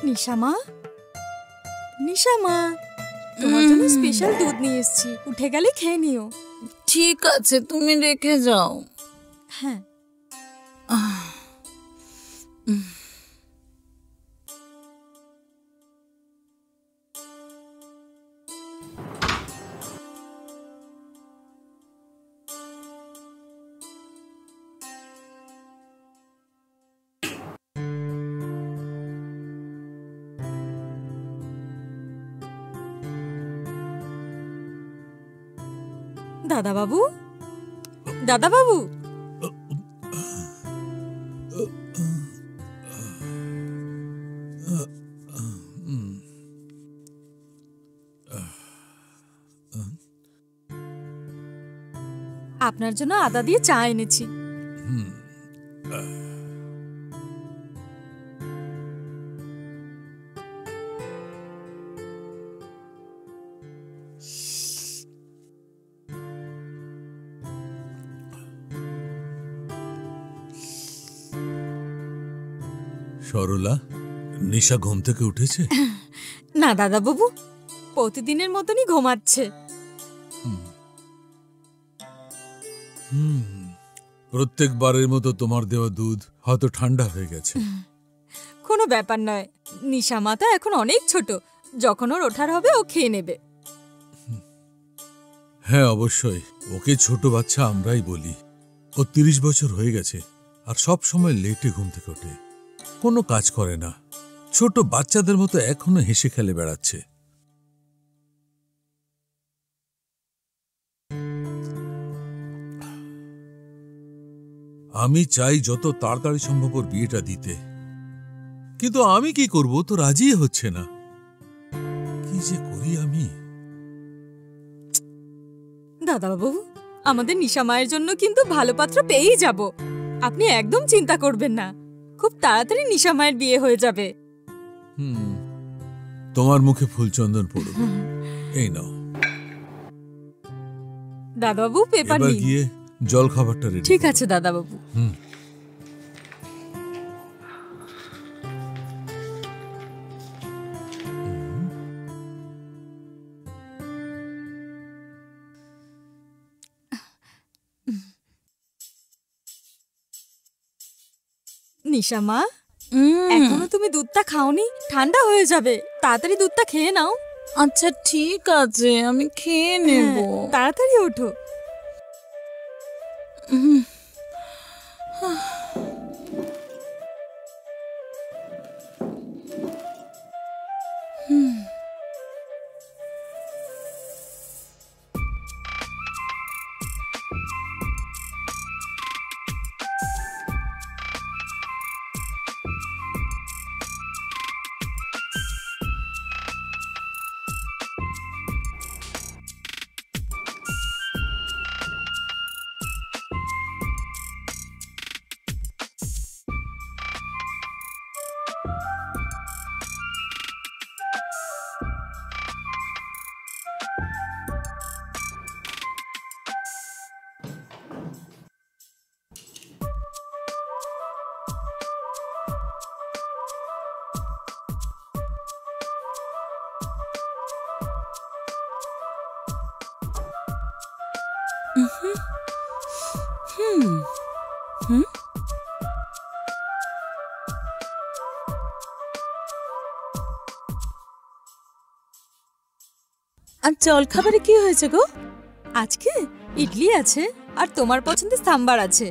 নিশা মা, নিশা মা, তোমার জন্য স্পেশাল দুধ নিয়ে এসেছি, উঠে গেলে খেয়ে নিও। ঠিক আছে, তুমি রেখে যাও। হ্যাঁ। দাদা বাবু, দাদা বাবু, আপনার জন্য আদা দিয়ে চা এনেছি। সরলা, নিশা ঘুম থেকে উঠেছে? না দাদা বাবু, প্রতিদিনের মতনই ঘুমাচ্ছে। প্রত্যেকবারের মতো তোমার দেওয়া দুধ হয়তো ঠান্ডা হয়ে গেছে। কোনো ব্যাপার নয়, নিশা মাতা এখন অনেক ছোট, যখন ওর ওঠার হবে ও খেয়ে নেবে। হ্যাঁ অবশ্যই, ওকে ছোট বাচ্চা আমরাই বলি। ও 30 বছর হয়ে গেছে আর সব সময় লেটে ঘুম থেকে ওঠে, কোনো কাজ করে না, ছোট বাচ্চাদের মতো এখনো হেসে খেলে বেড়াচ্ছে। আমি চাই যত তাড়াতাড়ি সম্ভব ওর বিয়েটা দিতে, কিন্তু আমি কি করব, তো রাজি হচ্ছে না। কি যে করি আমি। দাদা বাবু, আমাদের নিশা মায়ের জন্য কিন্তু ভালো পাত্র পেয়েই যাব, আপনি একদম চিন্তা করবেন না, খুব তাড়াতাড়ি নিশা মায়ের বিয়ে হয়ে যাবে। তোমার মুখে ফুলচন্দন পড়ুক। এই নাও দাদা বাবু, পেপার এবার নিন। গিয়ে জল খাবারটা রেডি। ঠিক আছে দাদা বাবু। নিশা মা, এখনো তুমি দুধটা খাওনি, ঠান্ডা হয়ে যাবে, তাড়াতাড়ি দুধটা খেয়ে নাও। আচ্ছা ঠিক আছে, আমি খেয়ে নেব। তাড়াতাড়ি ওঠো। আর জল খাবারে কি হয়েছে গো? আজকে ইডলি আছে আর তোমার পছন্দের সাম্বার আছে,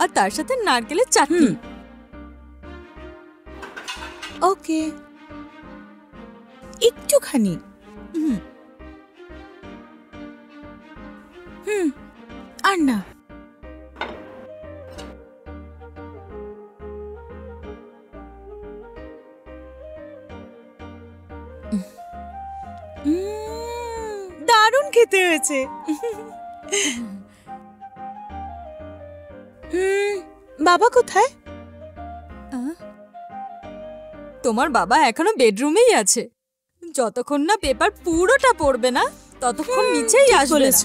আর তার সাথে নারকেলের চাটনি। ওকে, একটুখানি। আর না। দারুণ খেতে হয়েছে। বাবা কোথায়? তোমার বাবা এখনো বেডরুমেই আছে, যতক্ষণ না পেপার পুরোটা পড়বে না ততক্ষণ নিচেই আসবে না।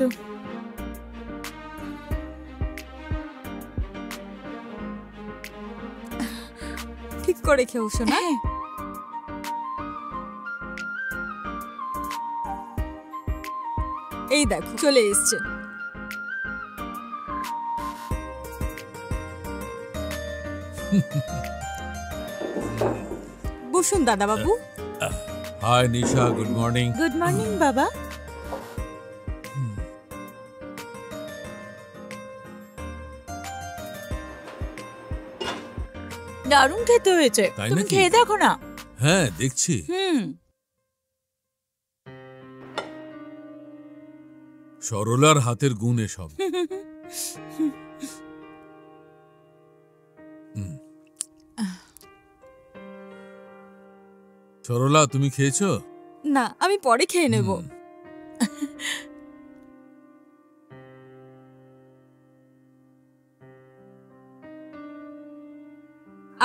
ঠিক করে খেও শোনা। হ্যাঁ। এই দেখো চলে এসছে। বসুন দাদা বাবু। হাই নিশা, গুড মর্নিং। গুড মর্নিং বাবা। দারুণ খেতে হয়েছে, তাই তুমি নাকি? খেয়ে দেখো না। হ্যাঁ দেখছি। সরলার হাতের গুণ এসব। সরলা তুমি খেয়েছো? না, আমি পরে খেয়ে নেব।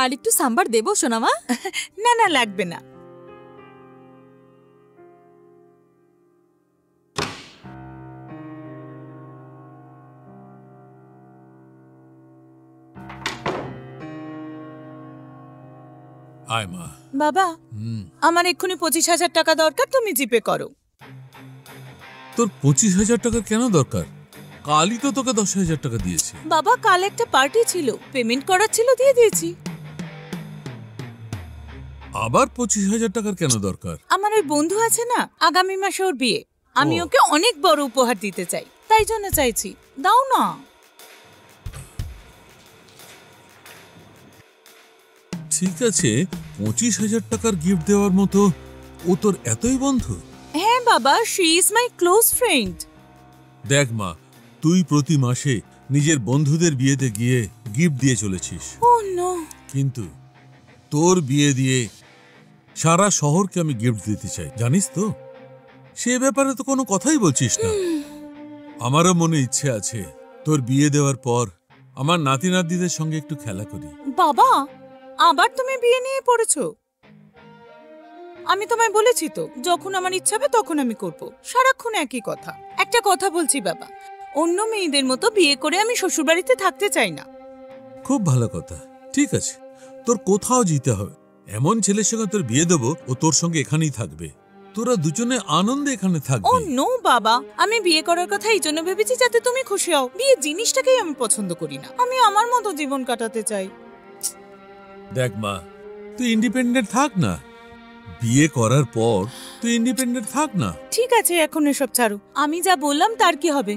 আর একটু সাম্বার দেবো সোনামা? না না, লাগবে না। আয় মা। বাবা, আমার এক্ষুনি 25,000 টাকা দরকার, তুমি জিপে করো। তোর 25,000 টাকা কেন দরকার? কালই তো তোকে 10,000 টাকা দিয়েছি। বাবা, কাল একটা পার্টি ছিল, পেমেন্ট করার ছিল, দিয়ে দিয়েছি। আবার 25,000 টাকার কেন দরকার? আমার ওই বন্ধু আছে না, আগামী মাসে ওর বিয়ে, আমি ও। ওকে অনেক বড় উপহার দিতে চাই, তাই জন্য চাইছি, দাও না। ঠিক আছে, 25,000 টাকার গিফট দেওয়ার মতো ও তোর এতই বন্ধু? হ্যাঁ বাবা, she is my close friend. দেখ মা, তুই প্রতি মাসে নিজের বন্ধুদের বিয়েতে গিয়ে গিফট দিয়ে চলেছিস, ও নো। কিন্তু তোর বিয়ে দিয়ে সারা শহরকে আমি গিফট দিতে চাই, জানিস তো? সে ব্যাপারে তো কোনো কথাই বলছিস না। আমারও মনে ইচ্ছে আছে তোর বিয়ে দেওয়ার পর আমার নাতি নাতনিদের সঙ্গে একটু খেলা করি। বাবা, আবার তুমি বিয়ে নিয়ে পড়েছো? আমি তোমায় বলেছি তো, যখন আমার ইচ্ছা হবে তখন আমি করব, সারাক্ষণ একই কথা। একটা কথা বলছি বাবা, অন্য মেয়েদের মতো বিয়ে করে আমি শ্বশুরবাড়িতে থাকতে চাই না। খুব ভালো কথা, ঠিক আছে, তোর কোথাও যেতে হবে, এমন ছেলের সঙ্গে তোর বিয়ে দেবো, ও তোর সঙ্গে এখানেই থাকবে, তোরা দুজনে আনন্দে এখানে ও থাকবি। নো বাবা, আমি বিয়ে করার কথা এই জন্য ভেবেছি যাতে তুমি খুশি হও। বিয়ে জিনিসটাকেই আমি পছন্দ করি না, আমি আমার মতো জীবন কাটাতে চাই। দেখ মা, তুই ইন্ডিপেন্ডেন্ট থাক না, বিয়ে করার পর তুই ইন্ডিপেন্ডেন্ট থাক না। ঠিক আছে, এখন এসব ছাড়ো, আমি যা বললাম তার কি হবে?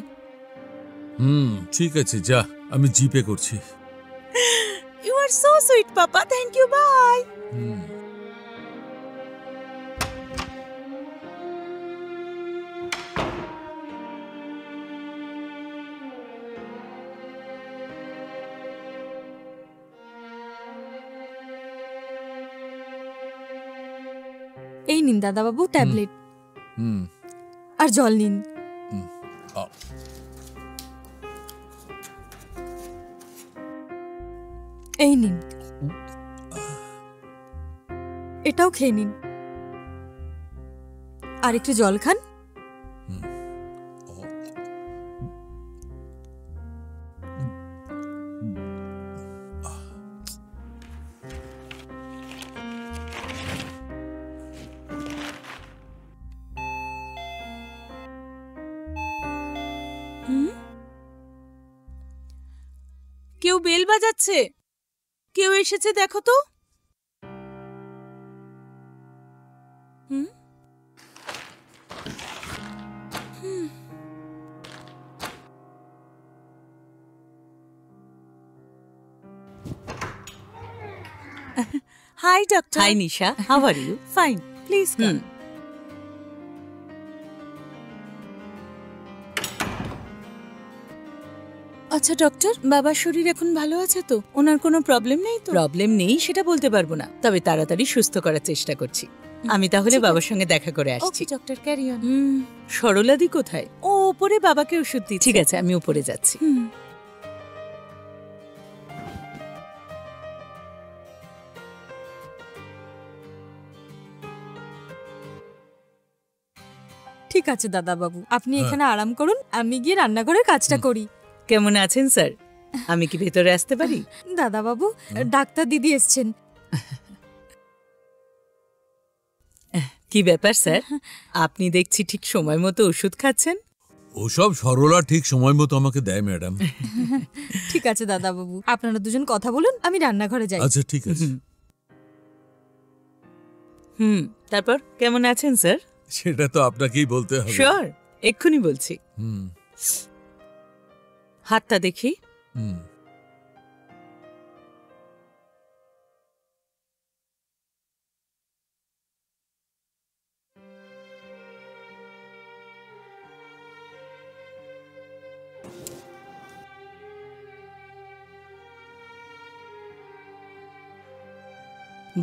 ঠিক আছে, যা, আমি জিপে করছি। You are so sweet papa, thank you, bye. এই নিন দাদা বাবু ট্যাবলেট, আর জল নিন। এই নিন, এটাও খেয়ে নিন, আর একটু জল খান। কেউ বেল বাজাচ্ছে, কেউ এসেছে দেখো তো। Hi, doctor. Hi, Nisha. How are you? Fine. Please come. আচ্ছা ডক্টর, বাবার শরীর এখন ভালো আছে তো? ওনার কোনো প্রবলেম নেই তো? প্রবলেম নেই সেটা বলতে পারবো না, তবে তাড়াতাড়ি সুস্থ করার চেষ্টা করছি। আমি তাহলে বাবার সঙ্গে দেখা করে আসছি। ওকে ডক্টর, ক্যারি অন। সরলাদি কোথায়? ও উপরে বাবাকে ওষুধ দিচ্ছে। ঠিক আছে, আমি উপরে যাচ্ছি। ঠিক আছে দাদা বাবু, আপনি এখানে আরাম করুন, আমি গিয়ে রান্নাঘরের কাজটা করি। কেমন আছেন স্যার? আমি কি ভেতরে আসতে পারি? দাদা বাবু, ডাক্তার দিদি এসছেন। কি ব্যাপার স্যার, আপনি দেখছি ঠিক সময় মতো ওষুধ খাচ্ছেন। ওসব সরলা ঠিক সময় মতো আমাকে দেয় ম্যাডাম। ঠিক আছে দাদাবাবু, আপনারা দুজন কথা বলুন, আমি রান্নাঘরে যাই। আচ্ছা ঠিক আছে। তারপর কেমন আছেন স্যার? সেটা তো আপনাকেই বলতে হবে। শিওর, এক্ষুনি বলছি। হুম হাতটা দেখি। হুম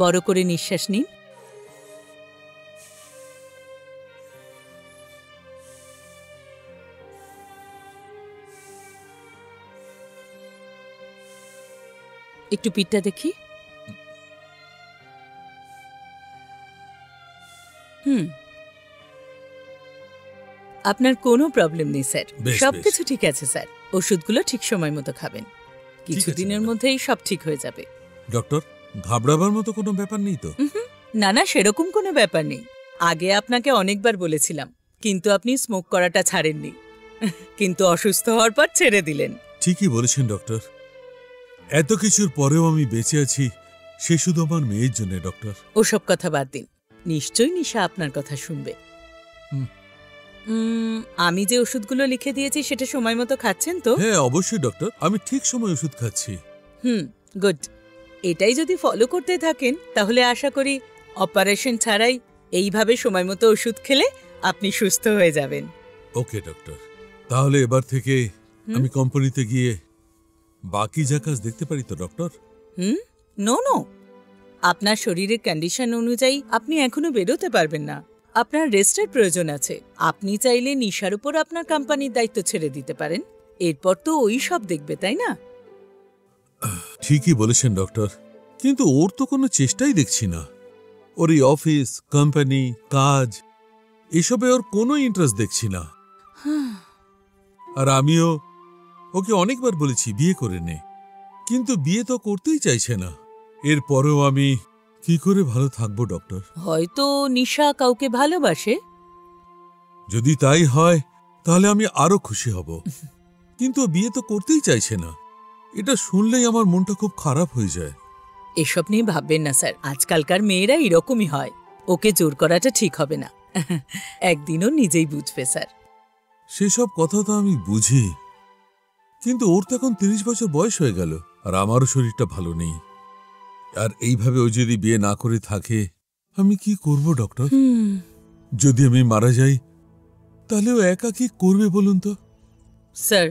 বড় করে নিঃশ্বাস নিন। একটু পিঠটা দেখি। আপনার কোনো প্রবলেম নেই স্যার, বেশ, সবকিছু ঠিক আছে স্যার। ওষুধগুলো ঠিক সময় মতো খাবেন, কিছুদিনের ম্যাডাম। মধ্যেই সব ঠিক হয়ে যাবে। ডক্টর, ঘাবড়াবার মতো কোনো ব্যাপার নেই তো? না না, সেরকম কোনো ব্যাপার নেই। আগে আপনাকে অনেকবার বলেছিলাম, কিন্তু আপনি স্মোক করাটা ছাড়েননি, কিন্তু অসুস্থ হওয়ার পর ছেড়ে দিলেন। ঠিকই বলেছেন ডক্টর, এত কিছুর পরেও আমি বেঁচে আছি, সে শুধু আমার মেয়ের জন্য। ডক্টর, ওসব কথা বাদ দিন, নিশ্চয়ই নিশা আপনার কথা শুনবে। হুম। আমি যে ওষুধগুলো লিখে দিয়েছি সেটা সময় মতো খাচ্ছেন তো? হ্যাঁ অবশ্যই ডক্টর, আমি ঠিক সময় ওষুধ খাচ্ছি। গুড। এটাই যদি ফলো করতে থাকেন তাহলে আশা করি অপারেশন ছাড়াই এইভাবে সময় মতো ওষুধ খেলে আপনি সুস্থ হয়ে যাবেন। ওকে ডক্টর, তাহলে এবার থেকে আমি কোম্পানিতে গিয়ে বাকি যা কাজ দেখতে পারি তো ডক্টর? নো নো, আপনার শরীরের কন্ডিশন অনুযায়ী আপনি এখনো বেরোতে পারবেন না, আপনার রেস্টের প্রয়োজন আছে। আপনি চাইলে নিশার উপর আপনার কোম্পানির দায়িত্ব ছেড়ে দিতে পারেন, এরপর তো ওই সব দেখবে, তাই না? ঠিকই বলেছেন ডক্টর, কিন্তু ওর তো কোনো চেষ্টাই দেখছি না। ওর এই অফিস, কোম্পানি, কাজ এসবে ওর কোনো ইন্টারেস্ট দেখছি না। আর আমিও ওকে অনেকবার বলেছি বিয়ে করে নে, কিন্তু বিয়ে তো করতেই চাইছে না। এরপরেও আমি কি করে ভালো থাকবো ডক্টর? হয়তো নিশা কাউকে ভালোবাসে। যদি তাই হয় তাহলে আমি আরো খুশি হব, কিন্তু ও বিয়ে তো করতেই চাইছে না। এটা শুনলেই আমার মনটা খুব খারাপ হয়ে যায়। এসব নিয়ে ভাববেন না স্যার, আজকালকার মেয়েরা এরকমই হয়, ওকে জোর করাটা ঠিক হবে না। একদিনও নিজেই বুঝবে স্যার। সেসব কথা তো আমি বুঝি, কিন্তু ওর তো এখন ৩০ বছর বয়স হয়ে গেল, আর আমারও শরীরটা ভালো নেই। আর এইভাবে ও যদি বিয়ে না করে থাকে, আমি কি করব ডক্টর? যদি আমি মারা যাই তাহলে ও একা কি করবে বলুন তো? স্যার,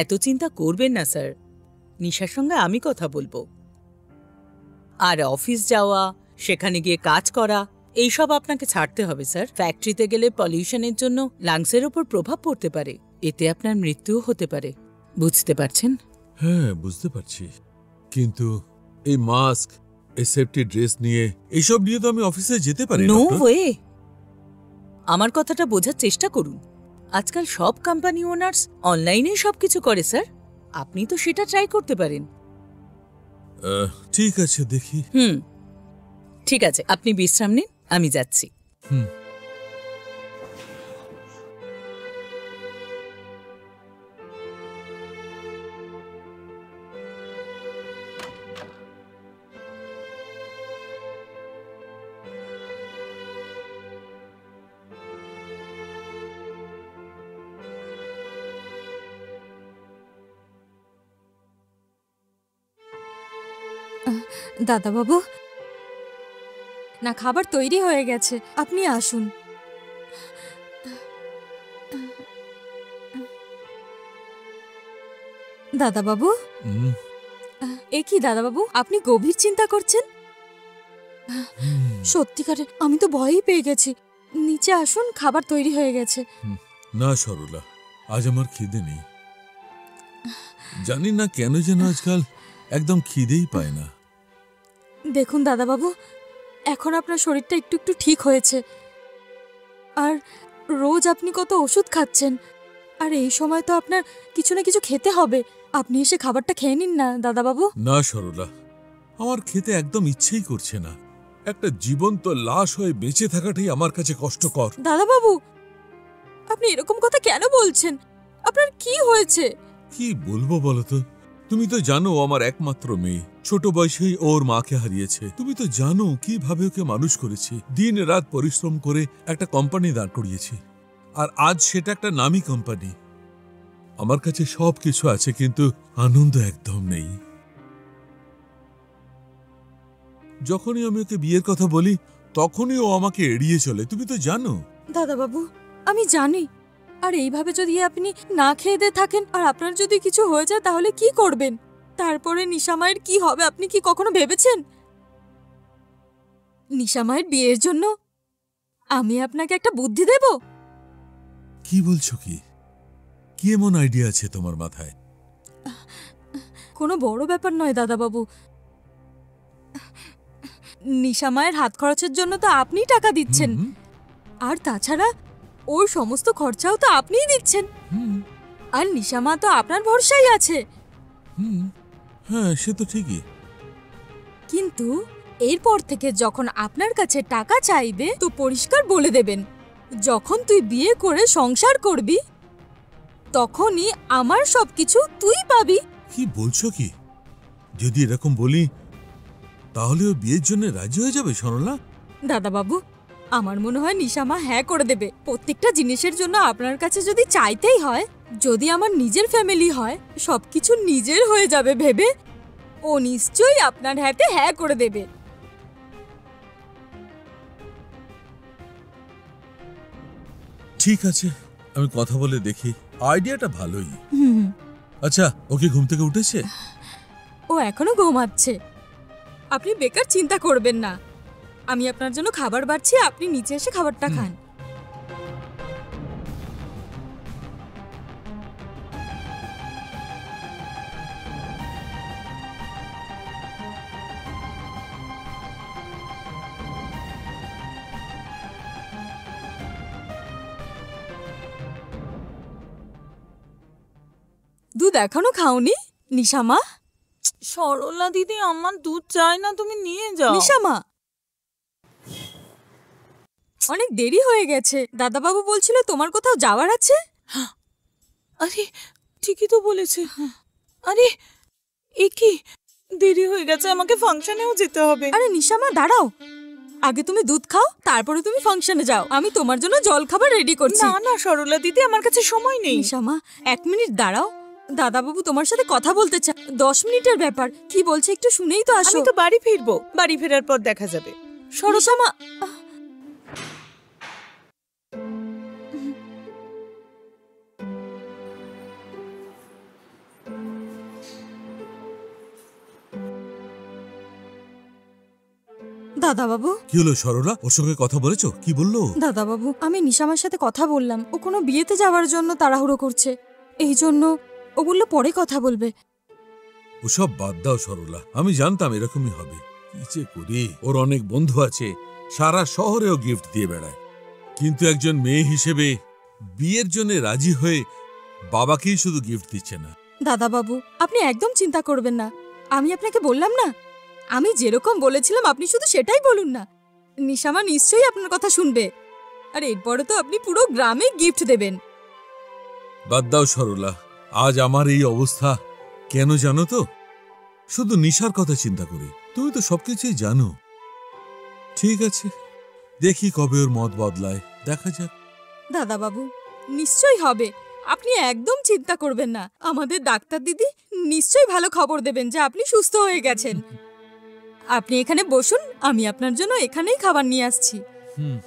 এত চিন্তা করবেন না স্যার, নিশার সঙ্গে আমি কথা বলবো। আর অফিস যাওয়া, সেখানে গিয়ে কাজ করা, এইসব আপনাকে ছাড়তে হবে স্যার। ফ্যাক্টরিতে গেলে পলিউশনের জন্য লাংসের ওপর প্রভাব পড়তে পারে, এতে আপনার মৃত্যুও হতে পারে, বুঝতে পারছেন? হ্যাঁ বুঝতে পারছি, কিন্তু এই মাস্ক, এই সেফটি ড্রেস নিয়ে, এইসব নিয়ে তো আমি অফিসে যেতে পারি নো ডক্টর। ওয়ে, আমার কথাটা বোঝার চেষ্টা করুন। আজকাল সব কোম্পানি ওনার্স অনলাইনে সবকিছু করে স্যার, আপনি তো সেটা ট্রাই করতে পারেন। ঠিক আছে, দেখি। ঠিক আছে, আপনি বিশ্রাম নিন, আমি যাচ্ছি। দাদাবাবু, না খাবার তৈরি হয়ে গেছে, আপনি আসুন। দাদাবাবু, এ কি দাদাবাবু, আপনি গভীর চিন্তা করছেন? সত্যিকারের আমি তো ভয়ই পেয়ে গেছি। নিচে আসুন, খাবার তৈরি হয়ে গেছে। না সরলা, আজ আমার খিদে নেই। জানি না কেন যেন আজকাল একদম খিদেই পায় না। দেখুন দাদাবাবু, এখন আপনার শরীরটা একটু একটু ঠিক হয়েছে, আর রোজ আপনি কত ওষুধ খাচ্ছেন, আর এই সময় তো আপনার কিছু না কিছু খেতে হবে। আপনি এসে খাবারটা খেয়ে নিন না দাদাবাবু। না সরলা, আমার খেতে একদম ইচ্ছেই করছে না। একটা জীবন্ত লাশ হয়ে বেঁচে থাকাটাই আমার কাছে কষ্টকর। দাদা বাবু, আপনি এরকম কথা কেন বলছেন? আপনার কি হয়েছে? কি বলবো বলো তো? তুমি তো জানো ও আমার একমাত্র মেয়ে, ছোট বয়সেই ওর মাকে হারিয়েছে। তুমি তো জানো কিভাবে ওকে মানুষ করেছি, দিন রাত পরিশ্রম করে একটা কোম্পানি দাঁড় করিয়েছি, আর আজ সেটা একটা নামী কোম্পানি। আমার কাছে সবকিছু আছে, কিন্তু আনন্দ একদম নেই। যখনই আমি ওকে বিয়ের কথা বলি তখনই ও আমাকে এড়িয়ে চলে, তুমি তো জানো। দাদা বাবু, আমি জানি। আর এইভাবে যদি আপনি না খেয়ে দিয়ে থাকেন আর আপনার যদি কিছু হয়ে যায় তাহলে কি করবেন? তারপরে নিশামায়ের কি হবে আপনি কি কখনো ভেবেছেন? নিশামায়ের বিয়ের জন্য আমি আপনাকে একটা বুদ্ধি দেব। কি বলছো? কি কি এমন আইডিয়া আছে তোমার মাথায়? কোনো বড় ব্যাপার নয় দাদা বাবু। নিশামায়ের হাত খরচের জন্য তো আপনিই টাকা দিচ্ছেন, হুম, আর তাছাড়া ওর সমস্ত খরচাও তো আপনিই দিচ্ছেন। হুম, আর নিশামা তো আপনার ভরসাই আছে। হুম, হ্যাঁ সে তো ঠিকই। কিন্তু এরপর থেকে যখন আপনার কাছে টাকা চাইবে তো পরিষ্কার বলে দেবেন, যখন তুই বিয়ে করে সংসার করবি তখনই আমার সবকিছু তুই পাবি। কি বলছো কি? যদি এরকম বলি তাহলে ও বিয়ের জন্য রাজি হয়ে যাবে সরলা? দাদা বাবু, আমার মনে হয় নিশামা হ্যাঁ করে দেবে। প্রত্যেকটা জিনিসের জন্য আপনার কাছে যদি চাইতেই হয়, যদি আমার নিজের ফ্যামিলি হয়, সবকিছু নিজের হয়ে যাবে ভেবে ও নিশ্চয়ই আপনার হাতে হ্যাঁ করে দেবে। ঠিক আছে, আমি কথা বলে দেখি। আইডিয়াটা ভালোই। হুম, আচ্ছা, ওকে ঘুম থেকে উঠেছে? ও এখনো ঘুমাচ্ছে। আপনি বেকার চিন্তা করবেন না, আমি আপনার জন্য খাবার বাড়ছি, আপনি নিচে এসে খাবারটা খান। দুধ এখনো খাওনি নিশামা? সরলা দিদি, আমার দুধ চাই না, তুমি নিয়ে যাও। নিশামা, অনেক দেরি হয়ে গেছে। দাদাবাবু বলছিল তোমার কোথাও যাওয়ার আছে। আরে ঠিকই তো বলেছে। আরে এ কি, দেরি হয়ে গেছে, আমাকে ফাংশনেও যেতে হবে। আরে নিশামা দাঁড়াও, আগে তুমি দুধ খাও তারপরে তুমি ফাংশনে যাও। আমি তোমার জন্য জল খাবার রেডি করছি। না না সরলা দিদি, আমার কাছে সময় নেই। নিশামা, 1 মিনিট দাঁড়াও, দাদাবাবু তোমার সাথে কথা বলতে চায়। 10 মিনিটের ব্যাপার, কি বলছে একটু শুনেই তো আসো। আমি তো বাড়ি ফিরবো, বাড়ি ফেরার পর দেখা যাবে। নিশামা, দাদাবাবু। কি হলো সরলা? ওর সঙ্গে কথা বলেছো? কি বললো? দাদাবাবু, আমি নিশামার সাথে কথা বললাম, ও কোনো বিয়েতে যাওয়ার জন্য তাড়াহুড়ো করছে, এই জন্য ও বললো পরে কথা বলবে। ওসব বাদ দাও সরলা, আমি জানতাম এরকমই হবে। কি যে করি, ওর অনেক বন্ধু আছে, সারা শহরেও গিফট দিয়ে বেড়ায়, কিন্তু একজন মেয়ে হিসেবে বিয়ের জন্য রাজি হয়ে বাবাকেই শুধু গিফট দিচ্ছে না। দাদাবাবু, আপনি একদম চিন্তা করবেন না, আমি আপনাকে বললাম না, আমি যেরকম বলেছিলাম আপনি শুধু সেটাই বলুন না। নিশামা নিশ্চয়ই আপনার কথা শুনবে, আর এরপরে তো আপনি পুরো গ্রামে গিফট দেবেন। বাদ দাও সরলা, আজ আমার এই অবস্থা কেন জানো তো? শুধু নিশার কথা চিন্তা করি। তুমি তো সবকিছুই জানো। ঠিক আছে, দেখি কবে ওর মত বদলায়, দেখা যাক। দাদাবাবু, নিশ্চয়ই হবে, আপনি একদম চিন্তা করবেন না। আমাদের ডাক্তার দিদি নিশ্চয়ই ভালো খবর দেবেন যে আপনি সুস্থ হয়ে গেছেন। আপনি এখানে বসুন, আমি আপনার জন্য এখানেই খাবার নিয়ে আসছি। হুম।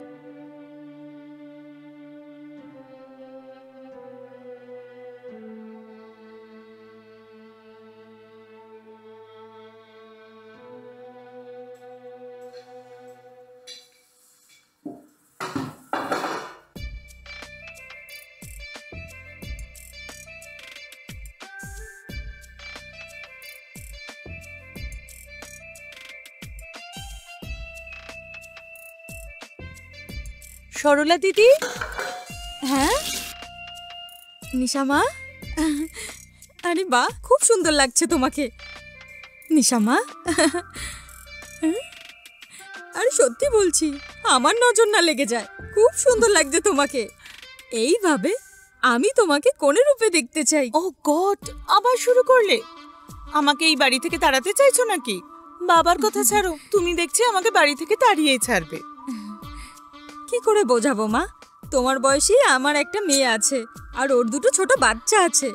সরলা দিদি, হ্যাঁ নিশামা, আরে বাহ, খুব সুন্দর লাগছে তোমাকে। নিশামা, আর সত্যি বলছি, আমার নজর না লেগে যায়। খুব সুন্দর লাগছে তোমাকে। এইভাবে আমি তোমাকে কোনে রূপে দেখতে চাই। ও গড, আবার শুরু করলে? আমাকে এই বাড়ি থেকে তাড়াতে চাইছো নাকি? বাবার কথা ছাড়ো, তুমি দেখছি আমাকে বাড়ি থেকে তাড়িয়েই ছাড়বে। কি করে বোঝাবো মা? তোমার বয়সী আমার একটা মেয়ে আছে, আর ওর দুটো ছোট বাচ্চা আছে।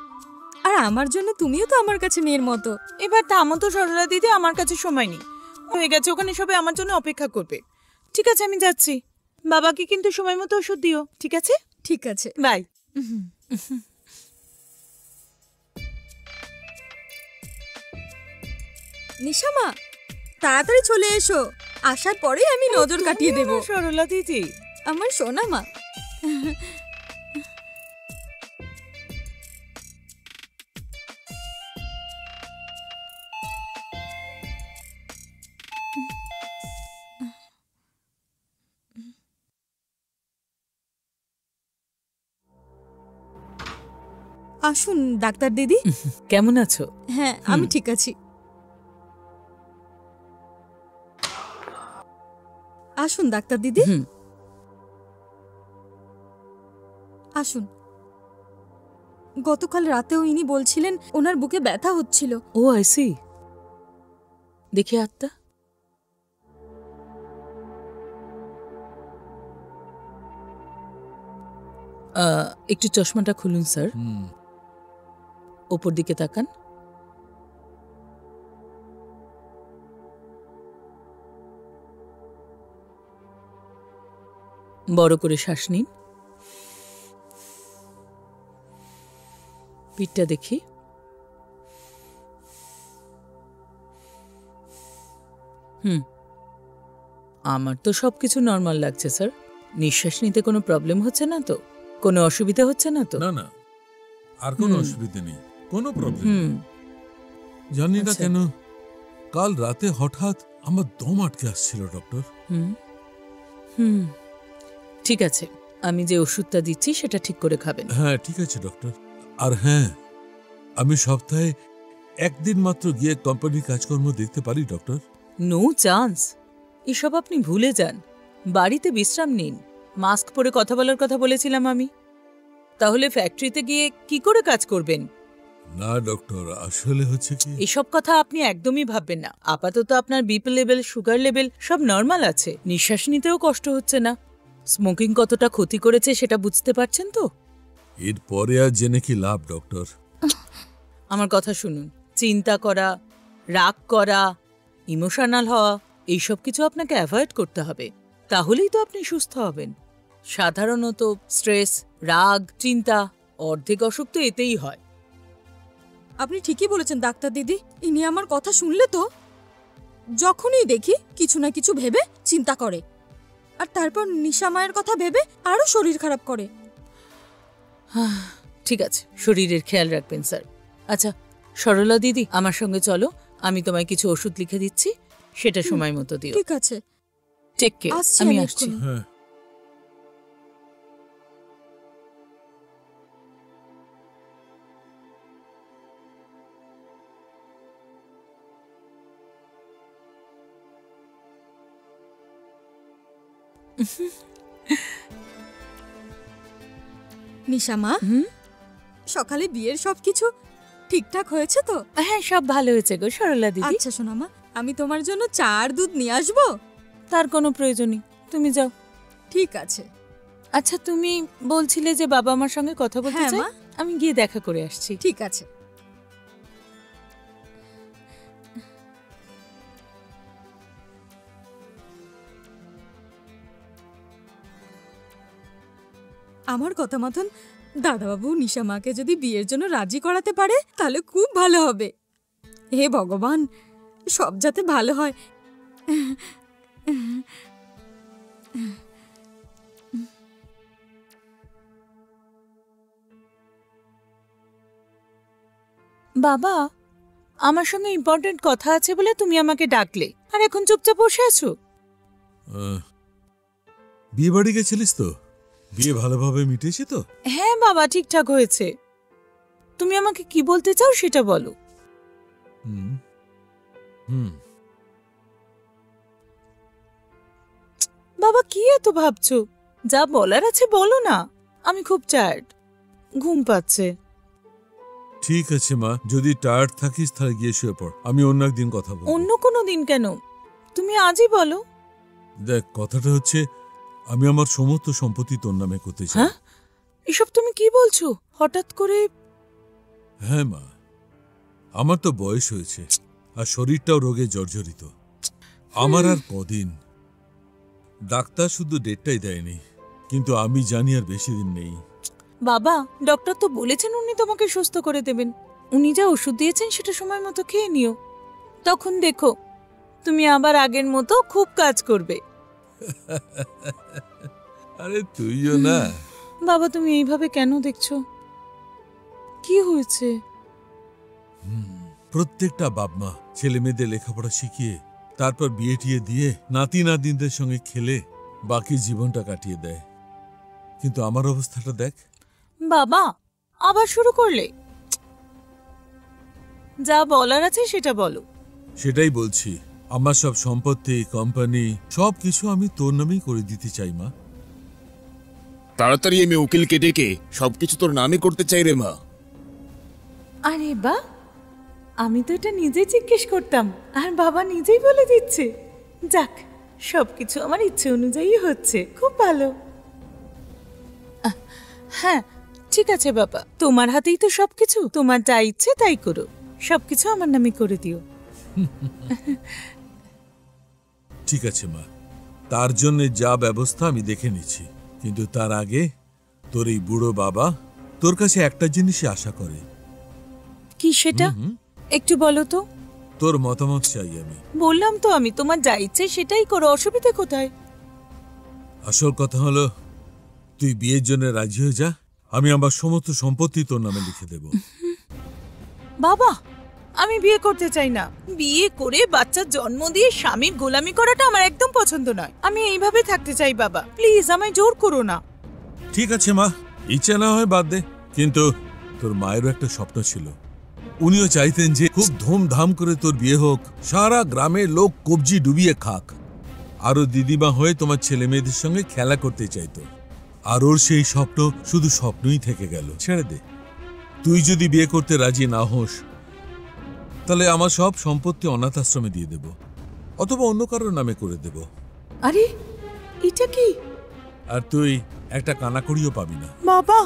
আর আমার জন্য তুমিও তো আমার কাছে মেয়ের মতো। এবার থামো তো সরলা দিদি, আমার কাছে সময় নেই। হয়ে গেছে, ওখানে সবাই আমার জন্য অপেক্ষা করবে। ঠিক আছে, আমি যাচ্ছি। বাবাকে কিন্তু সময় মতো ওষুধ দিও, ঠিক আছে? ঠিক আছে। বাই। নিশা মা, তাড়াতাড়ি চলে এসো। আসার পরেই আমি নজর কাটিয়ে দেব। সরলা দিদি, আমার সোনা মা। আসুন ডাক্তার দিদি। কেমন আছো? হ্যাঁ, আমি ঠিক আছি। আসুন ডাক্তার দিদি। হুম। আসুন। গতকাল রাতেও ইনি বলছিলেন ওনার বুকে ব্যথা হচ্ছিল। ও আইসি, দেখি হাতটা। একটু চশমাটা খুলুন স্যার। ওপর দিকে তাকান। বড় করে শ্বাস নিন। পিঠটা দেখি। আমার তো সবকিছু নর্মাল লাগছে স্যার। নিঃশ্বাস নিতে কোনো প্রবলেম হচ্ছে না তো? কোনো অসুবিধা হচ্ছে না তো? না না, আর কোনো অসুবিধা নেই, কোনো প্রবলেম নেই। জানি না আচ্ছা। কেন কাল রাতে হঠাৎ আমার দম আটকে আসছিল ডক্টর। ঠিক আছে, আমি যে ওষুধটা দিচ্ছি সেটা ঠিক করে খাবেন। হ্যাঁ ঠিক আছে ডক্টর। আর হ্যাঁ, আমি সপ্তাহে একদিন মাত্র গিয়ে কোম্পানির কাজকর্ম দেখতে পারি ডক্টর? নো চান্স, এসব আপনি ভুলে যান। বাড়িতে বিশ্রাম নিন। মাস্ক পরে কথা বলার কথা বলেছিলাম আমি। তাহলে ফ্যাক্টরিতে গিয়ে কি করে কাজ করবেন? না ডক্টর, আসলে হচ্ছে কি, এসব কথা আপনি একদমই ভাববেন না। আপাতত আপনার বিপি লেভেল, সুগার লেভেল সব নর্মাল আছে। নিঃশ্বাস নিতেও কষ্ট হচ্ছে না। স্মোকিং কতটা ক্ষতি করেছে সেটা বুঝতে পারছেন তো? এরপরে আর জেনে কি লাভ ডক্টর? আমার কথা শুনুন। চিন্তা করা, রাগ করা, ইমোশনাল হওয়া, এইসব কিছু আপনাকে অ্যাভয়েড করতে হবে। তাহলেই তো আপনি সুস্থ হবেন। সাধারণত স্ট্রেস, রাগ, চিন্তা, অর্ধেক অসুখ তো এতেই হয়। আপনি ঠিকই বলেছেন ডাক্তার দিদি। ইনি আমার কথা শুনলে তো যখনই দেখি কিছু না কিছু ভেবে চিন্তা করে, আর তারপর নিশা মায়ের কথা ভেবে আরো শরীর খারাপ করে। ঠিক আছে, শরীরের খেয়াল রাখবেন স্যার। আচ্ছা সরলা দিদি, আমার সঙ্গে চলো। আমি তোমায় কিছু ওষুধ লিখে দিচ্ছি, সেটা সময় মতো দিও। ঠিক আছে, টেক কেয়ার। আসছি আমি আমি আসছি। এক্ষুনি। হ্যাঁ নিশা মা, সকালে বিয়ের সবকিছু ঠিকঠাক হয়েছে তো? হ্যাঁ, সব ভালো হয়েছে গো সরলা দিদি। আচ্ছা সোনা মা, আমি তোমার জন্য চা আর দুধ নিয়ে আসবো। তার কোনো প্রয়োজন নেই, তুমি যাও। ঠিক আছে। আচ্ছা, তুমি বলছিলে যে বাবা আমার সঙ্গে কথা বলতে হ্যাঁ, চায়। মা। আমি গিয়ে দেখা করে আসছি। ঠিক আছে। আমার কথা মতন দাদাবাবু নিশা মাকে যদি বিয়ের জন্য রাজি করাতে পারে তাহলে খুব ভালো হবে। হে ভগবান, সব যাতে ভালো হয়। বাবা, আমার সঙ্গে ইম্পর্টেন্ট কথা আছে বলে তুমি আমাকে ডাকলে, আর এখন চুপচাপ বসে আছো। বিয়ে বাড়ি গেছিলিস তো? বিয়ে ভালোভাবে মিটেছে তো? হ্যাঁ বাবা, ঠিকঠাক হয়েছে। তুমি আমাকে কি বলতে চাও সেটা বলো। হুম হুম বাবা কি এত ভাবছো? যা বলার আছে বলো না। আমি খুব টায়ার্ড, ঘুম পাচ্ছে। ঠিক আছে মা, যদি টায়ার্ড থাকিস তাহলে গিয়ে শুয়ে পড়, আমি অন্য একদিন কথা বলবো। অন্য কোনো দিন কেন, তুমি আজই বলো। দেখ, কথাটা হচ্ছে আমি আমার সমস্ত সম্পত্তি তোর নামে করতে চাই। হ্যাঁ, এসব তুমি কি বলছো হঠাৎ করে? হ্যাঁ মা, আমার তো বয়স হয়েছে আর শরীরটাও রোগে জর্জরিত। আমার আর কদিন, ডাক্তার শুধু ডেটটাই দেয়নি, কিন্তু আমি জানি আর বেশি দিন নেই। বাবা, ডক্টর তো বলেছেন উনি তোমাকে সুস্থ করে দেবেন। উনি যা ওষুধ দিয়েছেন সেটা সময় মতো খেয়ে নিও, তখন দেখো তুমি আবার আগের মতো খুব কাজ করবে। আরে তুইও না। বাবা, তুমি এইভাবে কেন দেখছো? কি হয়েছে? প্রত্যেকটা বাপ-মা ছেলে মেয়েদের লেখাপড়া শিখিয়ে তারপর বিয়ে টিয়ে দিয়ে নাতি নাতনিদের সঙ্গে খেলে বাকি জীবনটা কাটিয়ে দেয়, কিন্তু আমার অবস্থাটা দেখ। বাবা, আবার শুরু করলে? যা বলার আছে সেটা বলো। সেটাই বলছি, আমার সব সম্পত্তি, কোম্পানি সবকিছু আমি তোর নামেই করে দিতে চাই মা। তাড়াতাড়ি আমি উকিলকে ডেকে সবকিছু তোর নামে করতে চাই রে মা। আরে বা, আমি তো এটা নিজেই জিজ্ঞেস করতাম আর বাবা নিজেই বলে দিচ্ছে। যাক, সবকিছু আমার ইচ্ছে অনুযায়ী হচ্ছে, খুব ভালো। হ্যাঁ ঠিক আছে বাবা, তোমার হাতেই তো সবকিছু, তোমার যা ইচ্ছে তাই করো, সবকিছু আমার নামে করে দিও। ঠিক আছে মা, তার জন্য যা ব্যবস্থা আমি দেখে নিচ্ছি, কিন্তু তার আগে তোর এই বুড়ো বাবা তোর কাছে একটা জিনিসই আশা করে। কি সেটা? একটু বলো তো। তোর মতামত চাই আমি। বললাম তো আমি, তোমার যা ইচ্ছে সেটাই করো, অসুবিধা কোথায়? আসল কথা হলো, তুই বিয়ের জন্য রাজি হয়ে যা, আমি আমার সমস্ত সম্পত্তি তোর নামে লিখে দেব। বাবা, আমি বিয়ে করতে চাই না। বিয়ে করে বাচ্চার জন্ম দিয়ে স্বামীর গোলামি করাটা আমার একদম পছন্দ নয়। আমি এইভাবে থাকতে চাই বাবা, প্লিজ আমায় জোর করো না। ঠিক আছে মা, ইচ্ছা না হয় বাদ দে, কিন্তু তোর মায়েরও একটা স্বপ্ন ছিল। উনিও চাইতেন যে খুব ধুমধাম করে তোর বিয়ে হোক, সারা গ্রামের লোক কবজি ডুবিয়ে খাক। আরো দিদিমা হয়ে তোমার ছেলে মেয়েদের সঙ্গে খেলা করতে চাইতো, আর ওর সেই স্বপ্ন শুধু স্বপ্নই থেকে গেল। ছেড়ে দে, তুই যদি বিয়ে করতে রাজি না হোস তাহলে আমার সব সম্পত্তি অনাথ আশ্রমে দিয়ে দেব, অথবা অন্য কারোর নামে করে দেব। আরে এটা কি? আর তুই একটা কানাকড়িও পাবি না। বাবা,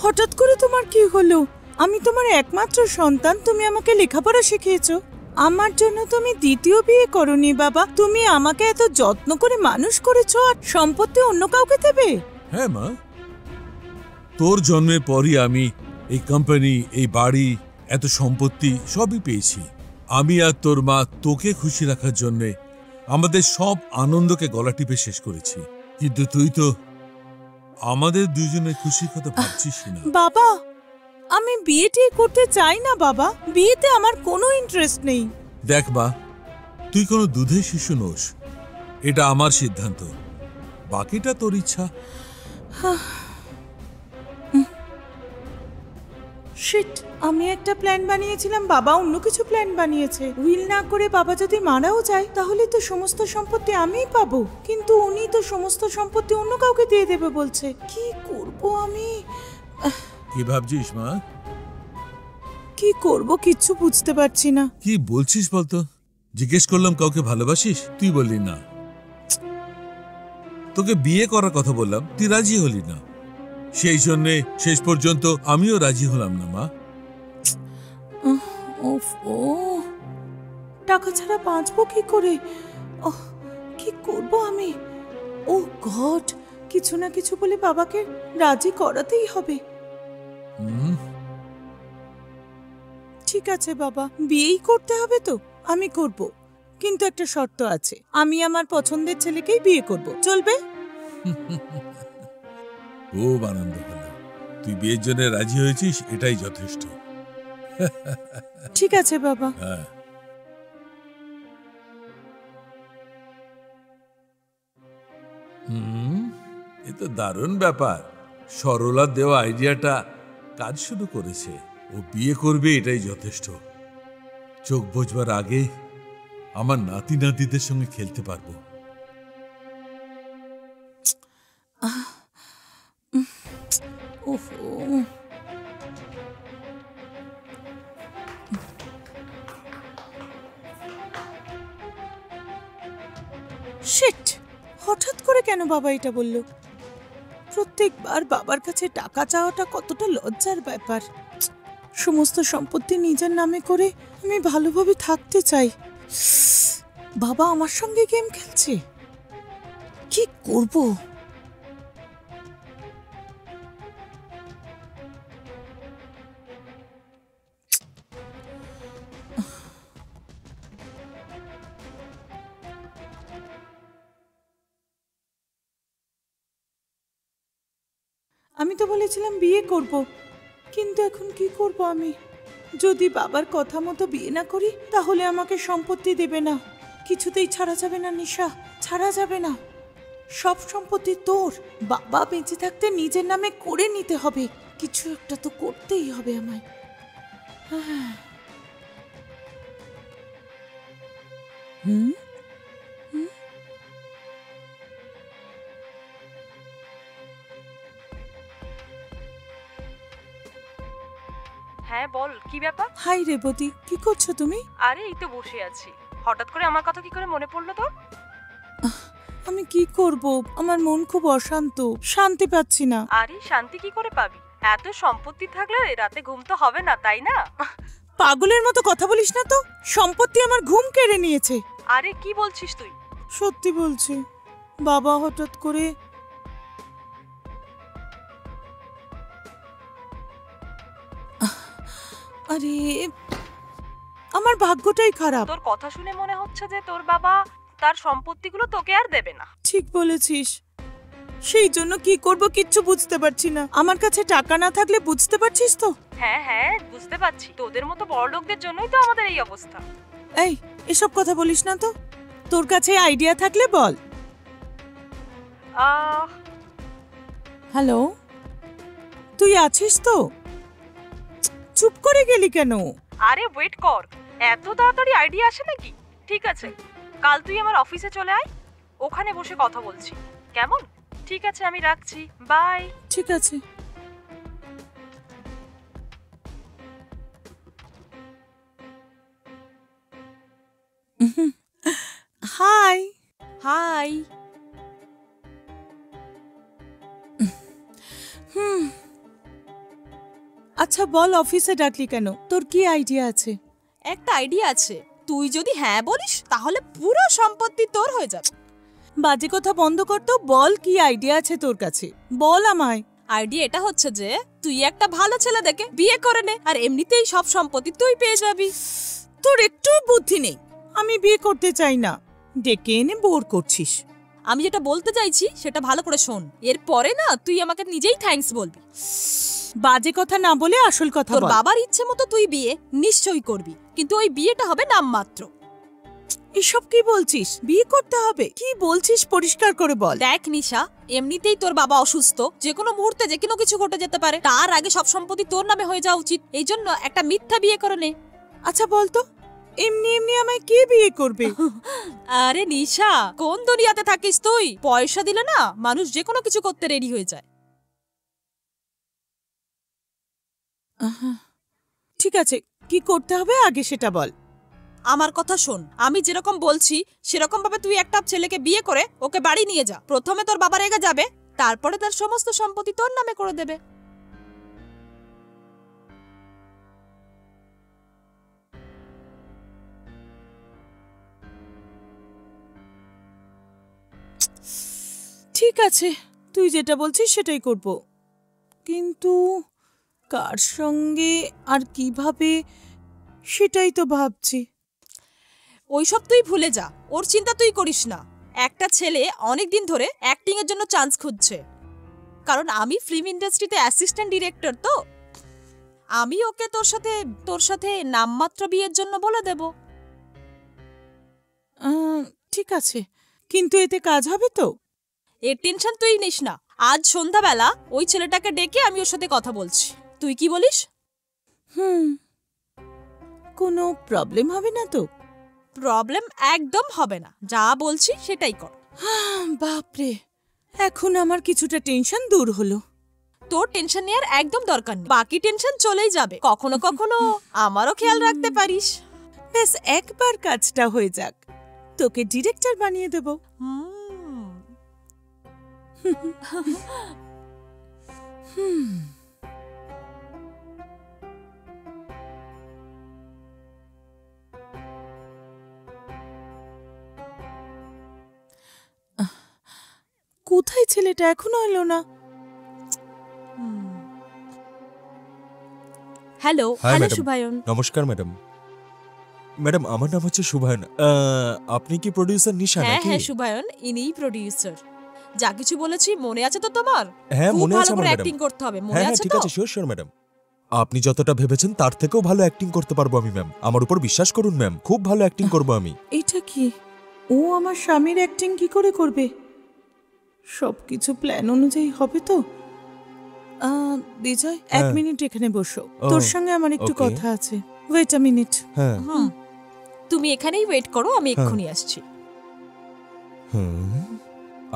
হঠাৎ করে তোমার কি হলো? আমি তোমার একমাত্র সন্তান, তুমি আমাকে লেখাপড়া শিখিয়েছো, আমার জন্য তুমি দ্বিতীয় বিয়ে করনি বাবা। তুমি আমাকে এত যত্ন করে মানুষ করেছো আর সম্পত্তি অন্য কাউকে দেবে? হ্যাঁ মা, তোর জন্মের পরই আমি এই কোম্পানি, এই বাড়ি, এত সম্পত্তি সবই পেয়েছি। আমি আর তোর মা তোকে খুশি রাখার জন্যে আমাদের সব আনন্দকে গলা টিপে শেষ করেছি, কিন্তু তুই তো আমাদের দুজনের খুশির কথা ভাবছিস না। বাবা, আমি বিয়েটি করতে চাই না বাবা, বিয়েতে আমার কোনো ইন্টারেস্ট নেই। দেখ মা, তুই কোনো দুধের শিশু নোস, এটা আমার সিদ্ধান্ত, বাকিটা তোর ইচ্ছা। শিট, আমি একটা প্ল্যান বানিয়েছিলাম, বাবা অন্য কিছু প্ল্যান বানিয়েছে। উইল না করে বাবা যদি মারাও যায় তাহলে তো সমস্ত সম্পত্তি আমিই পাবো, কিন্তু উনি তো সমস্ত সম্পত্তি অন্য কাউকে দিয়ে দেবে বলছে। কি করব আমি? কি ভাবছিস মা? কি করব কিচ্ছু বুঝতে পারছি না। কি বলছিস বলতো? জিজ্ঞেস করলাম কাউকে ভালোবাসিস, তুই বললি না। তোকে বিয়ে করার কথা বললাম, তুই রাজি হলি না, সেই জন্যে শেষ পর্যন্ত আমিও রাজি হলাম না মা। উফ, ও টাকা ছাড়া বাঁচবো কি করে? কি করব আমি? ও গড, কিছু না কিছু বলে বাবাকে রাজি করাতেই হবে। ঠিক আছে বাবা, বিয়েই করতে হবে তো আমি করব, কিন্তু একটা শর্ত আছে, আমি আমার পছন্দের ছেলেকেই বিয়ে করব, চলবে? খুব আনন্দ হলো, তুই বিয়ের জন্য রাজি হয়েছিস, এটাই যথেষ্ট। ঠিক আছে বাবা। হ্যাঁ, এ তো দারুণ ব্যাপার। সরলার দেওয়া আইডিয়াটা কাজ শুরু করেছে, ও বিয়ে করবে এটাই যথেষ্ট। চোখ বুঝবার আগে আমার নাতি নাতিদের সঙ্গে খেলতে পারবো। ওহো, শিট, হঠাৎ করে কেন বাবা এটা বলল? প্রত্যেকবার বাবার কাছে টাকা চাওয়াটা কতটা লজ্জার ব্যাপার। সমস্ত সম্পত্তি নিজের নামে করে আমি ভালোভাবে থাকতে চাই। বাবা আমার সঙ্গে গেম খেলছে, কি করব? আমি তো বলেছিলাম বিয়ে করব, কিন্তু এখন কি করব আমি? যদি বাবার কথা মতো বিয়ে না করি তাহলে আমাকে সম্পত্তি দেবে না। কিছুতেই ছাড়া যাবে না নিশা, ছাড়া যাবে না। সব সম্পত্তি তোর। বাবা বেঁচে থাকতে নিজের নামে করে নিতে হবে। কিছু একটা তো করতেই হবে আমায়। হুম, হ্যাঁ বল, কি ব্যাপার? হাই রেবতী, কি করছো তুমি? আরে এই তো বসে আছি। হঠাৎ করে আমার কথা কি করে মনে পড়লো তোর? আমি কি করব? আমার মন খুব অশান্ত, শান্তি পাচ্ছি না। আরে শান্তি কি করে পাবি? এত সম্পত্তি থাকলে রাতে ঘুম তো হবে না, তাই না? পাগলের মতো কথা বলিস না তো। সম্পত্তি আমার ঘুম কেড়ে নিয়েছে। আরে কি বলছিস তুই? সত্যি বলছি, বাবা হঠাৎ করে আরে আমার ভাগ্যটাই খারাপ। তোর কথা শুনে মনে হচ্ছে যে তোর বাবা তার সম্পত্তিগুলো তোকে আর দেবে না। ঠিক বলেছিস। সেই জন্য কি করব কিচ্ছু বুঝতে পারছি না। আমার কাছে টাকা না থাকলে, বুঝতে পারছিস তো? হ্যাঁ হ্যাঁ বুঝতে পারছি, তোদের মতো বড় লোকদের জন্যই তো আমাদের এই অবস্থা। এই, এসব কথা বলিস না তো। তোর কাছে আইডিয়া থাকলে বল। হ্যালো, তুই আছিস তো? চুপ করে গেলি কেন? আরে ওয়েট কর, এত তাড়াতাড়ি আইডিয়া আসে নাকি? ঠিক আছে, কাল তুই আমার অফিসে চলে আয়, ওখানে বসে কথা বলছি, কেমন? ঠিক আছে, আমি রাখছি, বাই। ঠিক আছে। হাই। হাই। আচ্ছা বল, অফিসে ডাকলি কেন? তোর কি আইডিয়া আছে? একটা আইডিয়া আছে। তুই যদি হ্যাঁ বলিস তাহলে পুরো সম্পত্তি তোর হয়ে যাবে। বাজে কথা বন্ধ কর তো। বল, কি আইডিয়া আছে তোর কাছে? বল আমায়। আইডিয়া এটা হচ্ছে যে তুই একটা ভালো ছেলে দেখে বিয়ে করে নে, আর এমনিতেই সব সম্পত্তি তুই পেয়ে যাবি। তোর একটু বুদ্ধি নেই। আমি বিয়ে করতে চাই না। ডেকে এনে বোর করছিস। আমি যেটা বলতে চাইছি সেটা ভালো করে শোন। এরপরে না তুই আমাকে নিজেই থ্যাঙ্কস বলবি। বাজে কথা না বলে আসল কথা তোর বল। বাবার ইচ্ছে মতো তুই বিয়ে নিশ্চয়ই করবি, কিন্তু ওই বিয়েটা হবে নামমাত্র। এসব কি বলছিস? বিয়ে করতে হবে? কি বলছিস পরিষ্কার করে বল। দেখ নিশা, এমনিতেই তোর বাবা অসুস্থ, যে কোনো মুহূর্তে যে কোনো কিছু ঘটে যেতে পারে। তার আগে সব সম্পত্তি তোর নামে হয়ে যাওয়া উচিত। এই জন্য একটা মিথ্যা বিয়ে করে নে। আচ্ছা বলতো, এমনি এমনি আমায় কে বিয়ে করবে? আরে নিশা, কোন দুনিয়াতে থাকিস তুই? পয়সা দিলে না মানুষ যে কোনো কিছু করতে রেডি হয়ে যায়। ঠিক আছে, কি করতে হবে আগে সেটা বল। আমার কথা শোন, আমি যেরকম বলছি সেরকম ভাবে তুই একটা ছেলেকে বিয়ে করে ওকে বাড়ি নিয়ে যা। প্রথমে তোর বাবা রেগে যাবে, তারপরে তার সমস্ত সম্পত্তি তোর নামে করে দেবে। ঠিক আছে, তুই যেটা বলছিস সেটাই করব। কিন্তু কার সঙ্গে আর কিভাবে, সেটাই তো ভাবছি। ওইসব তুই ভুলে যা, ওর চিন্তা তুই করিস না। একটা ছেলে অনেকদিন ধরে অ্যাক্টিং এর জন্য চান্স খুঁজছে, কারণ আমি ফিল্ম ইন্ডাস্ট্রিতে অ্যাসিস্ট্যান্ট ডিরেক্টর। তো আমি ওকে তোর সাথে নামমাত্র বিয়ের জন্য বলে দেব। ঠিক আছে, কিন্তু এতে কাজ হবে তো? এর টেনশন তুই নিস না। আজ সন্ধ্যাবেলা ওই ছেলেটাকে ডেকে আমি ওর সাথে কথা বলছি। তুই কি বলিস? কোনো প্রবলেম হবে না তো? প্রবলেম একদম হবে না, যা বলছি সেটাই কর। বাপরে, এখন আমার কিছুটা টেনশন দূর হলো। তোর টেনশন নেওয়ার একদম দরকার নেই, বাকি টেনশন চলেই যাবে। কখনো কখনো আমারও খেয়াল রাখতে পারিস। ব্যাস একবার কাজটা হয়ে যাক, তোকে ডিরেক্টর বানিয়ে দেব। কোথায় ছেলেটা, এখনো এলো না? Hello hi hello madam. Shubhayan. নমস্কার ম্যাডাম। ম্যাডাম আমার নাম হচ্ছে শুভায়ন। আপনি কি প্রডিউসার নিশা হ্যাঁ নাকি? হ্যাঁ শুভায়ন, ইনিই প্রোডিউসার। যা কিছু বলেছি মনে আছে তো তোমার? হ্যাঁ খুব মনে ভালো আছে করে আমার অ্যাক্টিং ম্যাডাম। করতে হবে, মনে হ্যাঁ হ্যাঁ আছে ঠিক তো? আছে, শিওর শিওর ম্যাডাম। আপনি যতটা ভেবেছেন তার থেকেও ভালো অ্যাক্টিং করতে পারবো আমি ম্যাম, আমার উপর বিশ্বাস করুন ম্যাম, খুব ভালো অ্যাক্টিং করবো আমি। এটা কি, ও আমার স্বামীর অ্যাক্টিং কি করে করবে? সবকিছু প্ল্যান অনুযায়ী হবে তো? বিজয়, 1 হ্যাঁ। মিনিট এখানে বসো, ও, তোর সঙ্গে আমার একটু okay. কথা আছে। Wait a minute. হ্যাঁ। তুমি এখানেই ওয়েট করো, আমি এক্ষুনি আসছি।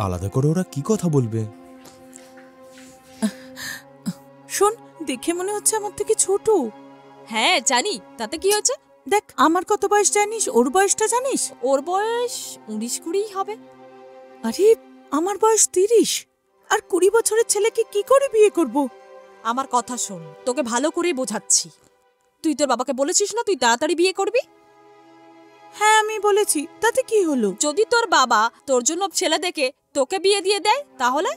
আলাদা করে ওরা কি কথা বলবে? শোন, দেখে মনে হচ্ছে আমার থেকে ছোট। হ্যাঁ জানি, তাতে কি হয়েছে? দেখ আমার কত বয়স জানিস, ওর বয়সটা জানিস? ওর বয়স 19-20 হবে। আরে আমার বয়স 30, আর 20 বছরের ছেলেকে কি করে বিয়ে করব? আমার কথা শোন, তোকে ভালো করে বোঝাচ্ছি। তুই তোর বাবাকে বলেছিস না তুই তাড়াতাড়ি বিয়ে করবি? হ্যাঁ আমি বলেছি, তাতে কি হলো? যদি তোর বাবা তোর জন্য ছেলে দেখে তোকে বিয়ে দিয়ে দেয় তাহলে?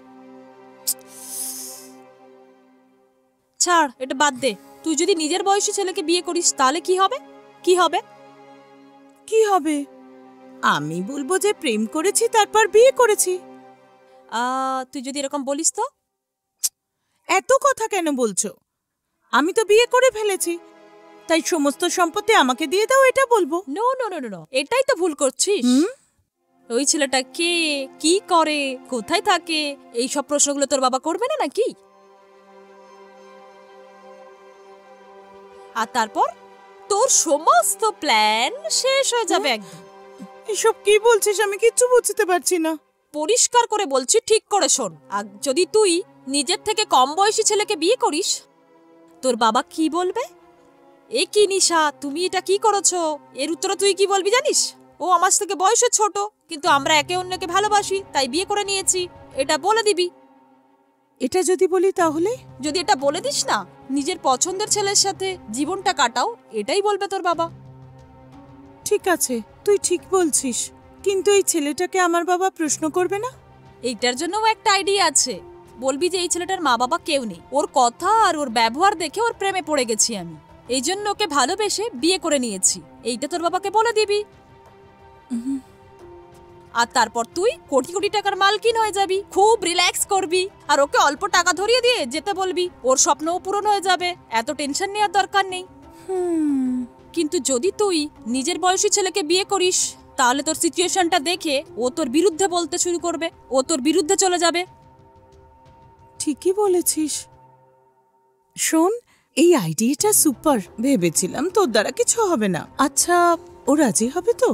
ছাড়, এটা বাদ দে। তুই যদি নিজের বয়সী ছেলেকে বিয়ে করিস তাহলে কি হবে? কি হবে? কি হবে? আমি বলবো যে প্রেম করেছি তারপর বিয়ে করেছি। তুই যদি এরকম বলিস তো? এত কথা কেন বলছো? আমি তো বিয়ে করে ফেলেছি, তাই সমস্ত সম্পত্তি আমাকে দিয়ে দাও এটা বলবো। নো নো নো নো, এটাই তো ভুল করছিস। ওই ছেলেটা কে, কি করে, কোথায় থাকে, এই সব প্রশ্নগুলো তোর বাবা করবে না নাকি? আর তারপর তোর সমস্ত প্ল্যান শেষ হয়ে যাবে একদম। এসব কি বলছিস, আমি কিচ্ছু বুঝতে পারছি না। পরিষ্কার করে বলছি, ঠিক করে শোন। আর যদি তুই নিজের থেকে কম বয়সী ছেলেকে বিয়ে করিস, তোর বাবা কি বলবে? এ কি নিশা, তুমি এটা কি করেছো? এর উত্তরে তুই কি বলবি জানিস? ও আমার থেকে বয়সে ছোট, কিন্তু আমরা একে অন্যকে ভালোবাসি তাই বিয়ে করে নিয়েছি, এটা বলে দিবি। এটা যদি বলি তাহলে? যদি এটা বলে দিস না, নিজের পছন্দের ছেলের সাথে জীবনটা কাটাও, এটাই বলবে তোর বাবা। ঠিক আছে, তুই ঠিক বলছিস, কিন্তু এই ছেলেটাকে আমার বাবা প্রশ্ন করবে না? এইটার জন্যও একটা আইডিয়া আছে। বলবি যে এই ছেলেটার মা বাবা কেউ নেই, ওর কথা আর ওর ব্যবহার দেখে ওর প্রেমে পড়ে গেছি আমি, এই জন্য ওকে ভালোবেসে বিয়ে করে নিয়েছি, এইটা তোর বাবাকে বলে দিবি। আর তারপর তুই কোটি কোটি টাকার মালকিন হয়ে যাবি, খুব রিল্যাক্স করবি, আর ওকে অল্প টাকা ধরিয়ে দিয়ে যেতে বলবি, ওর স্বপ্নও পূরণ হয়ে যাবে, এত টেনশন নেওয়ার দরকার নেই। কিন্তু যদি তুই নিজের বয়সী ছেলেকে বিয়ে করিস, তাহলে তোর সিচুয়েশনটা দেখে ও তোর বিরুদ্ধে বলতে শুরু করবে, ও তোর বিরুদ্ধে চলে যাবে। ঠিকই বলেছিস। শোন, এই আইডিয়াটা সুপার, ভেবেছিলাম তোর দ্বারা কিছু হবে না। আচ্ছা, ও রাজি হবে তো?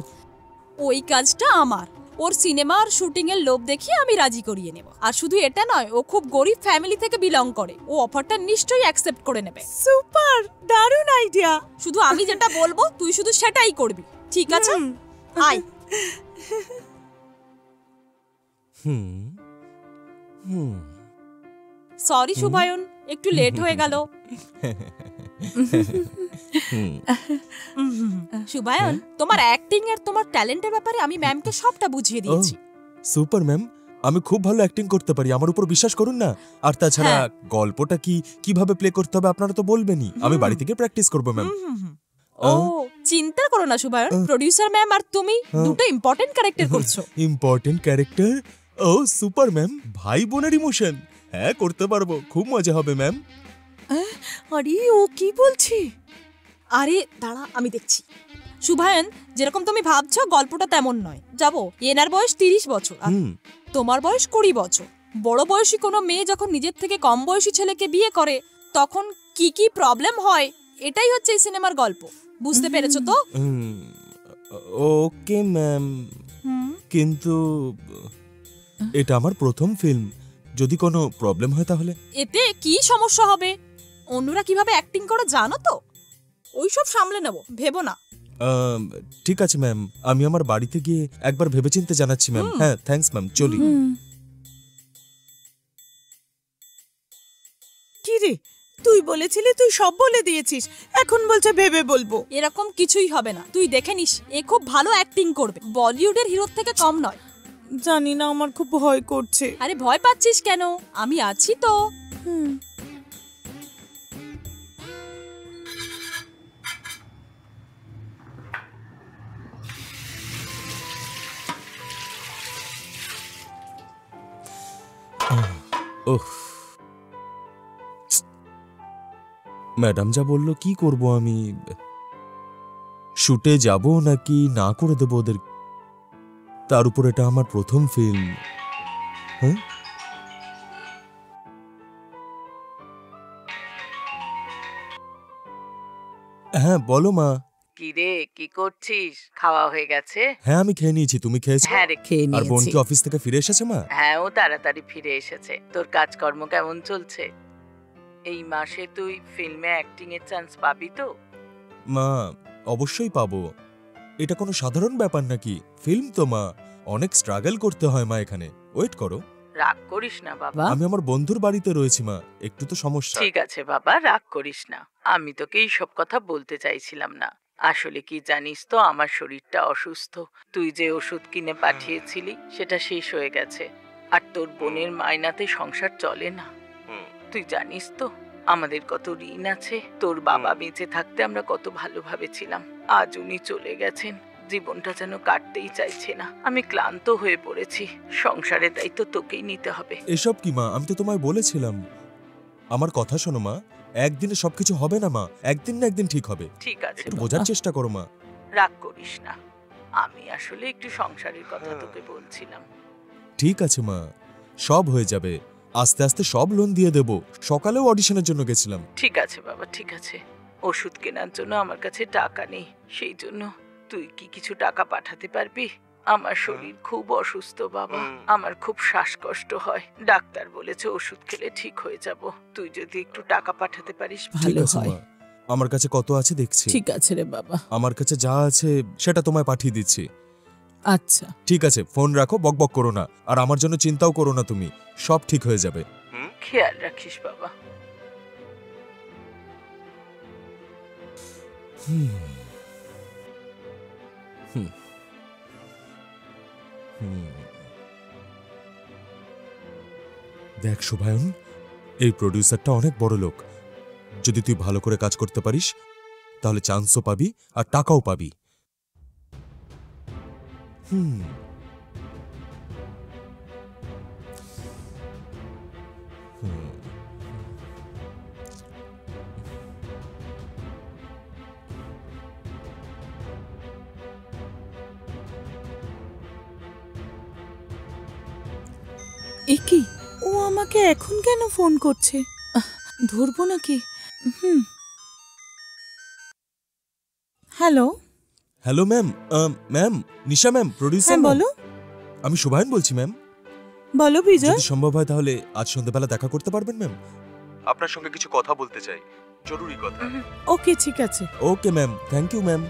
ওই কাজটা আমার, ওর সিনেমার শুটিং এর লোভ দেখিয়ে আমি রাজি করিয়ে নেব। আর শুধু এটা নয়, ও খুব গরিব ফ্যামিলি থেকে বিলং করে, ও অফারটা নিশ্চয়ই অ্যাকসেপ্ট করে নেবে। সুপার, দারুণ আইডিয়া। শুধু আমি যেটা বলবো তুই শুধু সেটাই করবি, ঠিক আছে? আয়। সরি শুভায়ন, একটু লেট হয়ে গেল। শুভায়ন, তোমার অ্যাক্টিং আর তোমার ট্যালেন্টের ব্যাপারে আমি ম্যামকে সবটা বুঝিয়ে দিয়েছি। সুপার ম্যাম, আমি খুব ভালো অ্যাক্টিং করতে পারি, আমার উপর বিশ্বাস করুন না। আর তাছাড়া হ্যাঁ। গল্পটা কিভাবে প্লে করতে হবে আপনারা তো বলবেনই, আমি বাড়ি থেকে প্র্যাকটিস করবো ম্যাম। ও চিন্তা করো না শুভায়ন, প্রোডিউসার ম্যাম আর তুমি দুটো ইম্পর্টেন্ট ক্যারেক্টার করছো। Important character? Oh super ma'am, ভাই বোনের ইমোশন, হ্যাঁ করতে পারবো, খুব মজা হবে ম্যাম। আরে ও কি বলছে? আরে দাঁড়া, আমি দেখছি। শুভায়ন, যেরকম তুমি ভাবছো গল্পটা তেমন নয়। যাবো, এনার বয়স 30 বছর আর তোমার বয়স 20 বছর। বড় বয়সী কোনো মেয়ে যখন নিজের থেকে কম বয়সী ছেলেকে বিয়ে করে তখন কি কি প্রবলেম হয়, এটাই হচ্ছে এই সিনেমার গল্প। বুঝতে পেরেছো তো? ওকে ম্যাম, কিন্তু এটা আমার প্রথম ফিল্ম, যদি কোনো প্রবলেম হয় তাহলে। এতে কি সমস্যা হবে? অন্যরা কিভাবে অ্যাক্টিং করে জানো তো? ওইসব সামলে নেব, ভেবো না। ঠিক আছে ম্যাম, আমি আমার বাড়িতে গিয়ে একবার ভেবেচিন্তে জানাচ্ছি ম্যাম। হ্যাঁ, থ্যাঙ্কস ম্যাম, চলি। কি রে, তুই বলেছিলি তুই সব বলে দিয়েছিস, এখন বলছে ভেবে বলবো। এরকম কিছুই হবে না, তুই দেখে নিস। এ খুব ভালো অ্যাক্টিং করবে, বলিউডের হিরোর থেকে কম নয়। জানি না, আমার খুব ভয় করছে। আরে ভয় পাচ্ছিস কেন? আমি আছি তো। ওহ, ম্যাডাম যা বললো কি করব আমি? শুটে যাব নাকি না করে দেবো ওদের? তার উপর এটা আমার প্রথম ফিল্ম। হ্যাঁ, হ্যাঁ বলো মা। কি রে, কি করছিস? খাওয়া হয়ে গেছে? হ্যাঁ আমি খেয়ে নিয়েছি, তুমি খেয়েছো? হ্যাঁ রে, খেয়ে আর বোন নিয়েছি। কি অফিস থেকে ফিরে এসেছে মা? হ্যাঁ, ও তাড়াতাড়ি ফিরে এসেছে। তোর কাজকর্ম কেমন চলছে? এই মাসে তুই ফিল্মে অ্যাক্টিং এর চান্স পাবি তো? মা অবশ্যই পাবো, এটা কোনো সাধারণ ব্যাপার নাকি? ফিল্ম তো মা, অনেক স্ট্রাগল করতে হয় মা এখানে। ওয়েট করো, রাগ করিস না বাবা। আমি আমার বন্ধুর বাড়িতে রয়েছি মা, একটু তো সমস্যা। ঠিক আছে বাবা, রাগ করিস না। আমি তোকে এইসব কথা বলতে চাইছিলাম না। আসলে কি জানিস তো, আমার শরীরটা অসুস্থ। তুই যে ওষুধ কিনে পাঠিয়েছিলি সেটা শেষ হয়ে গেছে, আর তোর বোনের মাইনাতে সংসার চলে না। তুই জানিস তো আমাদের কত ঋণ আছে। তোর বাবা বেঁচে থাকতে আমরা কত ভালোভাবে ছিলাম, আজ উনি চলে গেছেন। জীবনটা যেন কাটতেই চাইছে না। আমি ক্লান্ত হয়ে পড়েছি। সংসারের দায়িত্ব তোকেই নিতে হবে। এসব কি মা, আমি তো তোমায় বলেছিলাম। আমার কথা শোনো মা, একদিনে সবকিছু হবে না মা, একদিন না একদিন ঠিক হবে। ঠিক আছে একটু বাবা, বোঝার চেষ্টা করো মা। রাগ করিস না। আমি আসলে একটু সংসারের কথা তোকে বলছিলাম। ঠিক আছে মা, সব হয়ে যাবে। আস্তে আস্তে সব লোন দিয়ে দেব। সকালেও অডিশনের জন্য গেছিলাম। ঠিক আছে বাবা, ঠিক আছে। ওষুধ কেনার জন্য আমার কাছে টাকা নেই, সেই জন্য তুই কি কিছু টাকা পাঠাতে পারবি? আমার শরীর খুব অসুস্থ বাবা, আমার খুব শ্বাসকষ্ট হয়। ডাক্তার বলেছে ওষুধ খেলে ঠিক হয়ে যাব। তুই যদি একটু টাকা পাঠাতে পারিস ঠিক ভালো আছে হয়। মা, আমার কাছে কত আছে দেখছি। ঠিক আছে রে বাবা। আমার কাছে যা আছে সেটা তোমায় পাঠিয়ে দিচ্ছি। আচ্ছা, ঠিক আছে, ফোন রাখো, বকবক করো না। আর আমার জন্য চিন্তাও করো না তুমি, সব ঠিক হয়ে যাবে। খেয়াল রাখিস বাবা। দেখ শুভায়ন, এই প্রডিউসারটা অনেক বড় লোক। যদি তুই ভালো করে কাজ করতে পারিস তাহলে চান্সও পাবি আর টাকাও পাবি। এ কি, ও আমাকে এখন কেন ফোন করছে? ধরবো নাকি? হ্যালো। হ্যালো ম্যাম, ম্যাম নিশা ম্যাম, প্রডিউসার। হ্যাঁ বলো। আমি শুভায়ন বলছি ম্যাম। বলো বিজয়। যদি সম্ভব হয় তাহলে আজ সন্ধ্যাবেলা দেখা করতে পারবেন ম্যাম? আপনার সঙ্গে কিছু কথা বলতে চাই, জরুরি কথা। ওকে, ঠিক আছে। Okay ma'am, thank you ma'am.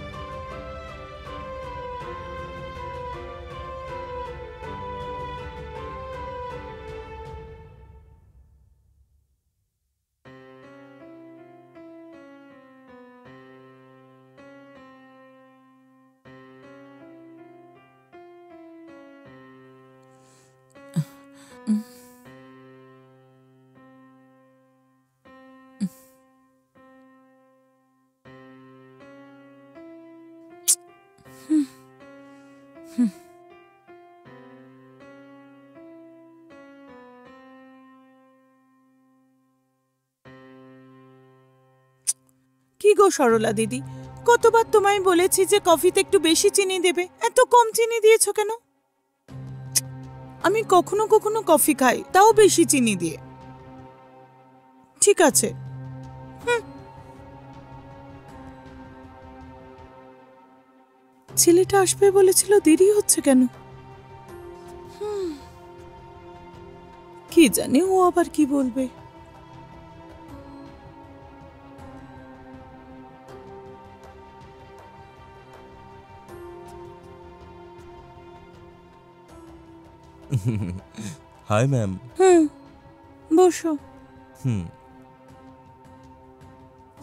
কি গো সরলা দিদি, কতবার তোমায় বলেছি যে কফিতে একটু বেশি চিনি দেবে, এত কম চিনি দিয়েছো কেন? আমি কখনো কখনো কফি খাই, তাও বেশি চিনি দিয়ে। ঠিক আছে। ছেলেটা আসবে বলেছিল, দেরি হচ্ছে কেন? কি জানে ও আবার কি বলবে। Hi ma'am. বসো। হুম।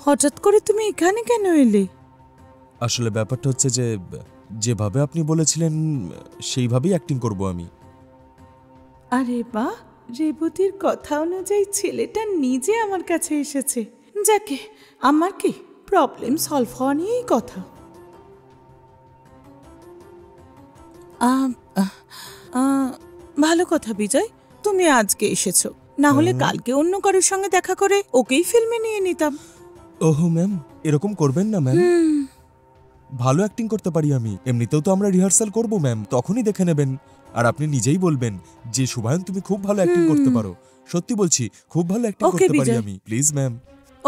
হঠাৎ করে তুমি এখানে কেন এলে? আসলে ব্যাপারটা হচ্ছে যে যেভাবে আপনি বলেছিলেন সেইভাবেই অ্যাক্টিং করব আমি। আরে বাহ, রেবতীর কথা অনুযায়ী ছেলেটা নিজে আমার কাছে এসেছে। যাকে, আমার কি প্রবলেম সলভ হওয়া নিয়েই কথা। ভালো কথা বিজয়, তুমি আজকে এসেছো, না হলে কালকে অন্য কারোর সঙ্গে দেখা করে ওকেই ফিল্মে নিয়ে নিতাম। ওহো ম্যাম, এরকম করবেন না ম্যাম। ভালো অ্যাক্টিং করতে পারি আমি, এমনিতেও তো আমরা রিহার্সাল করব ম্যাম, তখনই দেখে নেবেন। আর আপনি নিজেই বলবেন যে শুভায়ন তুমি খুব ভালো অ্যাক্টিং করতে পারো। সত্যি বলছি, খুব ভালো অ্যাক্টিং Okay, করতে পারি বিজয়। আমি। Please ma'am.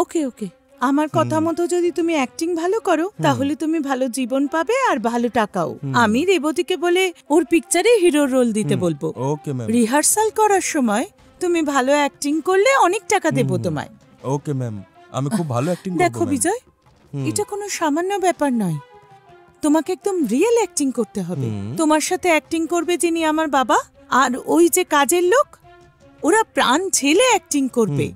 ওকে ওকে, আমার কথা মতো যদি তুমি অ্যাক্টিং ভালো করো তাহলে তুমি ভালো জীবন পাবে আর ভালো টাকাও। আমি রেবতীকে বলে ওর পিকচারে হিরোর রোল দিতে বলবো। Okay ma'am. রিহার্সাল করার সময় তুমি ভালো অ্যাক্টিং করলে অনেক টাকা দেবো তোমায়। ওকে ম্যাম, আমি খুব ভালো অ্যাক্টিং করব। দেখো বিজয়, এটা কোনো সামান্য ব্যাপার নয়, তোমাকে একদম রিয়েল অ্যাক্টিং করতে হবে। তোমার সাথে অ্যাক্টিং করবে যিনি আমার বাবা আর ওই যে কাজের লোক, ওরা প্রাণ ছেলে অ্যাক্টিং করবে।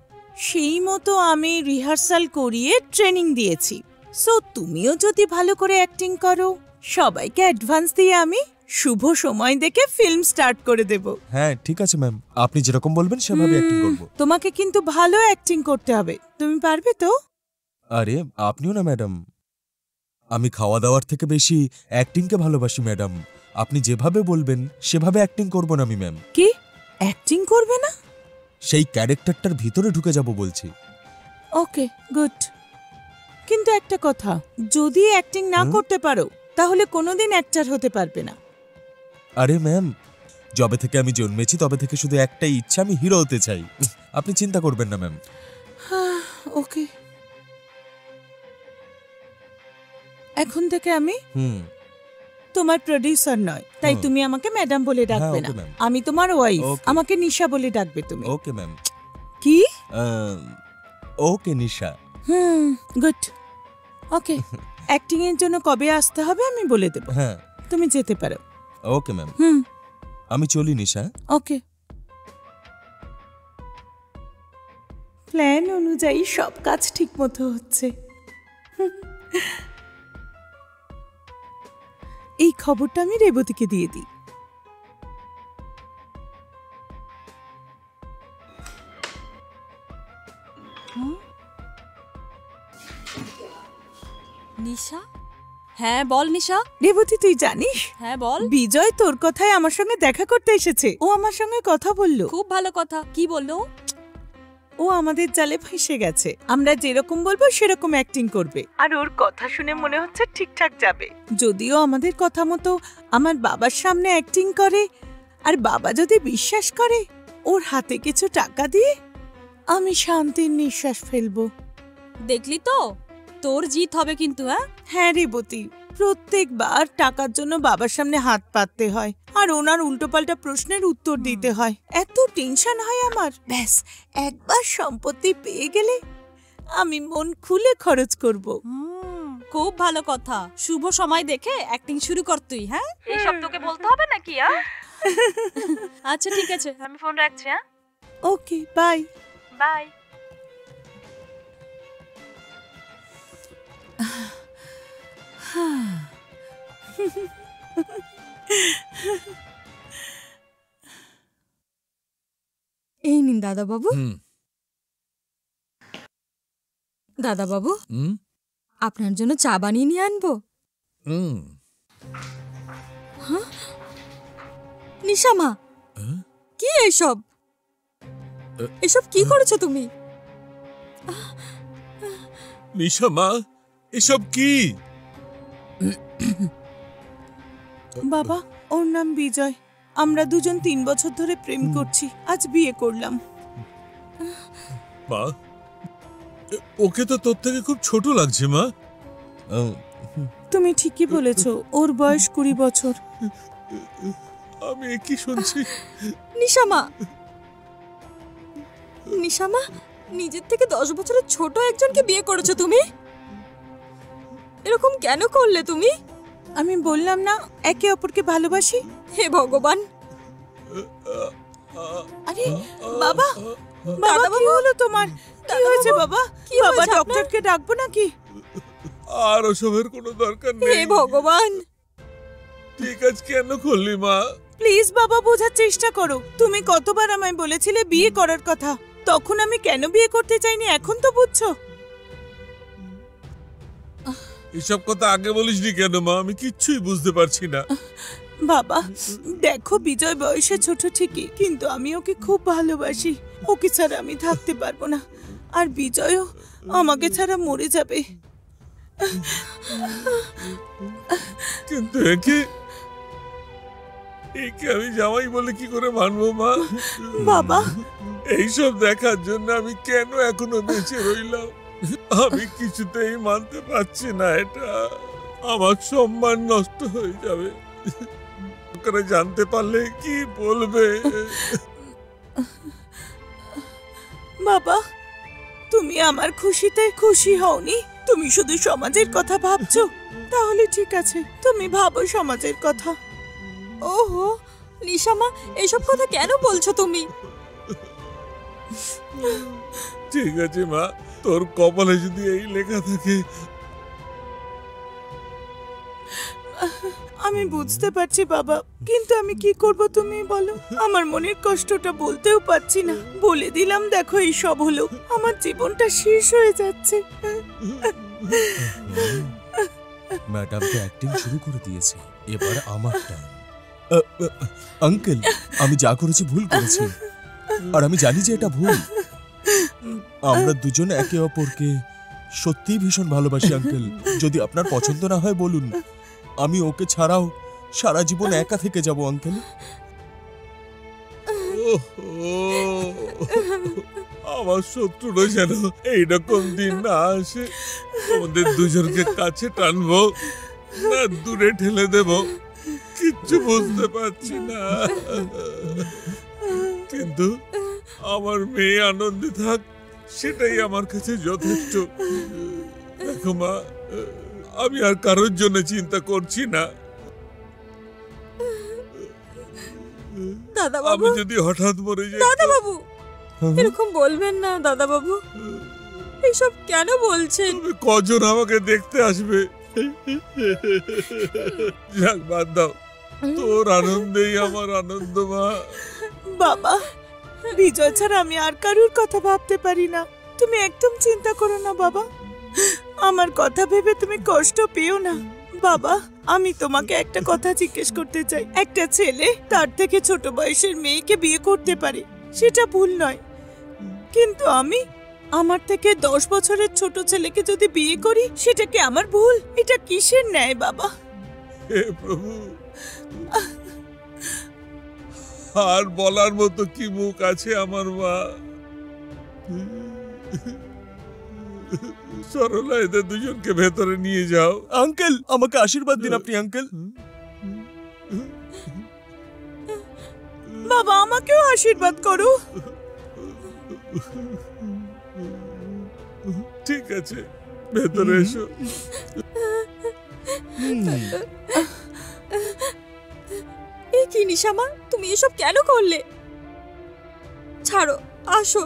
সেই মতো আমি রিহার্সাল করিয়ে ট্রেনিং দিয়েছি। সো তুমিও যদি ভালো করে অ্যাক্টিং করো, সবাইকে অ্যাডভান্স দিয়ে আমি শুভ সময় দেখে ফিল্ম স্টার্ট করে দেব। হ্যাঁ ঠিক আছে ম্যাম, আপনি যেরকম বলবেন সেভাবে অ্যাক্টিং করব। তোমাকে কিন্তু ভালো অ্যাক্টিং করতে হবে, তুমি পারবে তো? আরে আপনিও না ম্যাডাম, আমি খাওয়া দাওয়ার থেকে বেশি অ্যাক্টিংকে ভালোবাসি ম্যাডাম। আপনি যেভাবে বলবেন সেভাবে অ্যাক্টিং করব না আমি ম্যাম। কি অ্যাক্টিং করবে না? সেই ক্যারেক্টারটার ভিতরে ঢুকে যাব বলছি। ওকে গুড, কিন্তু একটা কথা, যদি অ্যাক্টিং না করতে পারো তাহলে কোনোদিন অ্যাক্টর হতে পারবে না। আরে ম্যাম, যবে থেকে আমি জন্মেছি তবে থেকে শুধু একটাই ইচ্ছা, আমি হিরো হতে চাই। আপনি চিন্তা করবেন না ম্যাম। ওকে, এখন থেকে আমি তোমার প্রোডিউসার নয়, তাই তুমি আমাকে ম্যাডাম বলে ডাকবে না। okay, ma'am. আমি তোমার ওয়াইফ, Okay. আমাকে নিশা বলে ডাকবে তুমি। Okay ma'am. কি? ওকে নিশা। গুড। ওকে, অ্যাক্টিং এর জন্য কবে আসতে হবে আমি বলে দেব, হ্যাঁ তুমি যেতে পারো। ওকে ম্যাম, আমি চলি নিশা। ওকে। প্ল্যান অনুযায়ী সব কাজ ঠিক মতো হচ্ছে। এই খবরটা আমি রেবতীকে দিয়ে দিই। নিশা? হ্যাঁ বল নিশা। রেবতী তুই জানিস, হ্যাঁ বল। বিজয় তোর কথায় আমার সঙ্গে দেখা করতে এসেছে। ও আমার সঙ্গে কথা বললো। খুব ভালো কথা। কি বললো? ও আমাদের জালে ফেঁসে গেছে, আমরা যেরকম বলবো সেরকম অ্যাক্টিং করবে, আর ওর কথা শুনে মনে হচ্ছে ঠিকঠাক যাবে। যদিও আমাদের কথা মতো আমার বাবার সামনে অ্যাক্টিং করে, আর বাবা যদি বিশ্বাস করে, ওর হাতে কিছু টাকা দিয়ে আমি শান্তির নিঃশ্বাস ফেলবো। দেখলি তো, তোর জিত হবে কিন্তু। হ্যাঁ রেবতী, প্রত্যেকবার টাকার জন্য বাবার সামনে হাত পাততে হয় আর ওনার উল্টোপাল্টা প্রশ্নের উত্তর দিতে হয়। এত টেনশন হয় আমার। ব্যাস একবার সম্পত্তি পেয়ে গেলে আমি মন খুলে খরচ করব। খুব ভালো কথা। শুভ সময় দেখে অ্যাক্টিং শুরু কর তুই। হ্যাঁ, এইসব তোকে বলতে হবে নাকি? আচ্ছা ঠিক আছে, আমি ফোন রাখছি। Okay bye. বাই। এই নিন দাদা বাবু। হুম দাদা বাবু, হুম আপনার জন্য চা বানিয়ে নিয়ে আনবো? হুম নিশা মা, কি এসব? এসব কি করেছো তুমি? নিশা মা, এসব কি? বাবা, ওর নাম বিজয়, আমরা দুজন 3 বছর ধরে প্রেম করছি, আজ বিয়ে করলাম। মা, ওকে তো তোর থেকে খুব ছোট লাগছে মা। তুমি ঠিকই বলেছো, ওর বয়স 20 বছর। আমি কি শুনছি? নিশা মা, নিশামা, নিজের থেকে 10 বছরের ছোট একজনকে বিয়ে করেছো তুমি? এরকম কেন করলে তুমি? আমি বললাম না একে অপরকে ভালোবাসি। হে ভগবান! আরে বাবা, বাবা কি হলো তোমার? কি হয়েছে বাবা? কি বাবা হয়েছে আপনার? ডক্টরকে ডাকবো নাকি? আর ওসবের কোনো দরকার হে নেই। ভগবান! ঠিক আছে, কেন করলি মা? প্লিজ বাবা, বোঝার চেষ্টা করো। তুমি কতবার আমায় বলেছিলে বিয়ে করার কথা, তখন আমি কেন বিয়ে করতে চাইনি এখন তো বুঝছো। এসব কথা আগে বলিসনি কেন মা? আমি কিচ্ছুই বুঝতে পারছি না। বাবা দেখো, বিজয় বয়সে ছোট ঠিকই, কিন্তু আমি ওকে খুব ভালোবাসি। ওকে ছাড়া আমি থাকতে পারবো না, আর বিজয়ও আমাকে ছাড়া মরে যাবে। কিন্তু একে আমি জামাই বলে কি করে মানবো মা? বাবা এইসব দেখার জন্য আমি কেন এখনো বেঁচে রইলাম? আমি কিছুতেই মানতে পারছি না এটা। আমার সম্মান নষ্ট হয়ে যাবে। লোকেরা জানতে পারলে কি বলবে? বাবা, তুমি আমার খুশিতে খুশি হওনি, তুমি শুধু সমাজের কথা ভাবছো। তাহলে ঠিক আছে, তুমি ভাবো সমাজের কথা। ওহো নিশামা, এসব কথা কেন বলছো তুমি? ঠিক আছে মা, তোর কপালে যদি এই লেখা থাকে। আমি বুঝতে পারছি বাবা, কিন্তু আমি কি করব তুমি বলো। আমার মনের কষ্টটা বলতেও পারছি না। বলে দিলাম দেখো এই সব হলো, আমার জীবনটা শেষ হয়ে যাচ্ছে। ম্যাডাম তো অ্যাক্টিং শুরু করে দিয়েছে, এবার আমার টার্ন। আঙ্কেল, আমি যা করেছি ভুল করেছি, আর আমি জানি যে এটা ভুল। আমরা দুজন একে অপরকে সত্যিই ভীষণ ভালোবাসি আঙ্কেল। যদি আপনার পছন্দ না হয় বলুন, আমি ওকে ছাড়াও সারা জীবন একা থেকে যাব আঙ্কেল। আমার শত্রুরা যেন এইরকম দিন না আসে। আমাদের দুজনকে কাছে টানবো না দূরে ঠেলে দেব, কিচ্ছু বুঝতে পারছি না। কিন্তু আমার মেয়ে আনন্দে থাক, সেটাই আমার কাছে যথেষ্ট। দেখো মা, আমি আর কারোর জন্য চিন্তা করছি না। দাদা বাবু, আমি যদি হঠাৎ মরে যাই, দাদা বাবু এরকম বলবেন না দাদা বাবু। এইসব কেন বলছেন? তবে কজন আমাকে দেখতে আসবে? যাক, বাদ দাও। তোর আনন্দেই আমার আনন্দ মা। বাবা, বিজয় ছাড়া আমি আর কারুর কথা ভাবতে পারি না। তুমি একদম চিন্তা করো না বাবা, আমার কথা ভেবে তুমি কষ্ট পেও না। বাবা, আমি তোমাকে একটা কথা জিজ্ঞেস করতে চাই। একটা ছেলে তার থেকে ছোট বয়সের মেয়েকে বিয়ে করতে পারে, সেটা ভুল নয়, কিন্তু আমি আমার থেকে 10 বছরের ছোট ছেলেকে যদি বিয়ে করি, সেটা কি আমার ভুল? এটা কিসের ন্যায় বাবা? হে প্রভু, আর বলার মতো কি মুখ আছে আমার মা? সরলা, এদের দুজনকে ভেতরে নিয়ে যাও। আঙ্কেল, আমাকে আশীর্বাদ দিন আপনি আঙ্কেল। বাবা, আমাকেও আশীর্বাদ করো। ঠিক আছে, ভেতরে এসো। এ কি নিশামা, তুমি এসব কেন করলে? ছাড়ো, আসো।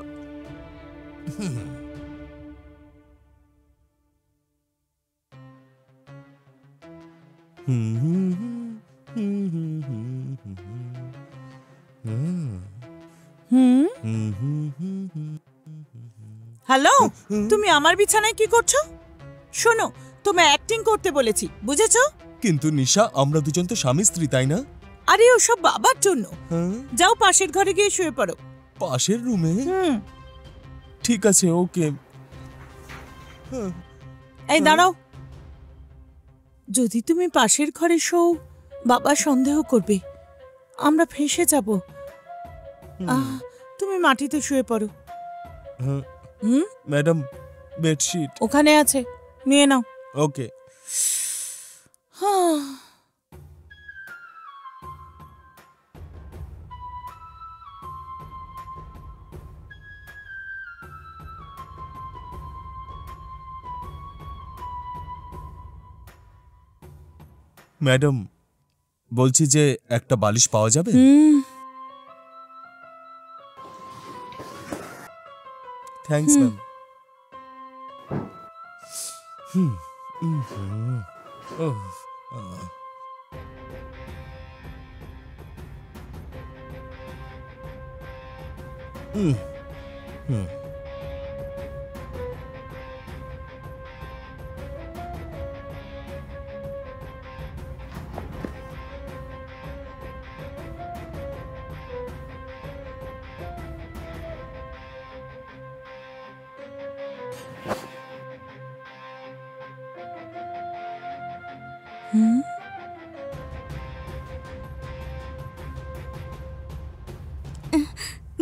হ্যালো, তুমি আমার বিছানায় কি করছো? শোনো, তোমায় অ্যাক্টিং করতে বলেছি, বুঝেছো? কিন্তু নিশা, আমরা দুজন তো স্বামী স্ত্রী, তাই না? আরে ওসব বাবার জন্য। হ্যাঁ? যাও পাশের ঘরে গিয়ে শুয়ে পড়ো। পাশের রুমে? ঠিক আছে, ওকে। এই দাঁড়াও, যদি তুমি পাশের ঘরে শোও, বাবা সন্দেহ করবে, আমরা ফেঁসে যাব। তুমি মাটিতে শুয়ে পড়ো। ম্যাডাম, বেডশিট ওখানে আছে, নিয়ে নাও। ওকে। ম্যাডাম, বলছি যে একটা বালিশ পাওয়া যাবে? Thanks ma'am.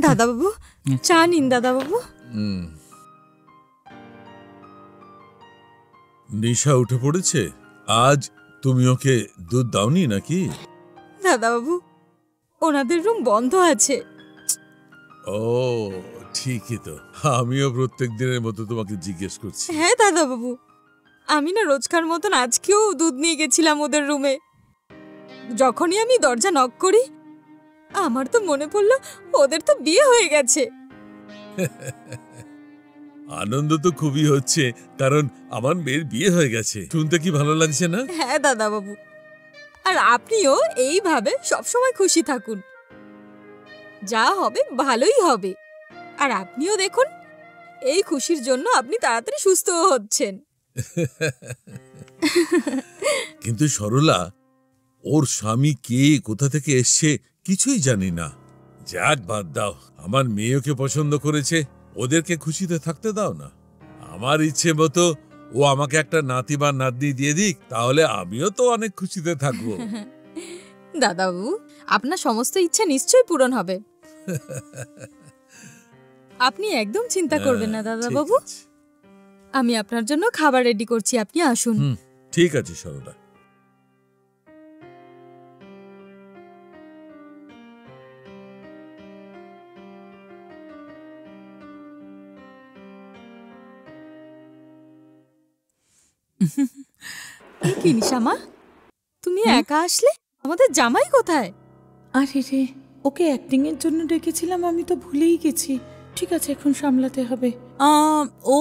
দাদাবাবু, চা নিন দাদাবাবু। নিশা উঠে পড়েছে? আজ তুমি ওকে দুধ দাওনি নাকি? দাদাবাবু, ওনাদের রুম বন্ধ আছে। ও ঠিকই তো, আমিও প্রত্যেক দিনের মতো তোমাকে জিজ্ঞেস করছি। হ্যাঁ দাদাবাবু, আমি না রোজকার মতন আজকেও দুধ নিয়ে গেছিলাম ওদের রুমে। যখনই আমি দরজা নক করি, আমার তো মনে পড়লো ওদের তো বিয়ে হয়ে গেছে। আনন্দ তো খুবই হচ্ছে, কারণ আমার মেয়ের বিয়ে হয়ে গেছে। শুনতে কি ভালো লাগছে না? হ্যাঁ দাদাবাবু, আর আপনিও এইভাবে সবসময় খুশি থাকুন। যা হবে ভালোই হবে। আর আপনিও দেখুন, এই খুশির জন্য আপনি তাড়াতাড়ি সুস্থ হচ্ছেন। কিন্তু সরলা, ওর স্বামী কে, কোথা থেকে এসছে কিছুই জানি না। যাক, বাদ দাও। আমার মেয়ে ওকে পছন্দ করেছে, ওদেরকে খুশিতে থাকতে দাও না। আমার ইচ্ছে মতো ও আমাকে একটা নাতি বা নাতনি দিয়ে দিক, তাহলে আমিও তো অনেক খুশিতে থাকবো। দাদাবাবু, আপনার সমস্ত ইচ্ছা নিশ্চয়ই পূরণ হবে। আপনি একদম চিন্তা করবেন না দাদাবাবু। ঠিক আছে। আমি আপনার জন্য খাবার রেডি করছি, আপনি আসুন। ঠিক আছে সরলা। কি নিশামা, তুমি একা আসলে? আমাদের জামাই কোথায়? আরে রে, ওকে অ্যাক্টিং এর জন্য ডেকেছিলাম, আমি তো ভুলেই গেছি। ঠিক আছে, এখন সামলাতে হবে। ও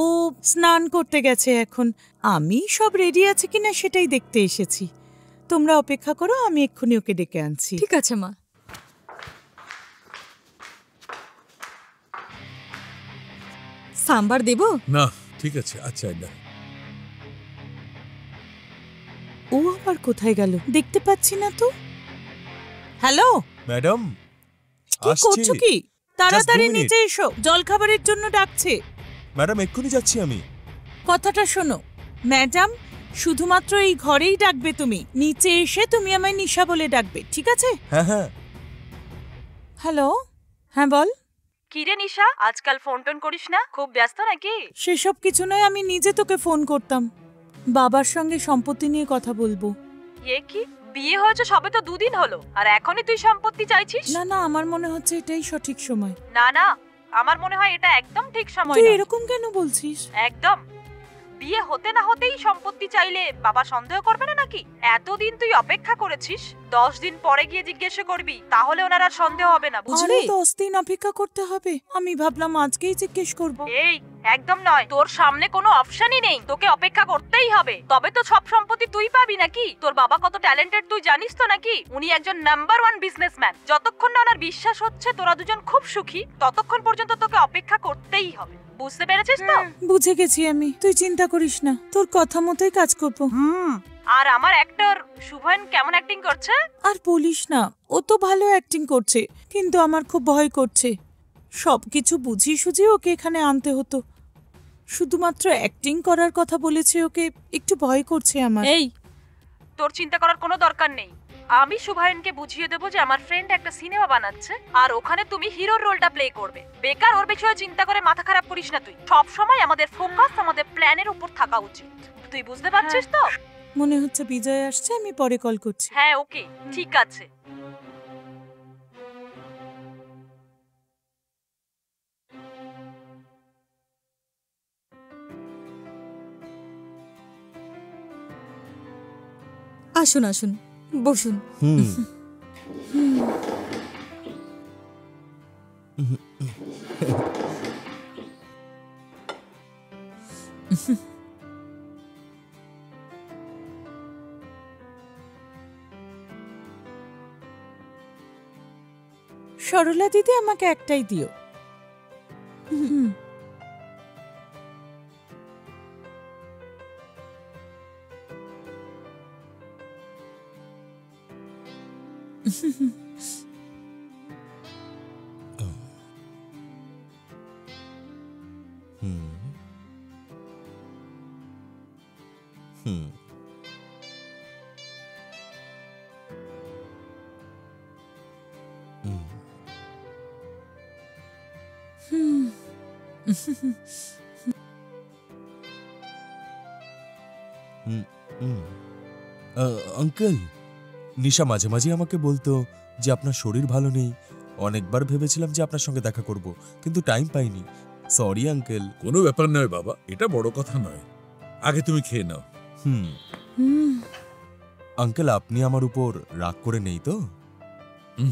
স্নান করতে গেছে এখন। আমি সব রেডি আছে কিনা সেটাই দেখতে এসেছি। তোমরা অপেক্ষা করো, আমি এক্ষুনি ওকে ডেকে আনছি। ঠিক আছে মা। সাম্বার দেব? না ঠিক আছে, আচ্ছা না। ও আবার কোথায় গেল দেখতে পাচ্ছি না তো। হ্যালো ম্যাডাম, কি আসছি। করছো কি? তাড়াতাড়ি 2 মিনিট। নিচে এসো, জলখাবারের জন্য ডাকছে। ম্যাডাম, এক্ষুনি যাচ্ছি আমি। কথাটা শোনো ম্যাডাম, শুধুমাত্র এই ঘরেই ডাকবে তুমি। নিচে এসে তুমি আমায় নিশা বলে ডাকবে, ঠিক আছে? হ্যাঁ হ্যাঁ। হ্যালো, হ্যাঁ বল। কিরে নিশা, আজকাল ফোন টোন করিস না, খুব ব্যস্ত নাকি? সেসব কিছু নয়, আমি নিজে তোকে ফোন করতাম। বাবার সঙ্গে সম্পত্তি নিয়ে কথা বলবো। এ কি, বিয়ে হয়েছে সবে তো 2 দিন হলো, আর এখনই তুই সম্পত্তি চাইছিস? না না, আমার মনে হচ্ছে এটাই সঠিক সময়। না না, আমার মনে হয় এটা একদম ঠিক সময় তুই না। এরকম কেন বলছিস? একদম, বিয়ে হতে না হতেই সম্পত্তি চাইলে বাবা সন্দেহ করবে না নাকি? এতদিন তুই অপেক্ষা করেছিস, 10 দিন পরে গিয়ে জিজ্ঞাসা করবি, তাহলে ওনার আর সন্দেহ হবে না, বুঝলি? আরো 10 দিন অপেক্ষা করতে হবে? আমি ভাবলাম আজকেই জিজ্ঞেস করব। এই একদম নয়, তোর সামনে কোনো অপশনই নেই, তোকে অপেক্ষা করতেই হবে। তবে তো সব সম্পত্তি তুই পাবি নাকি? তোর বাবা কত ট্যালেন্টেড তুই জানিস তো নাকি? উনি একজন নাম্বার 1 বিজনেসম্যান। যতক্ষণ না ওনার বিশ্বাস হচ্ছে তোরা দুজন খুব সুখী, ততক্ষণ পর্যন্ত তোকে অপেক্ষা করতেই হবে। বুঝতে পেরেছিস তো? বুঝে গেছি আমি, তুই চিন্তা করিস না, তোর কথা মতোই কাজ করব। আর আমার অ্যাক্টর শুভন কেমন অ্যাক্টিং করছে? আর বলিস না, ও তো ভালো অ্যাক্টিং করছে, কিন্তু আমার খুব ভয় করছে। সবকিছু বুঝিয়ে সুঝিয়ে ওকে এখানে আনতে হতো, শুধুমাত্র অ্যাক্টিং করার কথা বলেছে ওকে, একটু ভয় করছে আমার। এই, তোর চিন্তা করার কোনো দরকার নেই। আমি শুভায়নকে বুঝিয়ে দেবো যে আমার ফ্রেন্ড একটা সিনেমা বানাচ্ছে, আর ওখানে তুমি হিরোর রোলটা প্লে করবে। বেকার ওর বিষয়ে চিন্তা করে মাথা খারাপ করিস না তুই। সব সময় আমাদের ফোকাস আমাদের প্ল্যানের উপর থাকা উচিত। তুই বুঝতে পারছিস তো? মনে হচ্ছে বিজয় আসছে, আমি পরে কল করছি। হ্যাঁ ওকে, ঠিক আছে। আসুন আসুন, বসুন। হুম সরলা দিদি, আমাকে একটাই দিও। হুম হুম হুম হুম হুম আঙ্কেল, নিশা মাঝে মাঝে আমাকে বলতো যে আপনার শরীর ভালো নেই। অনেকবার ভেবেছিলাম যে আপনার সঙ্গে দেখা করব, কিন্তু টাইম পাইনি। Sorry uncle. কোনো ব্যাপার নয় বাবা, এটা বড় কথা নয়। আগে তুমি খেয়ে নাও। হুম আঙ্কেল, আপনি আমার উপর রাগ করে নেই তো?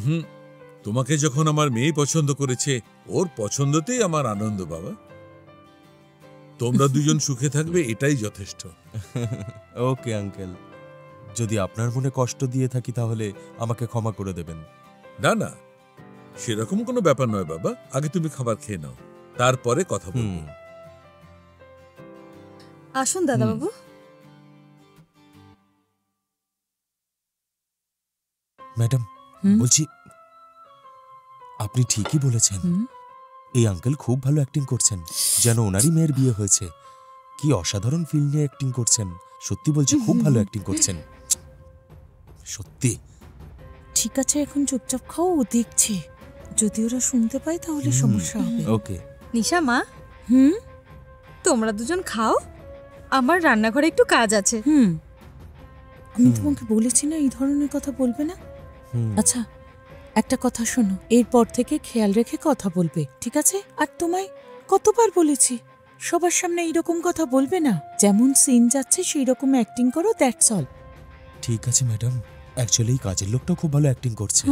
হুম, তোমাকে যখন আমার মেয়ে পছন্দ করেছে, ওর পছন্দতেই আমার আনন্দ বাবা। তোমরা দুজন সুখে থাকবে, এটাই যথেষ্ট। ওকে আঙ্কেল, যদি আপনার মনে কষ্ট দিয়ে থাকি তাহলে আমাকে ক্ষমা করে দেবেন। না না, সেরকম কোনো ব্যাপার নয় বাবা। আগে তুমি খাবার খেয়ে নাও, তারপরে কথা বলবো। হুম আসুন দাদাবাবু। ম্যাডাম, হুম? বলছি, আপনি ঠিকই বলেছেন। হুম? এই আঙ্কেল খুব ভালো অ্যাক্টিং করছেন, যেন ওনারই মেয়ের বিয়ে হয়েছে। কি অসাধারণ ফিল্ম নিয়ে অ্যাক্টিং করছেন। সত্যি বলছি, খুব ভালো অ্যাক্টিং করছেন সত্যি। ঠিক আছে, এখন চুপচাপ খাও, ও দেখছে। যদি ওরা শুনতে পায় তাহলে সমস্যা হবে। ওকে। নিশা মা, হুম তোমরা দুজন খাও, আমার রান্নাঘরে একটু কাজ আছে। হুম আমি হুম। তোমাকে বলেছি না এই ধরনের কথা বলবে না। হুম। আচ্ছা, একটা কথা শোনো, এরপর থেকে খেয়াল রেখে কথা বলবে, ঠিক আছে? আর তোমায় কতবার বলেছি সবার সামনে এইরকম কথা বলবে না। যেমন সিন যাচ্ছে সেই রকম অ্যাক্টিং করো, দ্যাটস অল। ঠিক আছে ম্যাডাম। অ্যাকচুয়ালি এই কাজের লোকটাও খুব ভালো অ্যাক্টিং করছে।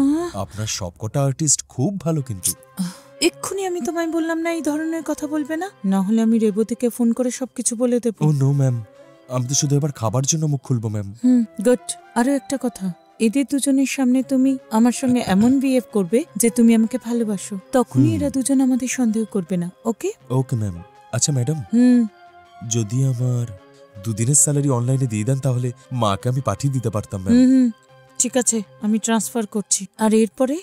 আপনার সবকটা আর্টিস্ট খুব ভালো কিন্তু। এক্ষুনি আমি তোমায় বললাম না এই ধরনের কথা বলবে না, না হলে আমি রেবতীকে ফোন করে সবকিছু বলে দেবো। ও নো ম্যাম, আমি তো শুধু এবার খাবার জন্য মুখ খুলবো ম্যাম। গুড। আরো একটা কথা, এদের দুজনের সামনে তুমি আমার সঙ্গে এমন বিহেভ করবে যে তুমি আমাকে ভালোবাসো, তখনই এরা দুজন আমাদের সন্দেহ করবে না। ওকে? Okay ma'am. আচ্ছা ম্যাডাম, হুম যদি আমার দুদিনের স্যালারি অনলাইনে দিয়ে দেন তাহলে মাকে আমি পাঠিয়ে দিতে পারতাম ম্যাম। হুম ঠিক আছে, আমি ট্রান্সফার করছি। আর এরপরে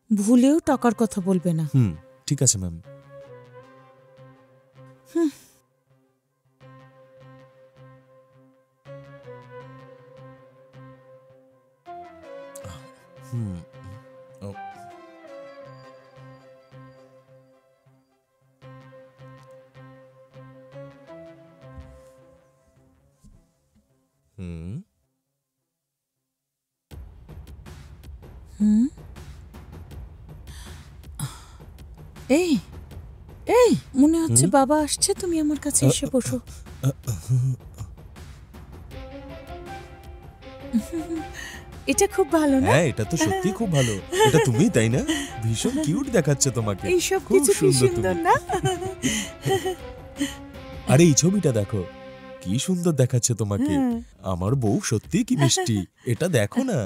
ভুলেও টাকার কথা বলবে না। হুম, ঠিক আছে ম্যাম। হুম। ও। হুম। হুম এই এই মনে হচ্ছে বাবা আসছে, তুমি আমার কাছে এসে বসো। এটা খুব ভালো না? হ্যাঁ, এটা তো সত্যি খুব ভালো। এটা তুমি, তাই না? ভীষণ কিউট দেখাচ্ছে তোমাকে। এইসব খুব কিছু কি সুন্দর সুন্দর তুমি। না? আরে এই ছবিটা দেখো, কি সুন্দর দেখাচ্ছে তোমাকে। হ্যাঁ। আমার বউ সত্যি কি মিষ্টি, এটা দেখো না।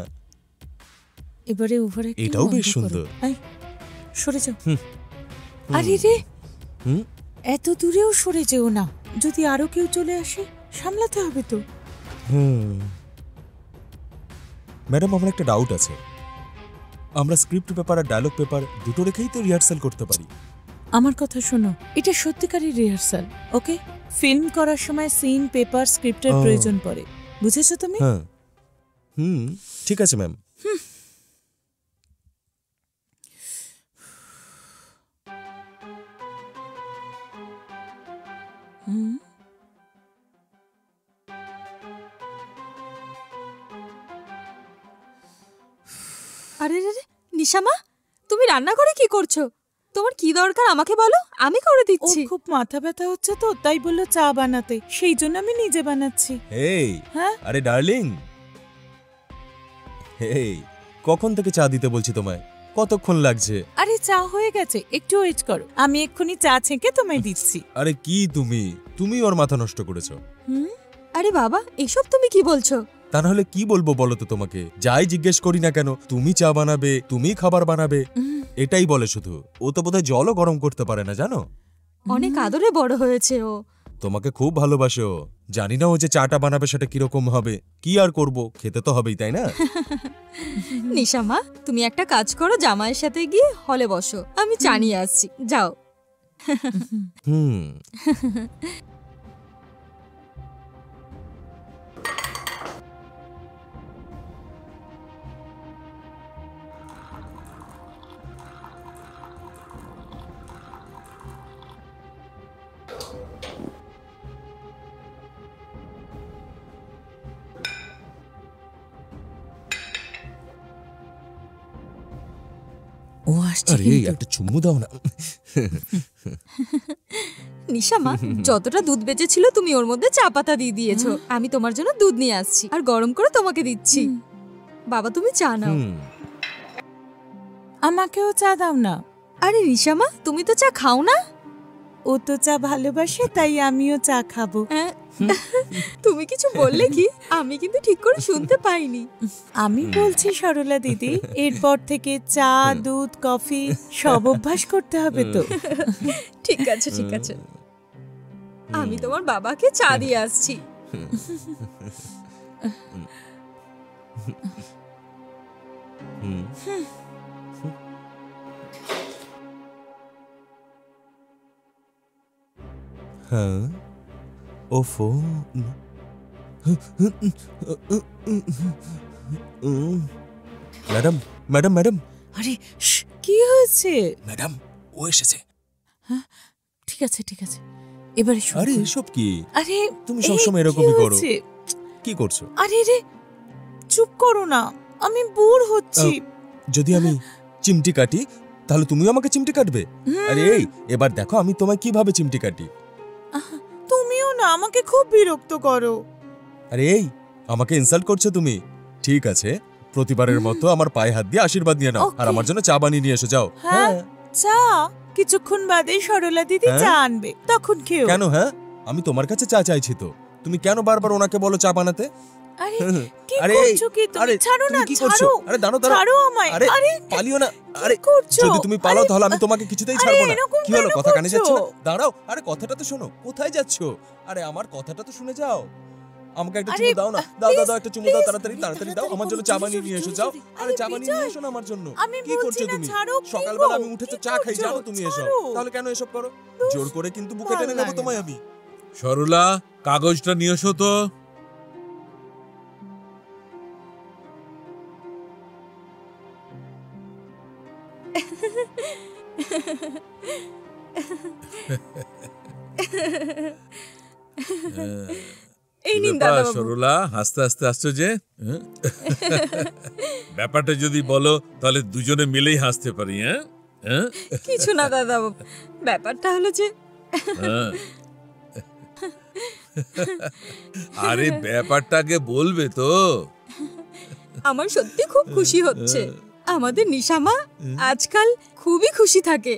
এবারে ওভারে এটাও বেশ সুন্দর। সরে যাও। হুম। আরে রে, হুম। এত দূরেও সরে যেও না, যদি আরো কেউ চলে আসে সামলাতে হবে তো। হুম। ম্যাডাম, আমার একটা ডাউট আছে। আমরা স্ক্রিপ্ট পেপার আর ডায়লগ পেপার দুটো রেখেই তো রিহার্সাল করতে পারি। আমার কথা শোনো, এটা সত্যিকারের রিহার্সাল, ওকে? ফিল্ম করার সময় সিন, পেপার, স্ক্রিপ্টের ও। প্রয়োজন পড়ে, বুঝেছো তুমি? হ্যাঁ। হুম, ঠিক আছে ম্যাম। হুম আরে রে রে, নিশা মা, তুমি রান্নাঘরে কি করছো? তোমার কি দরকার আমাকে বলো, আমি করে ও দিচ্ছি। খুব মাথা ব্যথা হচ্ছে তো, তাই বললো চা বানাতে, সেই জন্য আমি নিজে বানাচ্ছি। এই, হ্যাঁ? আরে ডার্লিং, এই কখন থেকে চা দিতে বলছি তোমায়, কতক্ষণ লাগছে? আরে চা হয়ে গেছে, একটু ওয়েট করো, আমি এক্ষুনি চা ছেঁকে তোমায় দিচ্ছি। আরে কি তুমি ওর মাথা নষ্ট করেছো। আরে বাবা, এসব তুমি কি বলছো? তা নাহলে কি বলবো বলো তো তোমাকে? যাই জিজ্ঞেস করি না কেন, তুমি চা বানাবে, তুমি খাবার বানাবে, এটাই বলে শুধু। ও তো বোধহয় জলও গরম করতে পারে না, জানো? অনেক আদরে বড় হয়েছে ও। তোমাকে খুব ভালোবাসে ও। জানি না ও যে চাটা বানাবে সেটা কিরকম হবে, কি আর করব, খেতে তো হবেই, তাই না? নিশামা, তুমি একটা কাজ করো, জামাইয়ের সাথে গিয়ে হলে বসো, আমি চা নিয়ে আসছি, যাও। হুম। ও আসছে আরে কিন্তু। একটা চুমু দাও না। নিশামা, যতটা দুধ বেঁচেছিল তুমি ওর মধ্যে চা পাতা দিয়ে দিয়েছো। আমি তোমার জন্য দুধ নিয়ে আসছি আর গরম করে তোমাকে দিচ্ছি। বাবা, তুমি চা নাও। হুম। আমাকেও চা দাও না। আরে নিশামা, তুমি তো চা খাও না। ও তো চা ভালোবাসে, তাই আমিও চা খাবো। হ্যাঁ, তুমি কিছু বললে কি? আমি কিন্তু ঠিক করে শুনতে পাইনি। আমি বলছি সরলা দিদি, এরপর থেকে চা, দুধ, কফি সব অভ্যাস করতে হবে তো। ঠিক আছে, ঠিক আছে, আমি তোমার বাবাকে চা দিয়ে আসছি। হ্যাঁ, ওফো। ম্যাডাম, ম্যাডাম, ম্যাডাম, আরে কি হয়েছে? ম্যাডাম, ও এসেছে। ঠিক আছে, ঠিক আছে, এবারে শুরু আরে করো। এসব কি? আরে তুমি এই, সবসময় কি এরকমই করো। হয়েছে? কি করছো? আরে রে, চুপ করো না, আমি বোর হচ্ছি। যদি আমি চিমটি কাটি তাহলে তুমিও আমাকে চিমটি কাটবে? আরে এই, এবার দেখো আমি তোমায় কিভাবে চিমটি কাটি। তুমিও না আমাকে খুব বিরক্ত করো। আরে এই, আমাকে ইনসাল্ট করছো তুমি? ঠিক আছে, প্রতিবারের মতো আমার পায়ে হাত দিয়ে আশীর্বাদ নিয়ে নাও, আর Okay. আমার জন্য চা বানিয়ে নিয়ে এসো, যাও। হ্যাঁ, চা কিছুক্ষণ বাদে সরলা দিদি হ্যাঁ? চা আনবে, তখন খেও। কেন? হ্যাঁ, আমি তোমার কাছে চা চাইছি তো, তুমি কেন বারবার ওনাকে বলো চা বানাতে? আরে কি আরে, করছো কি তুমি? আরে, ছাড়ো তুমি না, কি করছো? ছাড়ো। আরে দাঁড়াও, দাঁড়াও। ছাড়ো আমায়। আরে আরে পালিও না। আরে করছো? যদি তুমি পালাও আরে, তাহলে আমি তোমাকে কিছুতেই আরে, ছাড়বো না। এরকম কি হলো, কেন কথা কানে যাচ্ছে না? করছো? দাঁড়াও, আরে কথাটা তো শোনো। কোথায় যাচ্ছো? আরে আমার কথাটা তো শুনে যাও। আমাকে একটা আরে, চুমু দাও না, দাও দাও দাও, একটা চুমু দাও, please, তাড়াতাড়ি তাড়াতাড়ি দাও, আমার জন্য চা জলদি, বানিয়ে নিয়ে জলদি, এসো, যাও। জলদি। আরে আরে, চা বানিয়ে নিয়ে বিজয়, এসো না আমার জন্য। আমি কি বলছি করছো না, তুমি? ছাড়ো, কি সকালবেলা গো? আমি উঠে তো কি চা খাই, করছো? জানো তুমি এসব। ছাড়ো। তাহলে কেন এসব করো? জোর করে কিন্তু বুকে ভালো টেনে নেবো লাগে তোমায় না। আমি। সরলা, কাগজটা নিয়ে এসো তো। এই কি নিন ব্যাপার, দাদা বাবু। সরলা, হাসতে হাসতে আসছো যে? হ্যাঁ? ব্যাপারটা যদি বলো তাহলে দুজনে মিলেই হাসতে পারি। হ্যাঁ, হ্যাঁ, কিছু না দাদা বাবু, ব্যাপারটা হলো যে হ্যাঁ। আরে ব্যাপারটা আগে বলবে তো। আমার সত্যি খুব খুশি হচ্ছে। আমাদের নিশামা আজকাল খুবই খুশি থাকে,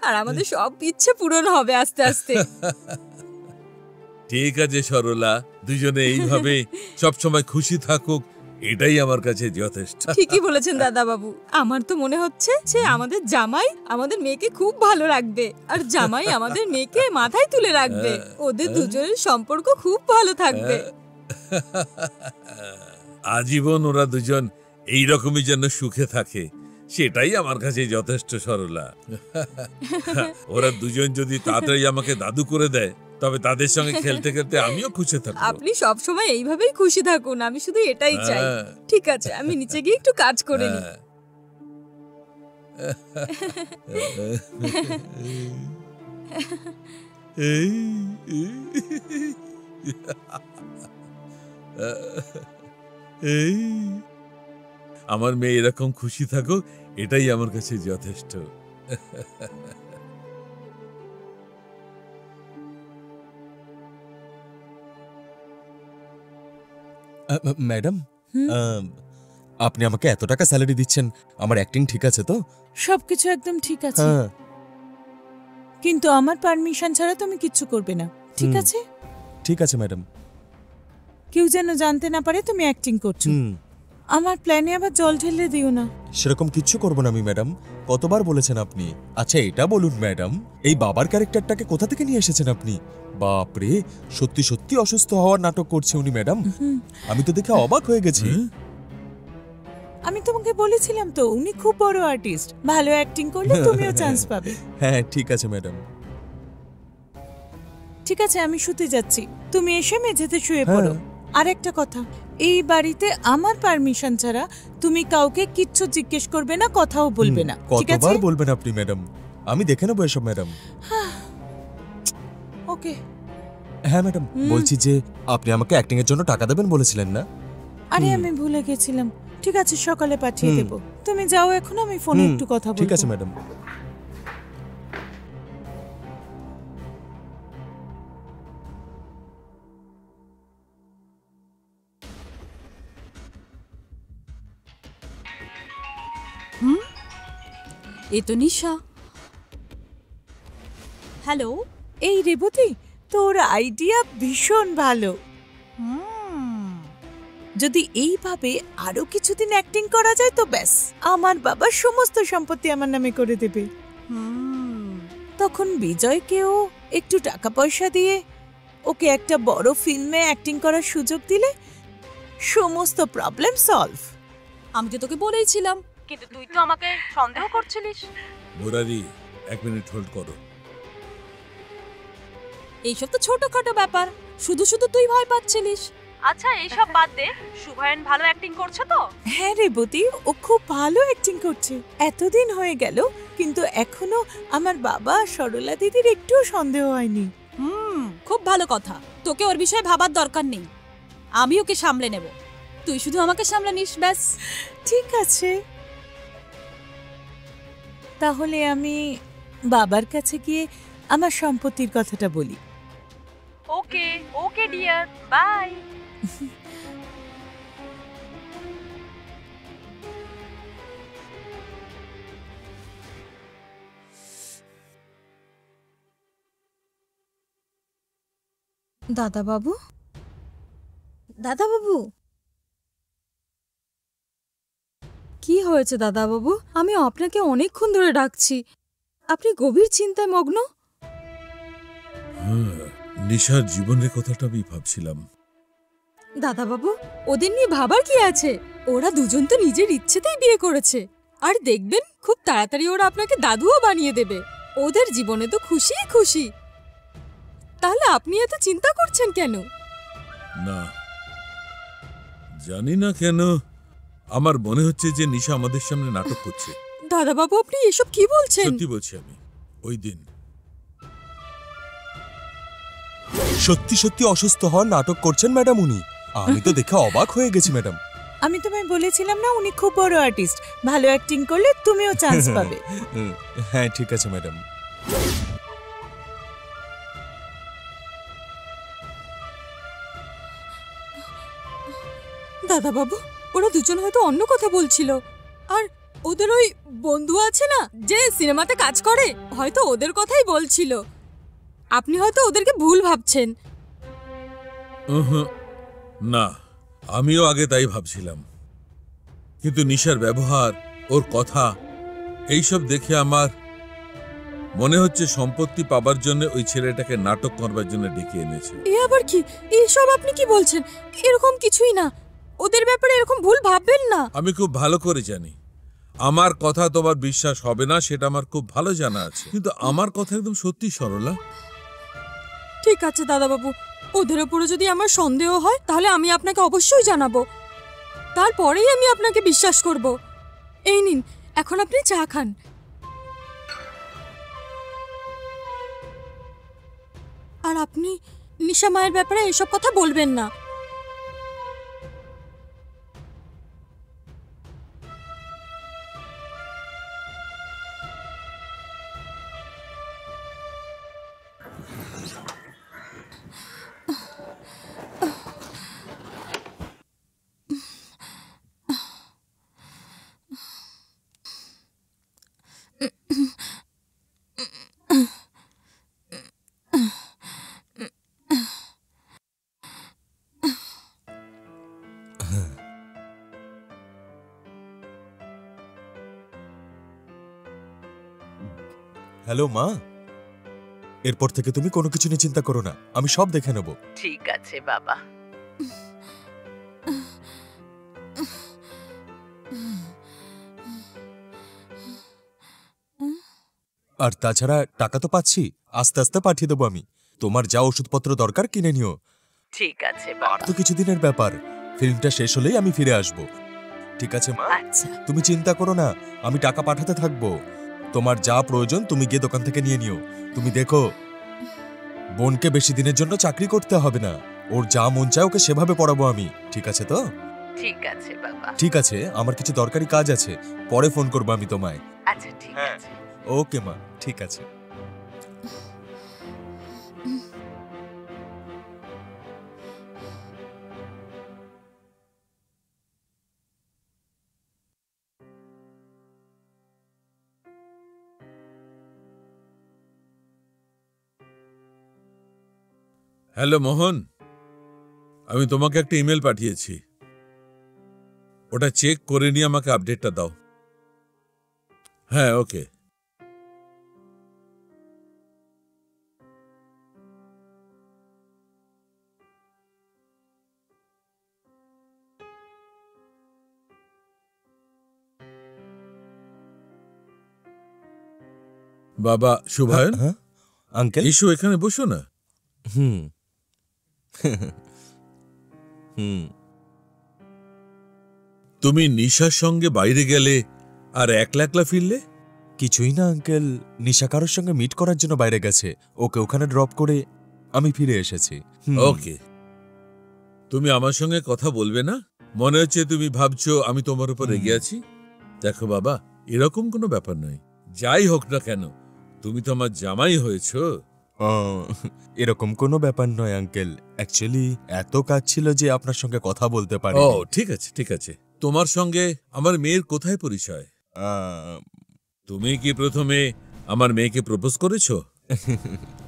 আর আমাদের সব ইচ্ছে পূরণ হবে আস্তে আস্তে। ঠিক আছে সরলা, দুজনে এইভাবে সব সময় খুশি থাকুক, এটাই আমার কাছে যথেষ্ট। ঠিকই বলেছেন দাদা বাবু, আমার তো মনে হচ্ছে যে আমাদের জামাই আমাদের মেয়েকে খুব ভালো রাখবে, আর জামাই আমাদের মেয়েকে মাথায় তুলে রাখবে। ওদের দুজনের সম্পর্ক খুব ভালো থাকবে। আজীবন ওরা দুজন এইরকমই যেন সুখে থাকে, সেটাই আমার কাছে যথেষ্ট সরলা। ওরা দুজন যদি তাড়াতাড়ি আমাকে দাদু করে দেয়, তবে তাদের সঙ্গে খেলতে খেলতে আমিও খুশি থাকবো। আপনি সব সময় এইভাবেই খুশি থাকুন, আমি শুধু এটাই চাই। হ্যাঁ। ঠিক আছে, আমি নিচে গিয়ে একটু কাজ করে নিই। এই আমার মেয়ে এরকম খুশি থাকুক, এটাই আমার কাছে যথেষ্ট। ম্যাডাম, আপনি আমাকে এত টাকা স্যালারি দিচ্ছেন, আমার অ্যাক্টিং ঠিক আছে তো? সবকিছু একদম ঠিক আছে, হ্যাঁ। কিন্তু আমার পারমিশন ছাড়া তুমি কিচ্ছু করবে না, ঠিক হুম। আছে? ঠিক আছে ম্যাডাম। কেউ যেন জানতে না পারে তুমি অ্যাক্টিং করছো। আমার প্ল্যানে আবার জল ঢেলে দিও না। সেরকম কিচ্ছু করবো না আমি ম্যাডাম। কতবার বলেছেন আপনি? আচ্ছা এটা বলুন ম্যাডাম, এই বাবার ক্যারেক্টারটাকে কোথা থেকে নিয়ে এসেছেন আপনি? বাপরে, সত্যি সত্যি অসুস্থ হওয়ার নাটক করছে উনি ম্যাডাম। আমি তো দেখে অবাক হয়ে গেছি। আমি তোমাকে বলেছিলাম তো উনি খুব বড় আর্টিস্ট, ভালো অ্যাক্টিং করলে তুমিও চান্স পাবে। হ্যাঁ ঠিক আছে ম্যাডাম। ঠিক আছে, আমি শুতে যাচ্ছি, তুমি এসে মেঝেতে শুয়ে হ্যাঁ। পড়ো। আর একটা কথা, এই বাড়িতে আমার পারমিশন ছাড়া তুমি কাউকে কিচ্ছু জিজ্ঞেস করবে না, কথাও বলবে না, ঠিক আছে? কতবার বলবেন আপনি ম্যাডাম? আমি দেখে নেবো এসব ম্যাডাম। ওকে। হ্যাঁ ম্যাডাম, বলছি যে আপনি আমাকে অ্যাক্টিং এর জন্য টাকা দেবেন বলেছিলেন না? আরে আমি ভুলে গেছিলাম। ঠিক আছে, সকালে পাঠিয়ে দেব। তুমি যাও এখন, আমি ফোনে একটু কথা বলবো। ঠিক আছে ম্যাডাম। এ তো নিশা। হ্যালো। এই রেবতী, তোর আইডিয়া ভীষণ ভালো। যদি এইভাবে আরো কিছুদিন অ্যাক্টিং করা যায় তো ব্যাস, আমার বাবার সমস্ত সম্পত্তি আমার নামে করে দেবে। তখন বিজয়কেও একটু টাকা পয়সা দিয়ে ওকে একটা বড় ফিল্মে অ্যাক্টিং করার সুযোগ দিলে সমস্ত প্রবলেম সলভ। আমি তো তোকে বলেইছিলাম। কিন্তু তুই তো আমাকে সন্দেহ করছিলিস। মুরারি, 1 মিনিট হোল্ড করো। এইসব তো ছোটখাটো ব্যাপার, শুধু শুধু তুই ভয় পাচ্ছিলিস। আচ্ছা এইসব বাদ দে, শুভায়ন ভালো অ্যাক্টিং করছে তো? হ্যাঁ রেবতী, ও খুব ভালো অ্যাক্টিং করছে। এতদিন হয়ে গেল কিন্তু এখনো আমার বাবা সরলা দিদির একটুও সন্দেহ হয়নি। খুব ভালো কথা, তোকে ওর বিষয়ে ভাবার দরকার নেই, আমি ওকে সামলে নেব। তুই শুধু আমাকে সামলে নিস ব্যাস। ঠিক আছে, তাহলে আমি বাবার কাছে গিয়ে আমার সম্পত্তির কথাটা বলি। ওকে ওকে ডিয়ার, বাই। দাদাবাবু, দাদাবাবু, কি হয়েছে দাদাবাবু? আমি আপনাকে অনেকক্ষণ ধরে ডাকছি, আপনি গভীর চিন্তায় মগ্ন। হ্যাঁ, নিশার জীবনের কথাটা আমি ভাবছিলাম। দাদাবাবু, ওদের নিয়ে ভাবার কি আছে? ওরা দুজন তো নিজের ইচ্ছেতেই বিয়ে করেছে, আর দেখবেন খুব তাড়াতাড়ি ওরা আপনাকে দাদুও বানিয়ে দেবে। ওদের জীবনে তো খুশি খুশি, তাহলে আপনি এত চিন্তা করছেন কেন? না, জানি না কেন আমার মনে হচ্ছে যে নিশা আমাদের সামনে নাটক করছে। দাদাবাবু, আপনি এসব কি বলছেন? সত্যি বলছি আমি। ওই দিন সত্যি সত্যি অসুস্থ হওয়ার নাটক করছেন ম্যাডাম উনি? আমি তো দেখে অবাক হয়ে গেছি ম্যাডাম। আমি তোমায় বলেছিলাম না উনি খুব বড় আর্টিস্ট, ভালো অ্যাক্টিং করলে তুমিও চান্স পাবে। হ্যাঁ ঠিক আছে ম্যাডাম। দাদাবাবু, ওরা দুজন হয়তো অন্য কথা বলছিল, আর ওদের ওই বন্ধু আছে না যে সিনেমাতে কাজ করে, হয়তো ওদের কথাই বলছিল। আপনি হয়তো ওদেরকে ভুল ভাবছেন। না, আমিও আগে তাই ভাবছিলাম, কিন্তু নিশার ব্যবহার, ওর কথা, এইসব দেখে আমার মনে হচ্ছে সম্পত্তি পাবার জন্য ওই ছেলেটাকে নাটক করবার জন্য ডেকে এনেছে। এ আবার কি? এসব আপনি কি বলছেন? এরকম কিছুই না, ওদের ব্যাপারে এরকম ভুল ভাববেন না। আমি খুব ভালো করে জানি আমার কথা তোমার বিশ্বাস হবে না, সেটা আমার খুব ভালো জানা আছে, কিন্তু আমার কথা একদম সত্যি সরলা। ঠিক আছে দাদাবাবু, ওদের উপরে যদি আমার সন্দেহ হয় তাহলে আমি আপনাকে অবশ্যই জানাবো, তারপরেই আমি আপনাকে বিশ্বাস করব। এই নিন, এখন আপনি চা খান। আর আপনি নিশা মায়ের ব্যাপারে এসব কথা বলবেন না। হ্যালো মা, এরপর থেকে তুমি কোনো কিছু নিয়ে চিন্তা করো না, আমি সব দেখে নেব। ঠিক আছে বাবা। আর তাছাড়া টাকা তো পাচ্ছি, আস্তে আস্তে পাঠিয়ে দেবো আমি। তোমার যা ওষুধপত্র দরকার কিনে নিও। ঠিক আছে আর বাবা। তো কিছুদিনের ব্যাপার, ফিল্মটা শেষ হলেই আমি ফিরে আসব। ঠিক আছে মা, আচ্ছা। তুমি চিন্তা করো না, আমি টাকা পাঠাতে থাকবো। তোমার যা প্রয়োজন তুমি গিয়ে দোকান থেকে নিয়ে নিও। তুমি দেখো, বোনকে বেশি দিনের জন্য চাকরি করতে হবে না, ওর যা মন চায় ওকে সেভাবে পড়াবো আমি। ঠিক আছে তো? ঠিক আছে বাবা। ঠিক আছে, আমার কিছু দরকারি কাজ আছে, পরে ফোন করবো আমি তোমায়। আচ্ছা ঠিক আছে। ওকে মা, ঠিক আছে। হ্যালো মোহন, আমি তোমাকে একটা ইমেল পাঠিয়েছি, ওটা চেক করে নিয়ে আমাকে আপডেটটা দাও। হ্যাঁ, ওকে। বাবা শুভায়ন, হ্যাঁ আঙ্কেল। এসো এখানে বসো না। হুম হুম তুমি নিশার সঙ্গে বাইরে গেলে আর একলা একলা ফিরলে? কিছুই না আঙ্কেল, নিশা কারোর সঙ্গে মিট করার জন্য বাইরে গেছে, ওকে ওখানে ড্রপ করে আমি ফিরে এসেছি। ওকে, তুমি আমার সঙ্গে কথা বলবে না? মনে হচ্ছে তুমি ভাবছো আমি তোমার উপর রেগে আছি। দেখো বাবা, এরকম কোনো ব্যাপার নয়। যাই হোক না কেন, তুমি তো আমার জামাই হয়েছো। এরকম কোনো ব্যাপার নয় আঙ্কেল, অ্যাকচুয়ালি এত কাজ ছিল যে আপনার সঙ্গে কথা বলতে পারি। ও ঠিক আছে, ঠিক আছে। তোমার সঙ্গে আমার মেয়ের কোথায় পরিচয়? তুমি কি প্রথমে আমার মেয়েকে প্রপোজ করেছো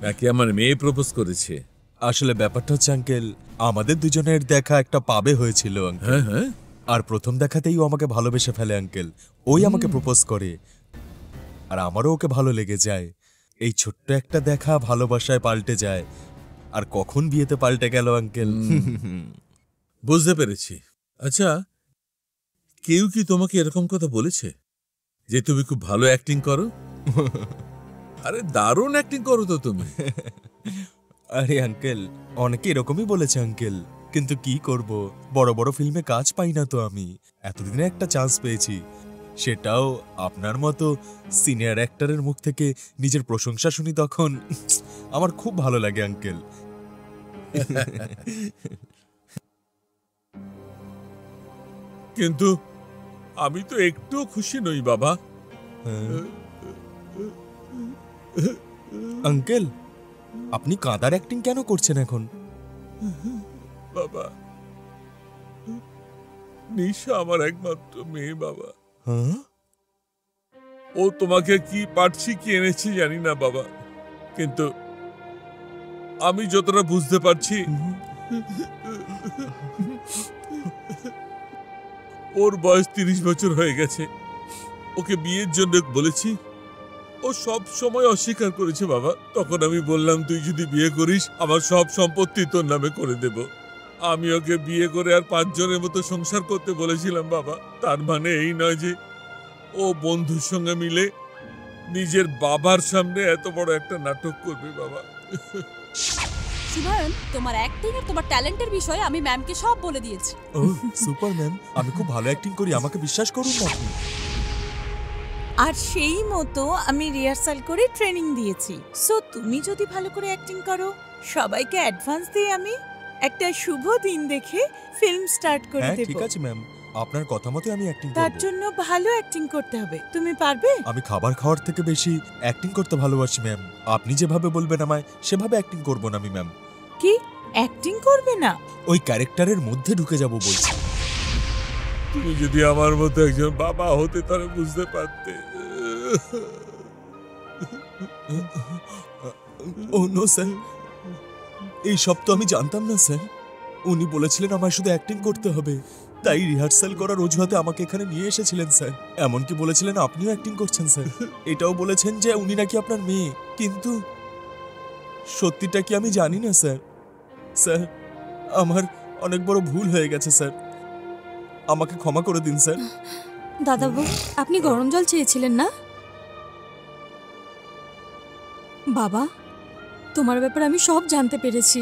নাকি আমার মেয়ে প্রপোজ করেছে? আসলে ব্যাপারটা হচ্ছে আঙ্কেল, আমাদের দুজনের দেখা একটা পাবে হয়েছিল আঙ্কেল। হ্যাঁ হ্যাঁ। আর প্রথম দেখাতেই ও আমাকে ভালোবেসে ফেলে আঙ্কেল, ওই আমাকে প্রপোজ করে, আর আমারও ওকে ভালো লেগে যায়। এই ছোট্ট একটা দেখা ভালোবাসায় পাল্টে যায়, আর কখন বিয়েতে পাল্টে গেল আঙ্কেল। বুঝতে পেরেছি। আচ্ছা, কেউ কি তোমাকে এরকম কথা বলেছে যে তুমি খুব ভালো অ্যাক্টিং করো? আরে দারুণ অ্যাক্টিং করো তো তুমি। আরে আঙ্কেল, অনেকে এরকমই বলেছে আঙ্কেল, কিন্তু কি করব, বড় বড় ফিল্মে কাজ পাই না তো আমি। এতদিনে একটা চান্স পেয়েছি, সেটাও আপনার মতো সিনিয়র অ্যাক্টরের মুখ থেকে নিজের প্রশংসা শুনি, তখন আমার খুব ভালো লাগে আঙ্কেল। কিন্তু আমি তো একটুও খুশি নই বাবা। আঙ্কেল, আপনি কাঁদার অ্যাক্টিং কেন করছেন এখন? বাবা, নিশা আমার একমাত্র মেয়ে বাবা। হ্যাঁ, ও তোমাকে কি পাঠ শিখিয়ে এনেছি জানি না বাবা, কিন্তু আমি যতটা বুঝতে পারছি ওর বয়স 30 বছর হয়ে গেছে। ওকে বিয়ের জন্য বলেছি, ও সব সময় অস্বীকার করেছে বাবা। তখন আমি বললাম, তুই যদি বিয়ে করিস আমার সব সম্পত্তি তোর নামে করে দেব। আমি ওকে বিয়ে করে আর 5 জনের মতো সংসার করতে বলেছিলাম বাবা। তার মানে এই নয় যে ও বন্ধুর সঙ্গে মিলে নিজের বাবার সামনে এত বড় একটা নাটক করবে বাবা। শুভায়ন, তোমার অ্যাক্টিং আর তোমার ট্যালেন্টের বিষয়ে আমি ম্যামকে সব বলে দিয়েছি। ও সুপার ম্যাম, আমি খুব ভালো অ্যাক্টিং করি, আমাকে বিশ্বাস করুন না আপনি। আর সেই মতো আমি রিহার্সাল করে ট্রেনিং দিয়েছি। সো তুমি যদি ভালো করে অ্যাক্টিং করো, সবাইকে অ্যাডভান্স দিয়ে আমি একটা শুভ দিন দেখে ফিল্ম স্টার্ট করে হ্যাঁ দেব। ঠিক আছে ম্যাম, আপনার কথা মতো আমি অ্যাক্টিং তার করব। জন্য ভালো অ্যাক্টিং করতে হবে। তুমি পারবে? আমি খাবার খাওয়ার থেকে বেশি অ্যাক্টিং করতে ভালোবাসি ম্যাম। আপনি যেভাবে বলবেন আমায় সেভাবে অ্যাক্টিং করব না আমি ম্যাম। কি অ্যাক্টিং করবে না? ওই ক্যারেক্টারের মধ্যে ঢুকে যাব বলছি। তুমি যদি আমার মতো একজন বাবা হতে তাহলে বুঝতে পারতে। ও নো স্যার, এই সব তো আমি জানতাম না স্যার। উনি বলেছিলেন আমায় শুধু অ্যাক্টিং করতে হবে, তাই রিহার্সাল করার অজুহাতে আমাকে এখানে নিয়ে এসেছিলেন স্যার। এমনকি বলেছিলেন আপনিও অ্যাক্টিং করছেন স্যার। এটাও বলেছেন যে উনি নাকি আপনার মেয়ে, কিন্তু সত্যিটা কি আমি জানি না স্যার। স্যার, আমার অনেক বড় ভুল হয়ে গেছে স্যার, আমাকে ক্ষমা করে দিন স্যার। দাদাবাবু, আপনি গরম জল চেয়েছিলেন না? বাবা, তোমার ব্যাপারে আমি সব জানতে পেরেছি।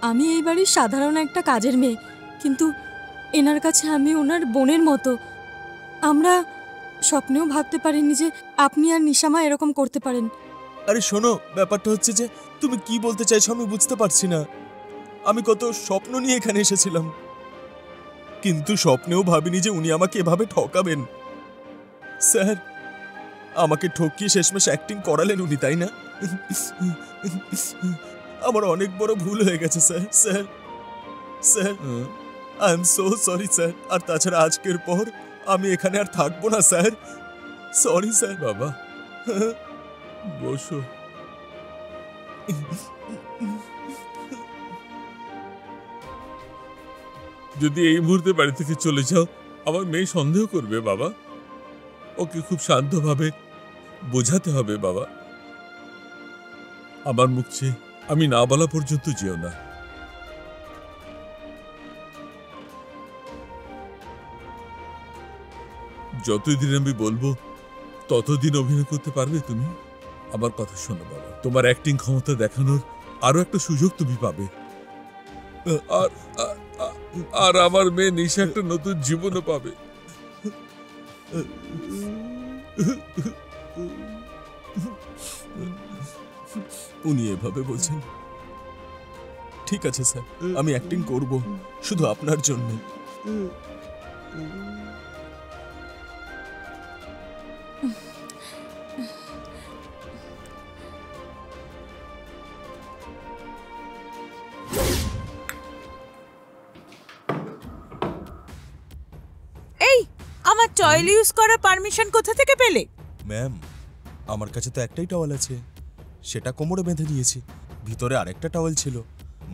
আমি এই বাড়ির সাধারণ একটা কাজের মেয়ে, কিন্তু এনার কাছে আমি ওনার বোনের মতো। আমরা স্বপ্নেও ভাবতে পারিনি যে আপনি আর নিশামা এরকম করতে পারেন। আরে শোনো, ব্যাপারটা হচ্ছে যে তুমি কি বলতে চাইছো আমি বুঝতে পারছি না। আমি কত স্বপ্ন নিয়ে এখানে এসেছিলাম, কিন্তু স্বপ্নেও ভাবিনি যে উনি আমাকে এভাবে ঠকাবেন। স্যার, আমাকে ঠকিয়ে শেষমেশ অ্যাক্টিং করালেন উনি, তাই না? আমার অনেক বড় ভুল হয়ে গেছে sir. Sir sir I am so sorry sir. আর তাছাড়া আজকের পর আমি এখানে আর থাকবো না স্যার। Sorry sir. বাবা, বসো। যদি এই মুহূর্তে বাড়ি থেকে চলে যাও, আমার মেয়ে সন্দেহ করবে বাবা। ওকে খুব শান্তভাবে বোঝাতে হবে বাবা। আমার মুখ চেয়ে আমি না বলা পর্যন্ত যেও না। যতদিন আমি বলবো ততদিন অভিনয় করতে পারবে তুমি। আমার কথা শোনো বাবা, তোমার অ্যাক্টিং ক্ষমতা দেখানোর আরো একটা সুযোগ তুমি পাবে। আর আর আমার মেয়ে নিশা একটা নতুন জীবনও পাবে। উনি এভাবে বলছেন। ঠিক আছে স্যার, আমি অ্যাক্টিং করব, শুধু আপনার জন্য। এই, আমার টয়লেট ইউজ করার পারমিশন কোথা থেকে পেলে? ম্যাম, আমার কাছে তো একটাই টাওয়াল আছে, সেটা কোমরে বেঁধে নিয়েছি। ভিতরে আরেকটা টাওয়াল ছিল,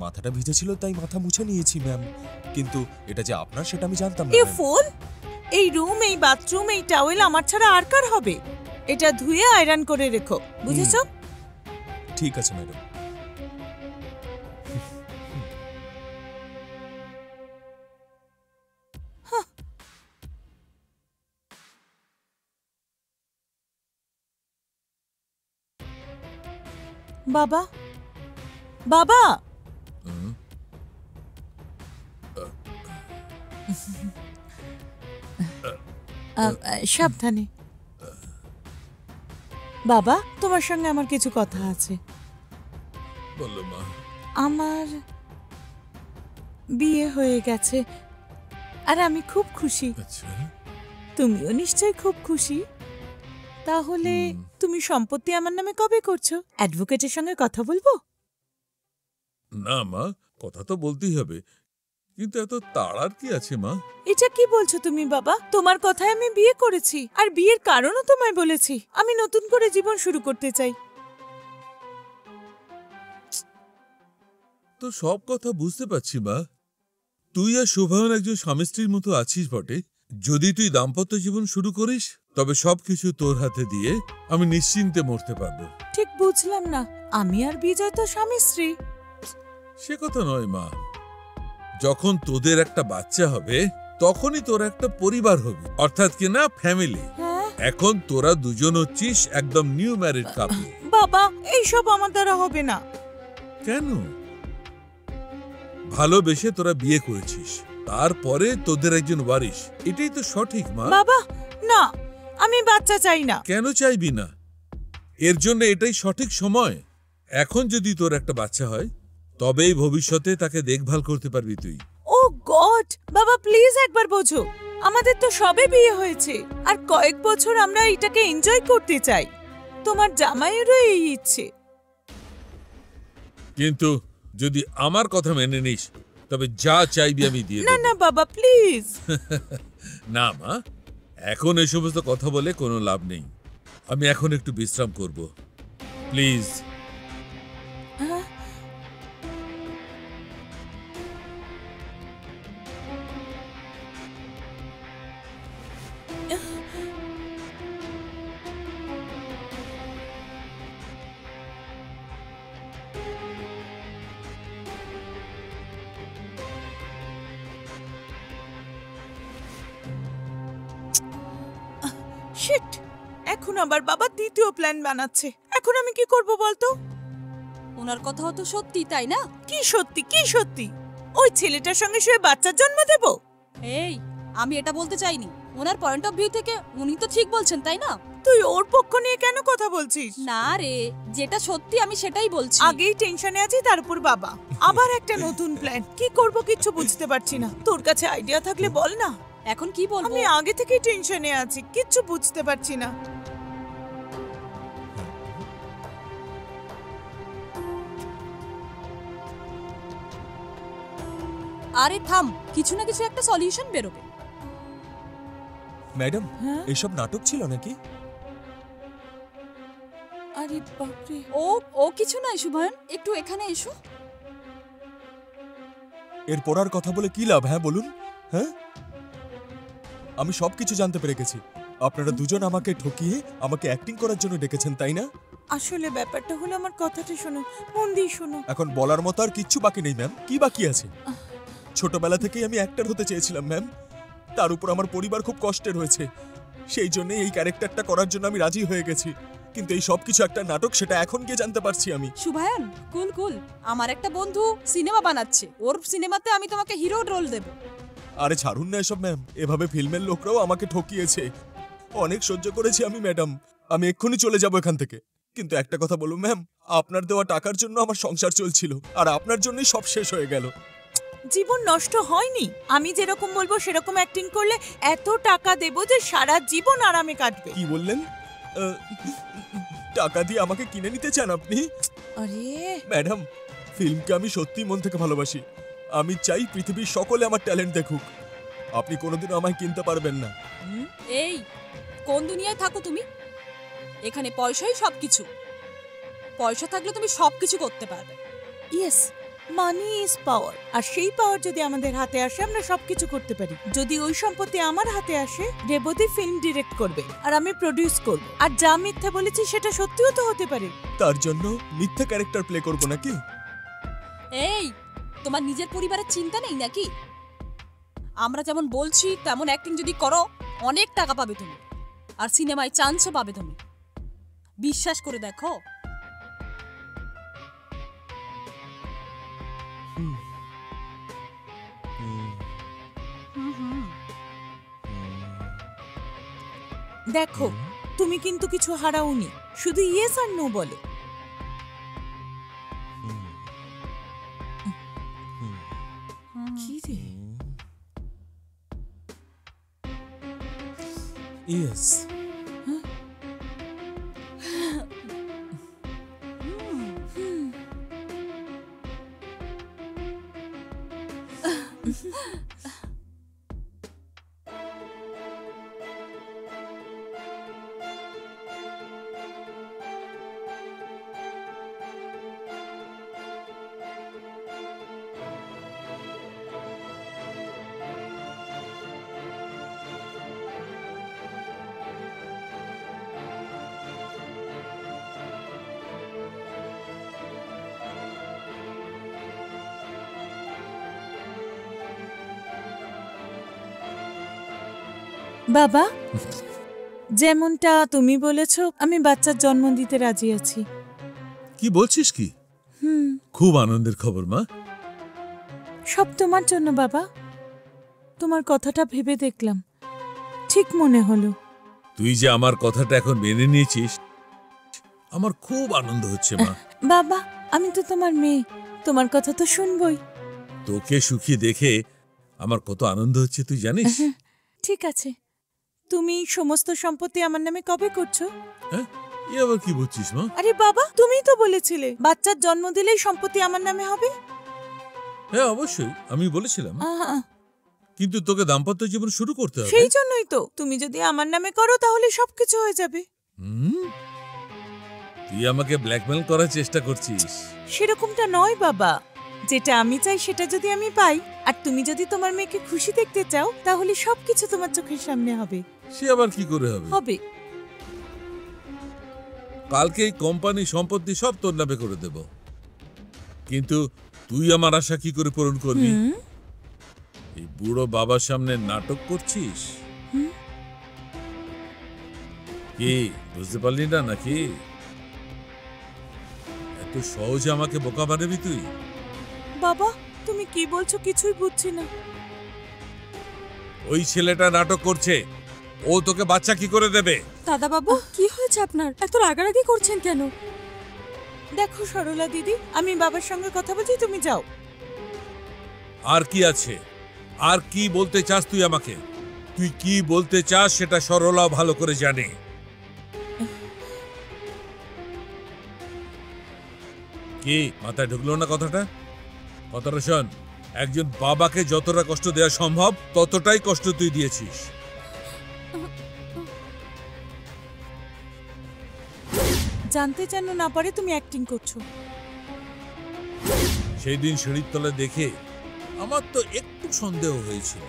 মাথাটা ভিজে ছিল তাই মাথা মুছে নিয়েছি ম্যাম। কিন্তু এটা যে আপনার সেটা আমি জানতাম না এই ম্যাম। ফোন, এই রুম, এই বাথরুম, এই টাওয়েল আমার ছাড়া আর কার হবে? এটা ধুয়ে আয়রন করে রেখো, বুঝেছো? ঠিক আছে ম্যাডাম। বাবা, বাবা, সাবধানে। বাবা, তোমার সঙ্গে আমার কিছু কথা আছে। বলো মা। আমার বিয়ে হয়ে গেছে আর আমি খুব খুশি। আচ্ছা, তুমিও নিশ্চয়ই খুব খুশি। তাহলে তুমি সম্পত্তি আমার নামে কবে করছো? অ্যাডভোকেটের সঙ্গে কথা বলবো? না মা, কথা তো বলতেই হবে, কিন্তু এত তাড়ার কি আছে মা? এটা কি বলছো তুমি বাবা? তোমার কথায় আমি বিয়ে করেছি, আর বিয়ের কারণও তোমায় বলেছি। আমি নতুন করে জীবন শুরু করতে চাই। তো সব কথা বুঝতে পারছি মা। তুই আর শোভায়ন একজন স্বামী স্ত্রীর মতো আছিস বটে। যদি তুই দাম্পত্য জীবন শুরু করিস, তবে সবকিছু তোর হাতে দিয়ে আমি নিশ্চিন্তে মরতে পারবো। ঠিক বুঝলাম না, আমি আর বিজয় তো স্বামী স্ত্রী। সে কথা নয় মা, যখন তোদের একটা বাচ্চা হবে তখনই তোর একটা পরিবার হবে, অর্থাৎ কি না ফ্যামিলি। হ্যাঁ এখন তোরা দুজন হচ্ছিস একদম নিউ ম্যারিড কাপল। বাবা, এইসব আমার দ্বারা হবে না। কেন? ভালোবেসে তোরা বিয়ে করেছিস, তারপরে তোদের একজন ওয়ারিশ, এটাই তো সঠিক মা। বাবা না, আমি বাচ্চা চাই না। কেন চাইবি না? এর জন্য এটাই সঠিক সময়। এখন যদি তোর একটা বাচ্চা হয়, তবেই ভবিষ্যতে তাকে দেখভাল করতে পারবি তুই। ও গড, বাবা প্লিজ একবার বোঝো। আমাদের তো সবে বিয়ে হয়েছে, আর কয়েক বছর আমরা এটাকে এনজয় করতে চাই। তোমার জামাইয়েরও এই ইচ্ছে। কিন্তু যদি আমার কথা মেনে নিস, তবে যা চাইবি আমি দিয়ে না দেব। না বাবা প্লিজ। না মা, এখন এই সমস্ত কথা বলে কোনো লাভ নেই। আমি এখন একটু বিশ্রাম করব, প্লিজ। শিট, এখন আবার বাবা দ্বিতীয় প্ল্যান বানাচ্ছে। এখন আমি কি করব বলতো? ওনার কথাও তো সত্যি, তাই না? কি সত্যি, কি সত্যি? ওই ছেলেটার সঙ্গে শুয়ে বাচ্চার জন্ম দেব? এই, আমি এটা বলতে চাইনি। ওনার পয়েন্ট অফ ভিউ থেকে উনি তো ঠিক বলছেন, তাই না? তুই ওর পক্ষ নিয়ে কেন কথা বলছিস? না রে, যেটা সত্যি আমি সেটাই বলছি। আগেই টেনশনে আছি, তার উপর বাবা আবার একটা নতুন প্ল্যান। কি করব কিচ্ছু বুঝতে পারছি না। তোর কাছে আইডিয়া থাকলে বল না। এখন কি বলবো? আমি আগে থেকেই টেনশনে আছি, কিচ্ছু বুঝতে পারছি না। আরে থাম, কিছু না কিছু একটা সলিউশন বেরোবে। ম্যাডাম, হ্যাঁ? এসব নাটক ছিল নাকি? আরে বাপরে, ও কিছু নয় শুভয়ন, একটু এখানে এসো। এরপর আর কথা বলে কি লাভ? হ্যাঁ বলুন। হ্যাঁ, আমি সবকিছু জানতে পেরে গেছি। আপনারা দুজন আমাকে ঠকিয়ে আমাকে অ্যাক্টিং করার জন্য ডেকেছেন, তাই না? আসলে ব্যাপারটা হলো, আমার কথাটা শোনো, মন দিয়ে শোনো। এখন বলার মতো আর কিচ্ছু বাকি নেই ম্যাম। কি বাকি আছে? ছোটবেলা থেকেই আমি অ্যাক্টর হতে চেয়েছিলাম ম্যাম। তার উপর আমার পরিবার খুব কষ্টের হয়েছে, সেই জন্য এই ক্যারেক্টারটা করার জন্য আমি রাজি হয়ে গেছি। কিন্তু এই সব কিছু একটা নাটক, সেটা এখন গিয়ে জানতে পারছি আমি। শুভয়ন, কুল কুল। আমার একটা বন্ধু সিনেমা বানাচ্ছে, ওর সিনেমাতে আমি তোমাকে হিরো রোল দেব। আরে ছাড়ুন না এসব ম্যাম। এভাবে ফিল্মের লোকরাও আমাকে ঠকিয়েছে। অনেক সহ্য করেছি আমি ম্যাডাম। আমি এক্ষুনি চলে যাব এখান থেকে। কিন্তু একটা কথা বলুন ম্যাম, আপনার দেওয়া টাকার জন্য আমার সংসার চলছিল, আর আপনার জন্যই সব শেষ হয়ে গেল। জীবন নষ্ট হয়নি। আমি যেরকম বলবো সেরকম অ্যাক্টিং করলে এত টাকা দেব যে সারা জীবন আরামে কাটবে। কি বললেন? টাকা দিয়ে আমাকে কিনে নিতে চান আপনি? আরে ম্যাডাম, ফিল্মকে আমি সত্যি মন থেকে ভালোবাসি। আমি চাই পৃথিবীর সকলে আমার ট্যালেন্ট দেখুক। আপনি কোনোদিনও আমায় কিনতে পারবেন না। এই, কোন দুনিয়ায় থাকো তুমি? এখানে পয়সাই সবকিছু। পয়সা থাকলে তুমি সবকিছু করতে পারবে। Yes, money is power. আর সেই পাওয়ার যদি আমাদের হাতে আসে, আমরা সবকিছু করতে পারি। যদি ওই সম্পত্তি আমার হাতে আসে, রেবতী ফিল্ম ডিরেক্ট করবে আর আমি প্রডিউস করব। আর যা মিথ্যা বলেছি সেটা সত্যিও তো হতে পারে। তার জন্য মিথ্যা ক্যারেক্টার প্লে করব নাকি? এই, তোমার নিজের পরিবারের চিন্তা নেই নাকি? আমরা যেমন বলছি তেমন অ্যাক্টিং যদি করো, অনেক টাকা পাবে তুমি, আর সিনেমায় চান্সও পাবে তুমি। বিশ্বাস করে দেখো। দেখো, তুমি কিন্তু কিছু হারাওনি, শুধু ইয়েস আর নো বলো। কি রে? ইয়েস। বাবা, যেমনটা তুমি বলেছো, আমি বাচ্চার জন্ম দিতে রাজি আছি। কি বলছিস কি? খুব আনন্দের খবর মা। সব তোমার জন্য বাবা। তোমার কথাটা ভেবে দেখলাম, ঠিক মনে হলো। তুই যে আমার কথাটা এখন মেনে নিয়েছিস, আমার খুব আনন্দ হচ্ছে মা। বাবা, আমি তো তোমার মেয়ে, তোমার কথা তো শুনবই। তোকে সুখী দেখে আমার কত আনন্দ হচ্ছে তুই জানিস? ঠিক আছে, তুমি সমস্ত সম্পত্তি আমার নামে কবে করছো? হ্যাঁ, এ আবার কি বলছিস মা? আরে বাবা, তুমিই তো বলেছিলে বাচ্চার জন্ম দিলেই সম্পত্তি আমার নামে হবে। হ্যাঁ অবশ্যই, আমি বলেছিলাম, আহা, কিন্তু তোকে দাম্পত্য জীবন শুরু করতে হবে। সেই জন্যই তো, তুমি যদি আমার নামে করো তাহলে সবকিছু হয়ে যাবে। তুই আমাকে ব্ল্যাকমেল করার চেষ্টা করছিস। সেরকমটা নয় বাবা, যেটা আমি চাই সেটা যদি আমি পাই, আর তুমি যদি তোমার মেয়েকে খুশি দেখতে চাও, তাহলে সবকিছু তোমার চোখের সামনে হবে। সে আবার কি করে হবে? হবে। কালকে এই কোম্পানি সম্পত্তি সব তোর নামে করে দেব, কিন্তু তুই আমার আশা কি করে পূরণ করবি? এই বুড়ো বাবার সামনে নাটক করছিস? কি বুঝতে পারলি না নাকি? এত সহজে আমাকে বোকা বানাবি তুই? বাবা তুমি কি বলছো কিছুই বুঝছি না। ওই ছেলেটা নাটক করছে, ও তোকে বাচ্চা কি করে দেবে? দাদা বাবু কি হয়েছে আপনার? এত রাগারাগি করছেন কেন? দেখো সরলা দিদি, আমি বাবার সঙ্গে কথা বলছি, তুমি যাও। আর কি আছে? আর কি বলতে চাস তুই আমাকে? তুই কি বলতে চাস সেটা সরলা ভালো করে জানে। কি মাথায় ঢুকলো না কথাটা? কথাটা শোন, একজন বাবাকে যতটা কষ্ট দেওয়া সম্ভব ততটাই কষ্ট তুই দিয়েছিস। জানতে যেন না পারে তুমি অ্যাক্টিং করছো। সেই দিন সিঁড়ির তলে দেখে আমার তো একটু সন্দেহ হয়েছিল,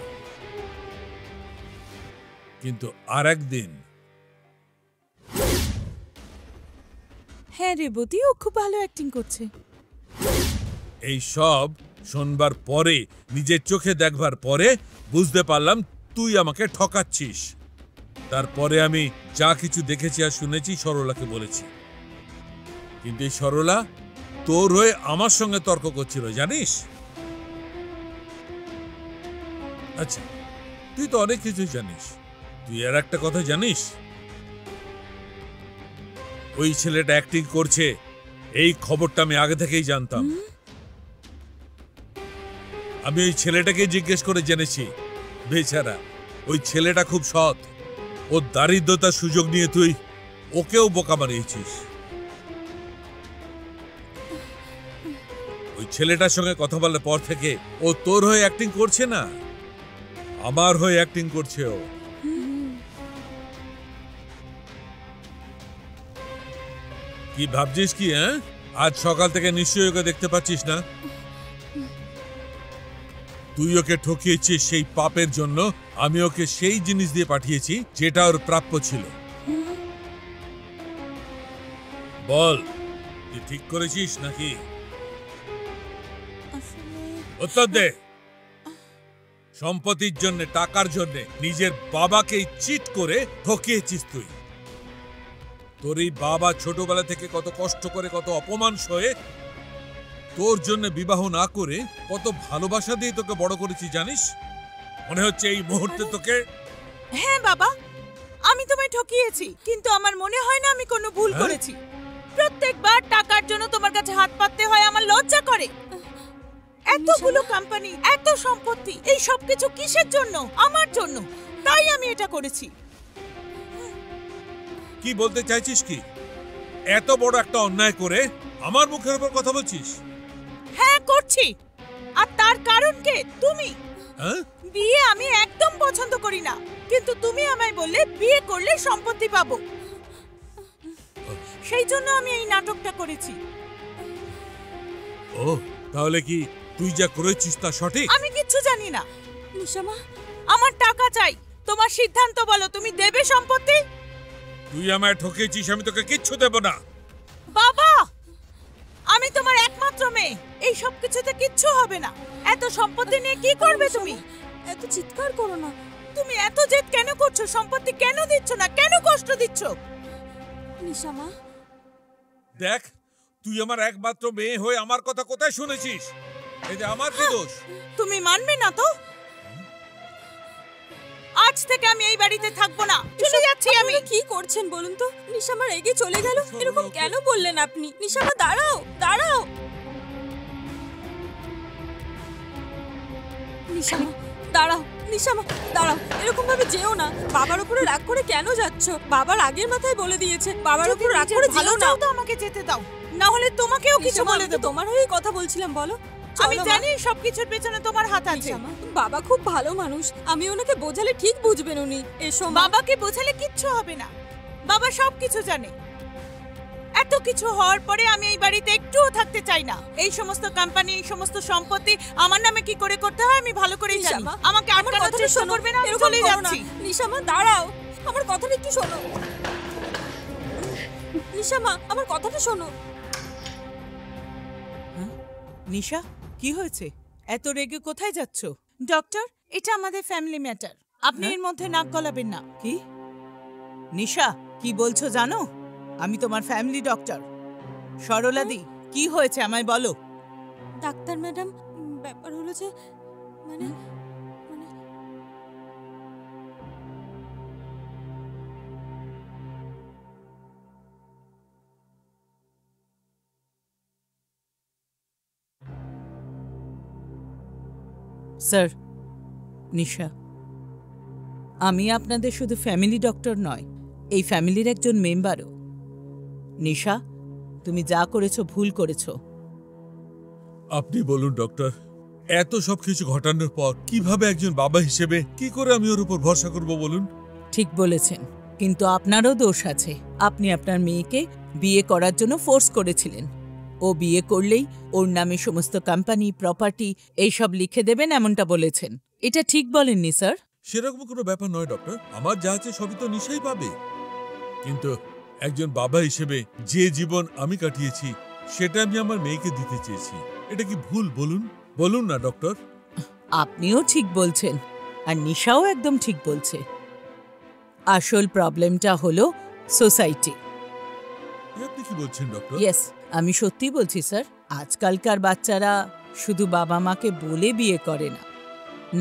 কিন্তু আর একদিন হ্যাঁ রেবতী, ও খুব ভালো অ্যাক্টিং করছে। এই সব শোনবার পরে, নিজের চোখে দেখবার পরে বুঝতে পারলাম তুই আমাকে ঠকাচ্ছিস। তারপরে আমি যা কিছু দেখেছি আর শুনেছি সরলাকে বলেছি, কিন্তু এই সরলা তোর হয়ে আমার সঙ্গে তর্ক করছিল, জানিস? আচ্ছা, তুই তো অনেক কিছু জানিস। তুই আর একটা কথা জানিস? ওই ছেলেটা অ্যাক্টিং করছে এই খবরটা আমি আগে থেকেই জানতাম। আমি ওই ছেলেটাকে জিজ্ঞেস করে জেনেছি। বেচারা ওই ছেলেটা খুব সৎ, ওর দারিদ্রতার সুযোগ নিয়ে তুই ওকেও বোকা বানিয়েছিস। ওই ছেলেটার সঙ্গে কথা বলার পর থেকে ও তোর হয়ে অ্যাক্টিং করছে না, আমার হয়ে অ্যাক্টিং করছে ও। কি ভাবছিস কি? হ্যাঁ, আজ সকাল থেকে নিশ্চয়ই ওকে দেখতে পাচ্ছিস না? তুই ওকে ঠকিয়েছিস, সেই পাপের জন্য আমি ওকে সেই জিনিস দিয়ে পাঠিয়েছি যেটা ওর প্রাপ্য ছিল। বল, তুই ঠিক করেছিস নাকি? উত্তর দে। সম্পত্তির জন্য, টাকার জন্য নিজের বাবাকে চিট করে ঠকিয়েছিস তুই। তোর এই বাবা ছোটবেলা থেকে কত কষ্ট করে, কত অপমান সয়ে তোর জন্য বিবাহ না করে কত ভালোবাসা দিয়ে তোকে বড় করেছি, জানিস? মনে হচ্ছে এই মুহূর্তে তোকে। হ্যাঁ বাবা, আমি তোমায় ঠকিয়েছি, কিন্তু আমার মনে হয় না আমি কোনো ভুল করেছি। প্রত্যেকবার টাকার জন্য তোমার কাছে হাত পাততে হয়, আমার লজ্জা করে। এতগুলো কোম্পানি, এত সম্পত্তি, এই সব কিছু কিসের জন্য? আমার জন্য। তাই আমি এটা করেছি। কি বলতে চাইছিস কি? এত বড় একটা অন্যায় করে আমার মুখের উপর কথা বলছিস? হ্যাঁ করছি। আর তার কারণ কে? তুমি। হ্যাঁ? বিয়ে আমি একদম পছন্দ করি না, কিন্তু তুমি আমায় বললে বিয়ে করলে সম্পত্তি পাবো। সেই জন্য আমি এই নাটকটা করেছি। ও, তাহলে কি তুই যা করেছিস তা সঠিক? আমি কিচ্ছু জানি না। নিশামা, আমার টাকা চাই। তোমার সিদ্ধান্ত বলো, তুমি দেবে সম্পত্তি? তুই আমায় ঠকিয়েছিস, আমি তোকে কিচ্ছু দেব না। বাবা, আমি তোমার একমাত্র মেয়ে, এই সব কিছুতে কিচ্ছু হবে না। এত সম্পত্তি নিয়ে কি করবে তুমি? এত চিৎকার করো না। তুমি এত জেদ কেন করছো? সম্পত্তি কেন দিচ্ছ না? কেন কষ্ট দিচ্ছ? নিশামা, দেখ, তুই আমার একমাত্র মেয়ে হয়ে আমার কথা কোথায় শুনেছিস? এতে আমার কি দোষ? তুমি মানবে না তো? আজ থেকে আমি এই বাড়িতে থাকবো না, চলে যাচ্ছি আমি। কি করছেন বলুন তো? নিশামা রেগে চলে গেল, এরকম কেন বললেন আপনি? নিশামা দাঁড়াও, দাঁড়াও। নিশামা দাঁড়াও, নিশামা দাঁড়াও, এরকম ভাবে যেও না। বাবার উপরে রাগ করে কেন যাচ্ছ? বাবার আগের মাথায় বলে দিয়েছে, বাবার উপর রাগ করে যেও না। তো আমাকে যেতে দাও, না হলে তোমাকেও কিছু বলে দেব। তোমার হয়েই কথা বলছিলাম, বলো। আমি জানি সবকিছুর পেছনে তোমার হাত আছে। বাবা খুব ভালো মানুষ, আমি ওনাকে বোঝালে ঠিক বুঝবেন উনি। এসো মা। বাবাকে বোঝালে কিচ্ছু হবে না, বাবা সবকিছু জানে। এত কিছু হওয়ার পরে আমি এই বাড়িতে একটুও থাকতে চাই না। এই সমস্ত কোম্পানি, এই সমস্ত সম্পত্তি আমার নামে কি করে করতে হয় আমি ভালো করেই জানি। আমাকে আটকানোর চেষ্টা করবে না, আমি চলে যাচ্ছি। নিশামা দাঁড়াও, আমার কথাটা একটু শোনো। নিশামা, আমার কথাটা শোনো। নিশা, কি হয়েছে? এত রেগে কোথায় যাচ্ছ? ডক্টর, এটা আমাদের ফ্যামিলি ম্যাটার, আপনি এর মধ্যে নাক গলাবেন না। কি? নিশা, কি বলছো জানো? আমি তোমার ফ্যামিলি ডক্টর। সরলাদি, কি হয়েছে আমায় বলো। ডাক্তার ম্যাডাম, ব্যাপার হলো যে মানে মানে স্যার, নিশা, আমি আপনাদের শুধু ফ্যামিলি ডক্টর নয়, এই ফ্যামিলির একজন মেম্বারও। নিশা, তুমি যা করেছো ভুল করেছো। আপনি বলুন ডক্টর, এত সব কিছু ঘটানোর পর কিভাবে একজন বাবা হিসেবে কি করে আমি ওর উপর ভরসা করব বলুন? ঠিক বলেছেন, কিন্তু আপনারও দোষ আছে। আপনি আপনার মেয়েকে বিয়ে করার জন্য ফোর্স করেছিলেন। ও বিয়ে করলেই ওর নামে সমস্ত কোম্পানি, প্রপার্টি এইসব লিখে দেবেন এমনটা বলেছেন। এটা ঠিক বলেননি স্যার। সেরকম কোনো ব্যাপার নয় ডক্টর, আমার যা আছে সবই তো নিশাই পাবে। কিন্তু একজন বাবা হিসেবে যে জীবন আমি কাটিয়েছি সেটা আমি আমার মেয়েকে দিতে চেয়েছি। এটা কি ভুল বলুন? বলুন না ডক্টর। আপনিও ঠিক বলছেন, আর নিশাও একদম ঠিক বলছে। আসল প্রবলেমটা হলো সোসাইটি। আপনি কি বলছেন ডক্টর? ইয়েস, আমি সত্যি বলছি স্যার। আজকালকার বাচ্চারা শুধু বাবা মাকে বলে বিয়ে করে না,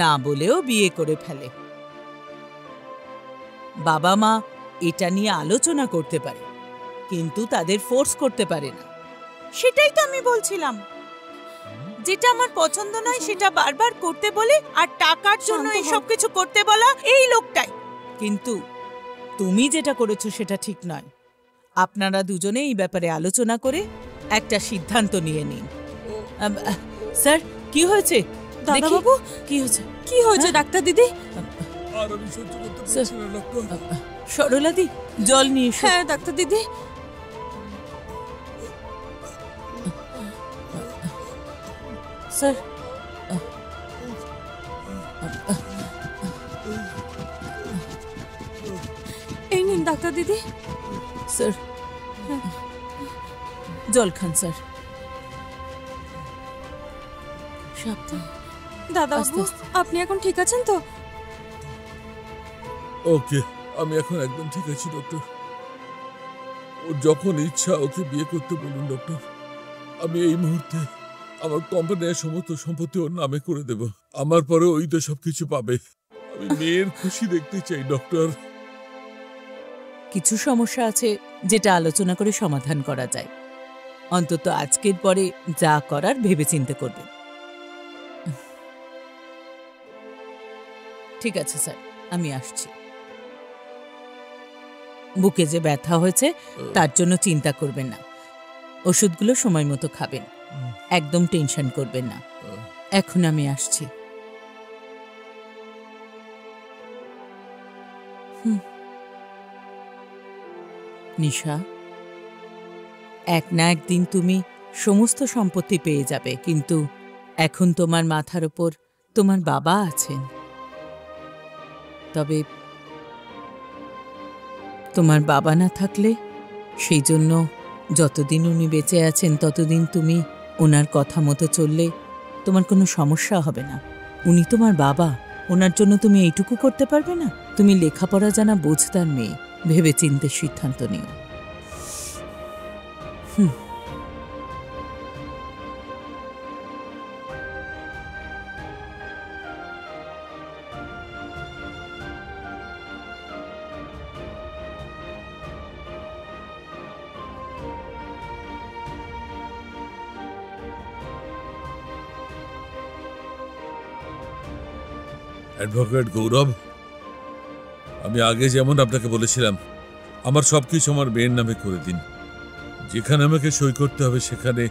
না বলেও বিয়ে করে ফেলে। বাবা মা এটা নিয়ে আলোচনা করতে পারে, কিন্তু তাদের ফোর্স করতে পারে না। সেটাই তো আমি বলছিলাম, যেটা আমার পছন্দ নয় সেটা বারবার করতে বলে, আর টাকার জন্য শান্ত হও। এইসব কিছু করতে বলা এই লোকটাই। কিন্তু তুমি যেটা করেছো সেটা ঠিক নয়। আপনারা দুজনে এই ব্যাপারে আলোচনা করে একটা সিদ্ধান্ত নিয়ে নিন। স্যার, কি হয়েছে? দাদাবাবু, দেখি, কি হয়েছে? কি হয়েছে ডাক্তার দিদি? আর আমি সহ্য করতে পারছি না ডক্টর। সরলাদি, জল নিয়ে এসো। হ্যাঁ ডাক্তার দিদি। স্যার, এই নিন ডাক্তার দিদি। স্যার, জল খান স্যার। সাবধান। দাদাবাবু, আস্তে আস্তে। আপনি এখন ঠিক আছেন তো? ওকে, আমি এখন একদম ঠিক আছি ডক্টর। ওর যখন ইচ্ছা ওকে বিয়ে করতে বলুন ডক্টর। আমি এই মুহূর্তে আমার কোম্পানির সমস্ত সম্পত্তি ওর নামে করে দেব। আমার পরে ওই তো সবকিছু পাবে। আমি মেয়ের খুশি দেখতে চাই ডক্টর। কিছু সমস্যা আছে যেটা আলোচনা করে সমাধান করা যায়। অন্তত আজকের পরে যা করার ভেবেচিন্তে করবেন। ঠিক আছে স্যার, আমি আসছি। বুকে যে ব্যথা হয়েছে তার জন্য চিন্তা করবেন না। ওষুধগুলো সময় মতো খাবেন, একদম টেনশন করবেন না। এখন আমি আসছি। নিশা, এক না একদিন তুমি সমস্ত সম্পত্তি পেয়ে যাবে, কিন্তু এখন তোমার মাথার উপর তোমার বাবা আছেন। তবে তোমার বাবা না থাকলে, সেই জন্য যতদিন উনি বেঁচে আছেন ততদিন তুমি ওনার কথা মতো চললে তোমার কোনো সমস্যা হবে না। উনি তোমার বাবা, ওনার জন্য তুমি এইটুকু করতে পারবে না? তুমি লেখাপড়া জানা বোঝদার মেয়ে, ভেবে চিন্তে সিদ্ধান্ত নিও। অ্যাডভোকেট গৌরব, আমি আগে যেমন আপনাকে বলেছিলাম আমার সবকিছু আমার মেয়ের নামে করে দিন। যেখানে আমাকে সই করতে হবে সেখানে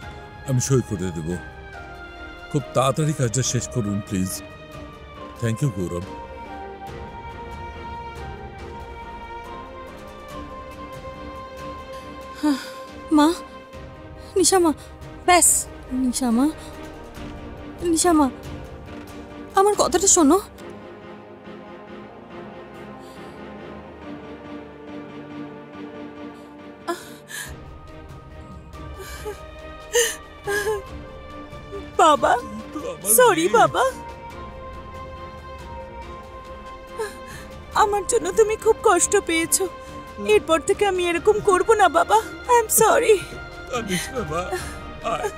আমি সই করে দেব। খুব তাড়াতাড়ি কাজটা শেষ করুন প্লিজ। থ্যাংক ইউ গৌরব। মা, নিশা মা, ব্যাস। নিশা মা, নিশা মা, আমার কথাটা শোনো। বাবা, সরি বাবা। আমার জন্য তুমি খুব কষ্ট পেয়েছো। এরপর থেকে আমি এরকম করব না বাবা। I am sorry. কাঁদিস না মা, আয়।